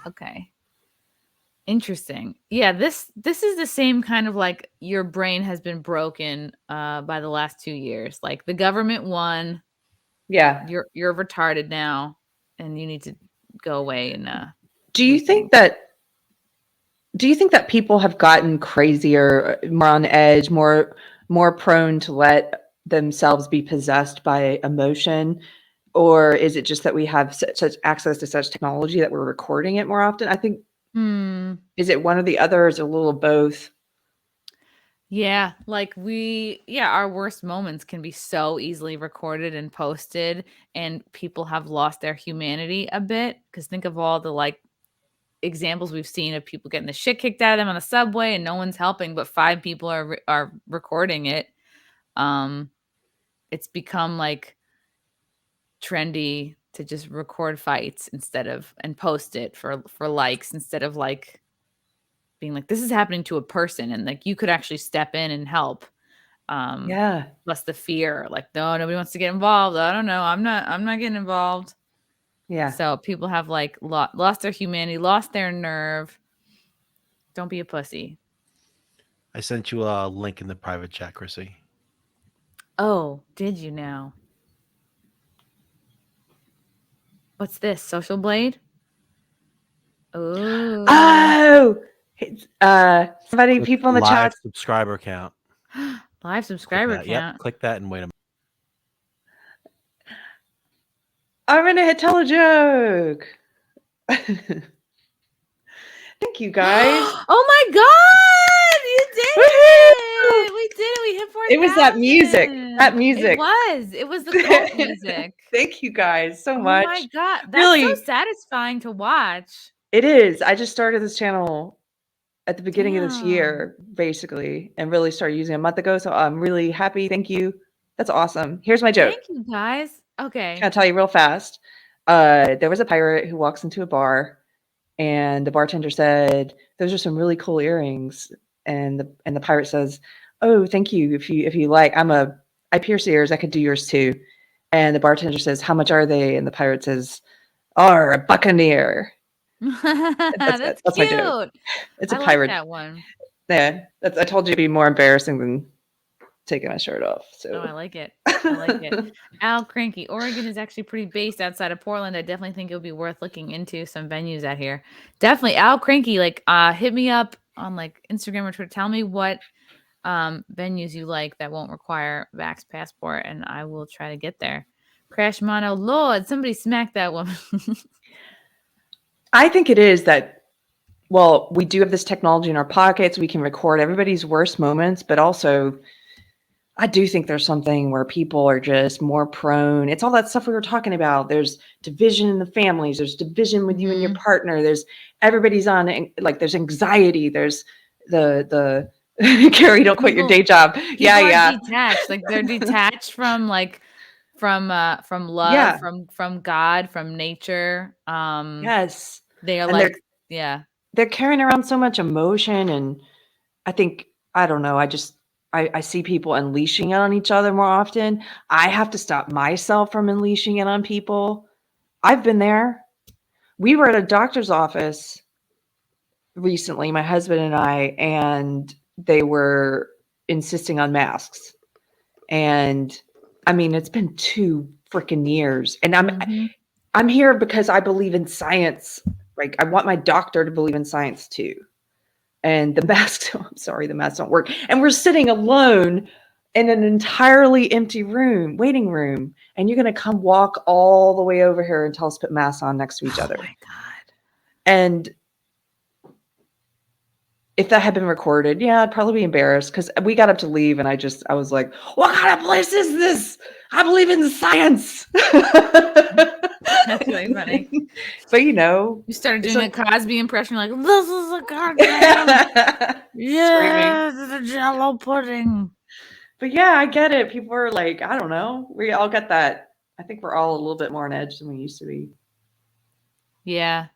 Okay. Interesting. Yeah, this is the same kind of like your brain has been broken by the last 2 years. Like the government won. Yeah. You're retarded now, and you need to go away. And do you think that people have gotten crazier, more on edge, more prone to let themselves be possessed by emotion? Or is it just that we have such access to such technology that we're recording it more often? I think, is it one or the other? Or is it a little of both? Yeah, like our worst moments can be so easily recorded and posted, and people have lost their humanity a bit. Because think of all the like examples we've seen of people getting the shit kicked out of them on the subway and no one's helping, but 5 people are recording it. It's become like trendy to just record fights and post it for likes instead of like being like, this is happening to a person and like you could actually step in and help. Plus the fear, like, no, nobody wants to get involved. I don't know. I'm not getting involved. Yeah. So people have like lost their humanity, lost their nerve. Don't be a pussy. I sent you a link in the private chat, Chrissy. Oh, did you now? What's this? Social Blade? Oh, somebody, people in the chat. Subscriber count. Live subscriber count. Yep, click that and wait a minute. I'm gonna tell a joke. Thank you, guys. Oh my God! You did it! We did it. We hit 4,000. It was that music. That music. It was the cult music. Thank you guys so much. Oh my God. That's really so satisfying to watch. It is. I just started this channel at the beginning of this year, basically, and really started using it a month ago. So I'm really happy. Thank you. That's awesome. Here's my joke. Thank you, guys. Okay. I'll tell you real fast. There was a pirate who walks into a bar, and the bartender said, "Those are some really cool earrings." And the pirate says, "Oh, thank you. If you like, I pierce ears. I could do yours too." And the bartender says, "How much are they?" And the pirate says, "Oh, a buccaneer." That's it. That's That's my joke. cute. It's a I like pirate. that one. Yeah, I told you it'd be more embarrassing than taking my shirt off. Oh, I So like it. I like it. Al Cranky. Oregon is actually pretty based outside of Portland. I definitely think it would be worth looking into some venues out here. Definitely. Al Cranky, like hit me up on like Instagram or Twitter. Tell me what venues you like that won't require Vax passport, and I will try to get there. Crash Mono, Lord, somebody smacked that woman. I think it is that, well, we do have this technology in our pockets. We can record everybody's worst moments, but also I do think there's something where people are just more prone. It's all that stuff we were talking about. There's division in the families. There's division with you and your partner. There's everybody's on, like, there's anxiety. There's the Keri, don't quit your day job. People are detached. Like they're detached from love, from God, from nature. Yes. They are And like, yeah. they're carrying around so much emotion, and I think, I don't know, I see people unleashing it on each other more often. I have to stop myself from unleashing it on people. I've been there. We were at a doctor's office recently, my husband and I, and they were insisting on masks. And I mean, it's been 2 freaking years. And I'm here because I believe in science. Like, I want my doctor to believe in science too. And the masks, I'm sorry, the masks don't work. And we're sitting alone in an entirely empty waiting room. And you're going to come walk all the way over here and tell us to put masks on next to each other. Oh my God. And if that had been recorded, yeah, I'd probably be embarrassed because we got up to leave and I was like, what kind of place is this? I believe in science. That's really funny. But you started doing a Cosby impression, like, this is a goddamn yeah, this is a Jello pudding. But yeah, I get it. People are like, I don't know. We all get that. I think we're all a little bit more on edge than we used to be. Yeah.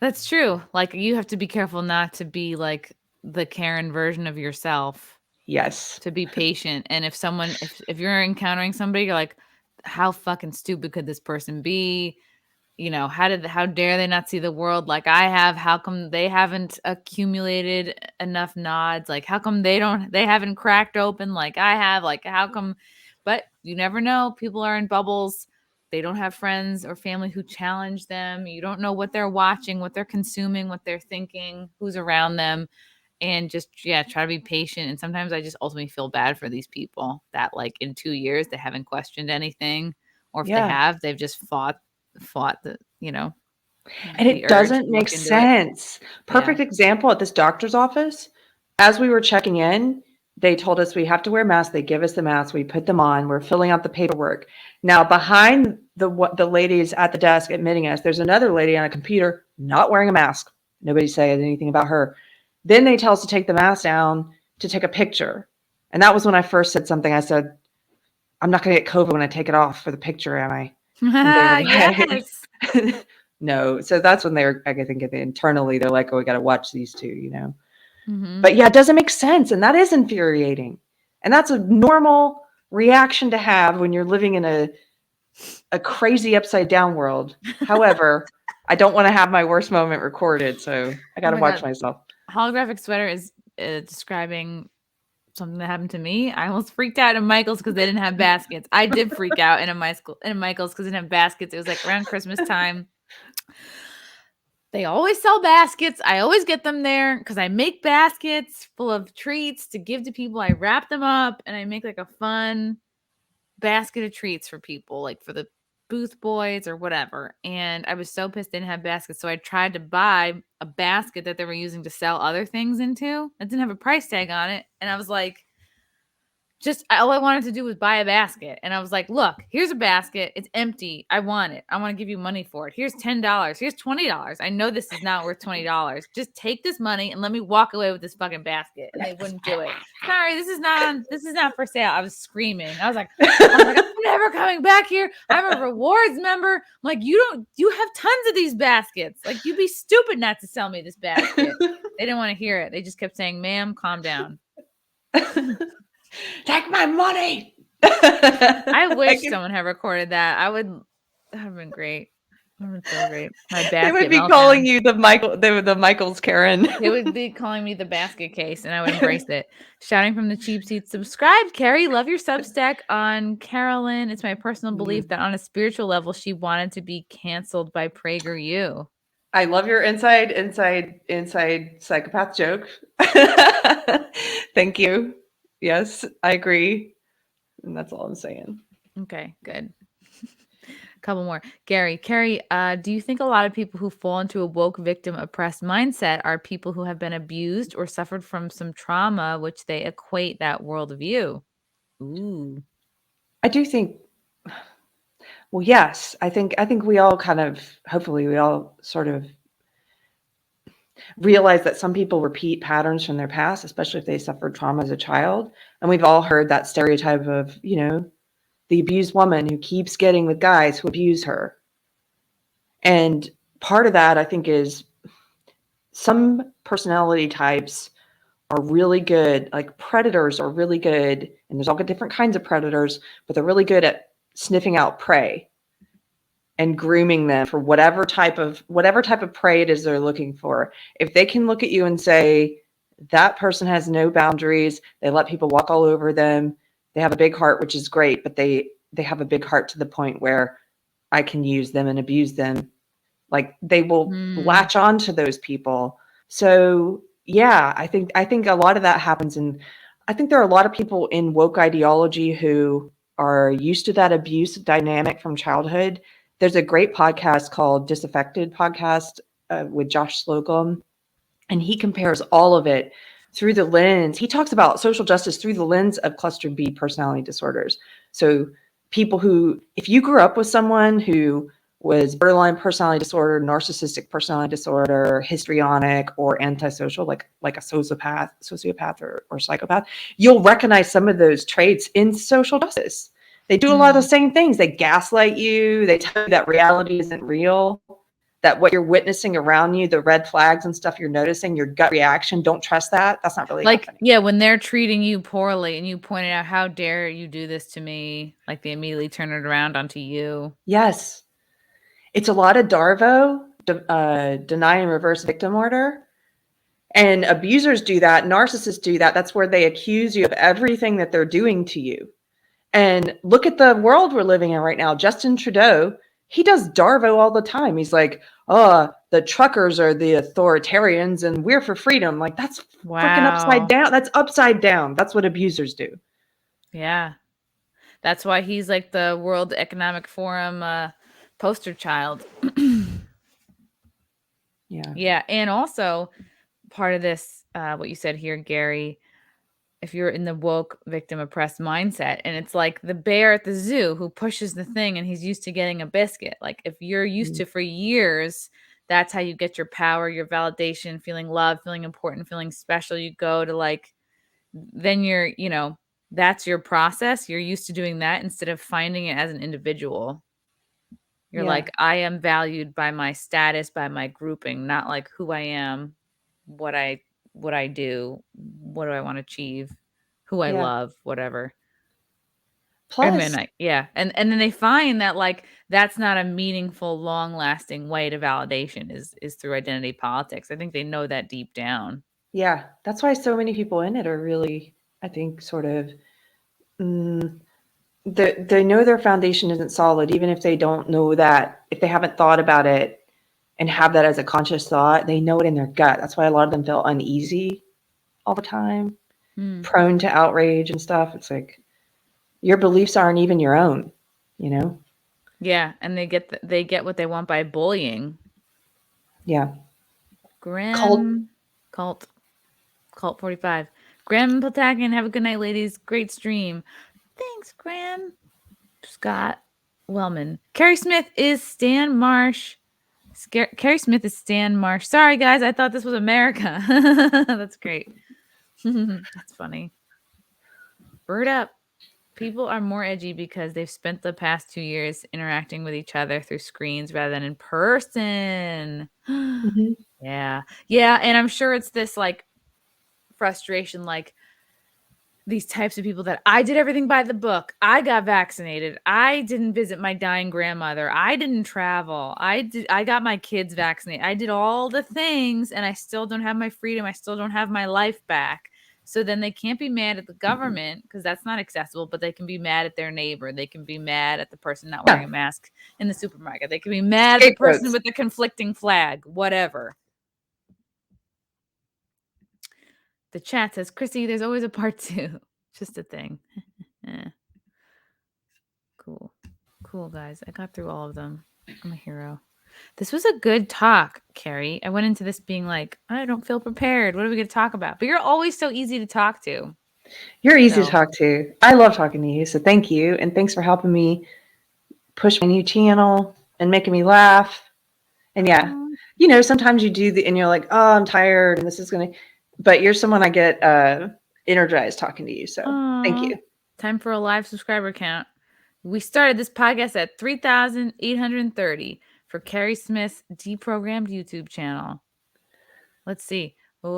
That's true. Like, you have to be careful not to be like the Karen version of yourself. Yes. To be patient. And if you're encountering somebody, you're like, how fucking stupid could this person be? How dare they not see the world like I have? How come they haven't accumulated enough nods? Like, how come they haven't cracked open like I have? Like, how come? But you never know. People are in bubbles. They don't have friends or family who challenge them. You don't know what they're watching, what they're consuming, what they're thinking, who's around them. And just, try to be patient. And sometimes I just ultimately feel bad for these people that, like, in 2 years, they haven't questioned anything. Or if they have, they've just fought the, and it doesn't make sense. Perfect example at this doctor's office. As we were checking in, they told us we have to wear masks. They give us the masks. We put them on. We're filling out the paperwork. Now, behind the ladies at the desk admitting us, there's another lady on a computer not wearing a mask. Nobody said anything about her. Then they tell us to take the mask down to take a picture. And that was when I first said something. I said, I'm not going to get COVID when I take it off for the picture, am I? Yes. No. So that's when I think internally, they're like, oh, we got to watch these two, Mm-hmm. But yeah, it doesn't make sense. And that is infuriating. And that's a normal reaction to have when you're living in a crazy upside down world. However, I don't want to have my worst moment recorded. So I got to watch myself. Holographic Sweater is describing something that happened to me. I almost freaked out in Michael's because they didn't have baskets. I did freak out in Michael's because they didn't have baskets. It was like around Christmas time. They always sell baskets. I always get them there because I make baskets full of treats to give to people. I wrap them up and I make like a fun basket of treats for people, like for the booth boys or whatever. And I was so pissed they didn't have baskets. So I tried to buy a basket that they were using to sell other things into. It didn't have a price tag on it. And I was like, all I wanted to do was buy a basket. And I was like, look, here's a basket. It's empty. I want it. I want to give you money for it. Here's $10. Here's $20. I know this is not worth $20. Just take this money and let me walk away with this fucking basket. And they wouldn't do it. Sorry, this is not for sale. I was screaming. I was like, I'm never coming back here. I'm a rewards member. I'm like, you have tons of these baskets. Like, you'd be stupid not to sell me this basket. They didn't want to hear it. They just kept saying, ma'am, calm down. Take my money. I wish someone had recorded that. That would have been great. That would have been so great. My basket. They would be meltdown. calling you the Michael's Karen. They would be calling me the basket case, and I would embrace it. Shouting from the cheap seats. Subscribe, Keri. Love your Substack on Carolyn. It's my personal belief that on a spiritual level, she wanted to be canceled by PragerU. I love your inside psychopath joke. Thank you. Yes, I agree. And that's all I'm saying. Okay, good. Couple more. Keri, do you think a lot of people who fall into a woke victim oppressed mindset are people who have been abused or suffered from some trauma, which they equate that worldview? Ooh. I do think, well, yes, I think we all hopefully we all sort of realize that some people repeat patterns from their past, especially if they suffered trauma as a child. And we've all heard that stereotype of, the abused woman who keeps getting with guys who abuse her. And part of that, I think, is some personality types are really good, like predators are really good, and there's all different kinds of predators, but they're really good at sniffing out prey and grooming them for whatever type of prey it is they're looking for. If they can look at you and say, that person has no boundaries, they let people walk all over them, they have a big heart, which is great, but they have a big heart to the point where I can use them and abuse them. Like, they will latch on to those people. So yeah, I think a lot of that happens. And I think there are a lot of people in woke ideology who are used to that abuse dynamic from childhood. There's a great podcast called Disaffected Podcast with Josh Slocum, and he compares all of it through the lens. He talks about social justice through the lens of cluster B personality disorders. So people who, if you grew up with someone who was borderline personality disorder, narcissistic personality disorder, histrionic, or antisocial, like a sociopath or psychopath, you'll recognize some of those traits in social justice. They do a lot of the same things. They gaslight you. They tell you that reality isn't real, that what you're witnessing around you, the red flags and stuff you're noticing, your gut reaction, don't trust that. That's not really happening. Yeah, when they're treating you poorly and you pointed out, how dare you do this to me? Like, they immediately turn it around onto you. Yes. It's a lot of DARVO, deny and reverse victim order. And abusers do that. Narcissists do that. That's where they accuse you of everything that they're doing to you. And look at the world we're living in right now. Justin Trudeau, he does DARVO all the time. He's like, oh, the truckers are the authoritarians and we're for freedom. Like, that's freaking upside down. That's upside down. That's what abusers do. Yeah. That's why he's like the World Economic Forum poster child. Yeah. And also part of this, what you said here, Keri, if you're in the woke victim oppressed mindset, and it's like the bear at the zoo who pushes the thing and he's used to getting a biscuit. Like, if you're used to for years, that's how you get your power, your validation, feeling loved, feeling important, feeling special. You go to then you're, that's your process. You're used to doing that instead of finding it as an individual. You're like, I am valued by my status, by my grouping, not like who I am, what I do, what do I want to achieve, who I love, whatever. Plus, and then they find that that's not a meaningful, long-lasting way to validation is through identity politics. I think they know that deep down. Yeah, that's why so many people in it are really, I think, sort of, they know their foundation isn't solid, even if they don't know that, if they haven't thought about it and have that as a conscious thought, they know it in their gut. That's why a lot of them feel uneasy all the time, prone to outrage and stuff. It's like, your beliefs aren't even your own, Yeah, and they get what they want by bullying. Yeah. Cult 45. Graham Platakian, have a good night, ladies. Great stream. Thanks, Graham. Scott Wellman. Keri Smith is Stan Marsh. Keri Smith is Stan Marsh. Sorry, guys. I thought this was America. That's great. That's funny. Bird up. People are more edgy because they've spent the past 2 years interacting with each other through screens rather than in person. Mhm. Yeah. Yeah. And I'm sure it's this like frustration, like these types of people that I did everything by the book. I got vaccinated. I didn't visit my dying grandmother. I didn't travel. I got my kids vaccinated. I did all the things and I still don't have my freedom. I still don't have my life back. So then they can't be mad at the government because that's not accessible, but they can be mad at their neighbor. They can be mad at the person not wearing a mask in the supermarket. They can be mad at the person Scapegoats. with the conflicting flag, whatever. The chat says, Chrissy, there's always a part 2. Just a thing. Cool. Cool, guys. I got through all of them. I'm a hero. This was a good talk, Keri. I went into this being like, I don't feel prepared. What are we going to talk about? But you're always so easy to talk to. You're easy So- to talk to. I love talking to you. So thank you. And thanks for helping me push my new channel and making me laugh. And yeah, sometimes you do and you're like, oh, I'm tired and this is going to, but you're someone I get energized talking to you. So thank you. Time for a live subscriber count. We started this podcast at 3,830 for Keri Smith's Deprogrammed YouTube channel. Let's see. Whoa,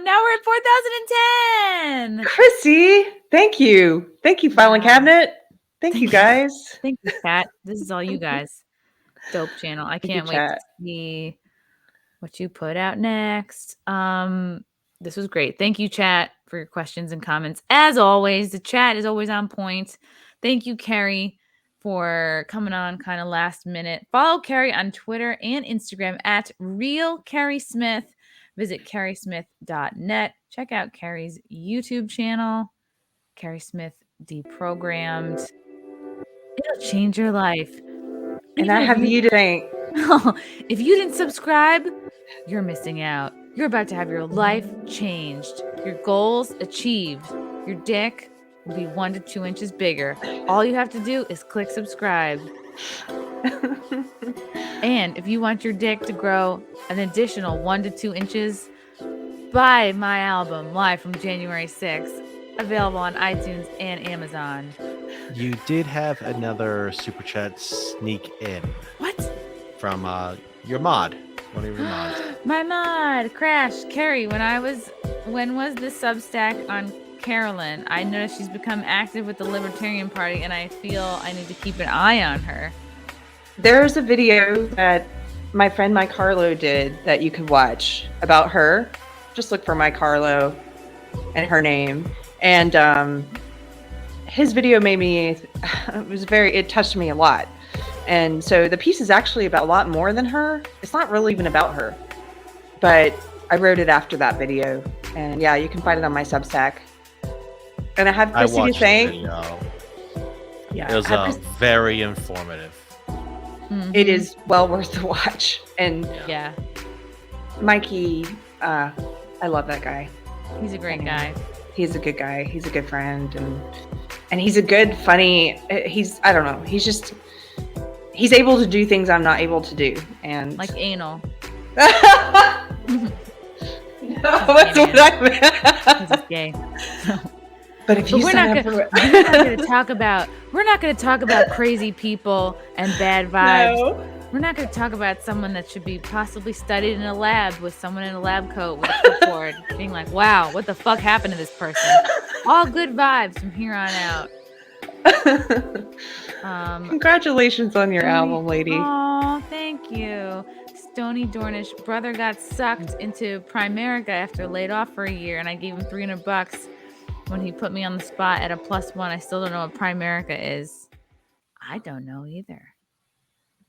now we're at 4,010. Chrissy, thank you. Thank you, Filing Cabinet. Thank you, guys. Thank you, chat. This is all you guys. Dope channel. I Thank you, can't wait to chat. see what you put out next. This was great. Thank you, chat, for your questions and comments. As always, the chat is always on point. Thank you, Keri, for coming on kind of last minute. Follow Keri on Twitter and Instagram at Real Keri Smith. Visit kerismith.net. Check out Keri's YouTube channel, Keri Smith Deprogrammed. It'll change your life. And I have you to thank. If you didn't subscribe, you're missing out. You're about to have your life changed, your goals achieved. Your dick will be 1 to 2 inches bigger. All you have to do is click subscribe. And if you want your dick to grow an additional 1 to 2 inches, buy my album live from January 6th, available on iTunes and Amazon. You did have another super chat sneak in. What? From your mod, one of your mods. My mod, Crash, Keri, when was the Substack on Carolyn? I noticed she's become active with the Libertarian Party and I feel I need to keep an eye on her. There's a video that my friend Mike Harlow did that you could watch about her. Just look for Mike Harlow and her name. And his video made me, it touched me a lot. And so the piece is actually about a lot more than her. It's not really even about her. But I wrote it after that video. And yeah, you can find it on my Substack. And I have Chrissy to watched thank. the video. Yeah, It was very informative. Mhm. it is well worth the watch. And Yeah, Mikey, I love that guy. he's a great guy. He's a good guy. He's a good friend. And he's a good, funny, I don't know. He's able to do things I'm not able to do. And Like anal. That's what I meant. He's gay. But if you But we're sign not up for we're not gonna talk about crazy people and bad vibes. No. We're not gonna talk about someone that should be possibly studied in a lab with someone in a lab coat with a clipboard being like, wow, what the fuck happened to this person? All good vibes from here on out. Congratulations on your album, lady. Oh, thank you. Stony Dornish brother got sucked into Primerica after laid off for a year, and I gave him $300 when he put me on the spot at a +1. I still don't know what Primerica is. I don't know either.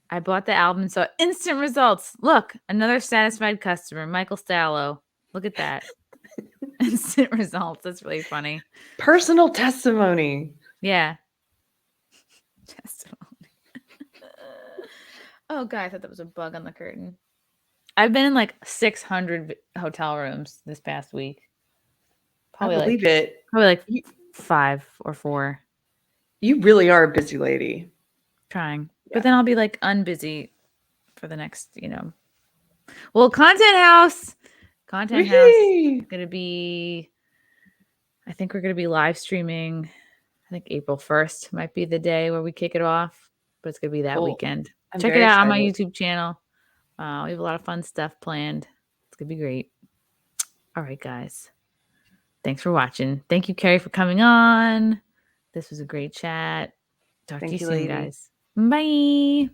I bought the album and saw instant results. Look, another satisfied customer, Michael Stallo. Look at that. Instant results. That's really funny. Personal testimony. Yeah. Testimony. Oh, God, I thought that was a bug on the curtain. I've been in like 600 hotel rooms this past week. Probably I like believe it. You, 5 or 4 you really are a busy lady. trying. Yeah. But then I'll be like unbusy for the next, Well, Content House Whee! gonna be. I think we're gonna be live streaming. I think April 1st might be the day where we kick it off, but it's gonna be that Cool. weekend. I'm Check it very out on my excited. YouTube channel. We have a lot of fun stuff planned. It's gonna be great. All right, guys. Thanks for watching. Thank you, Keri, for coming on. This was a great chat. Talk to Thank you you, soon, lady. guys. Bye.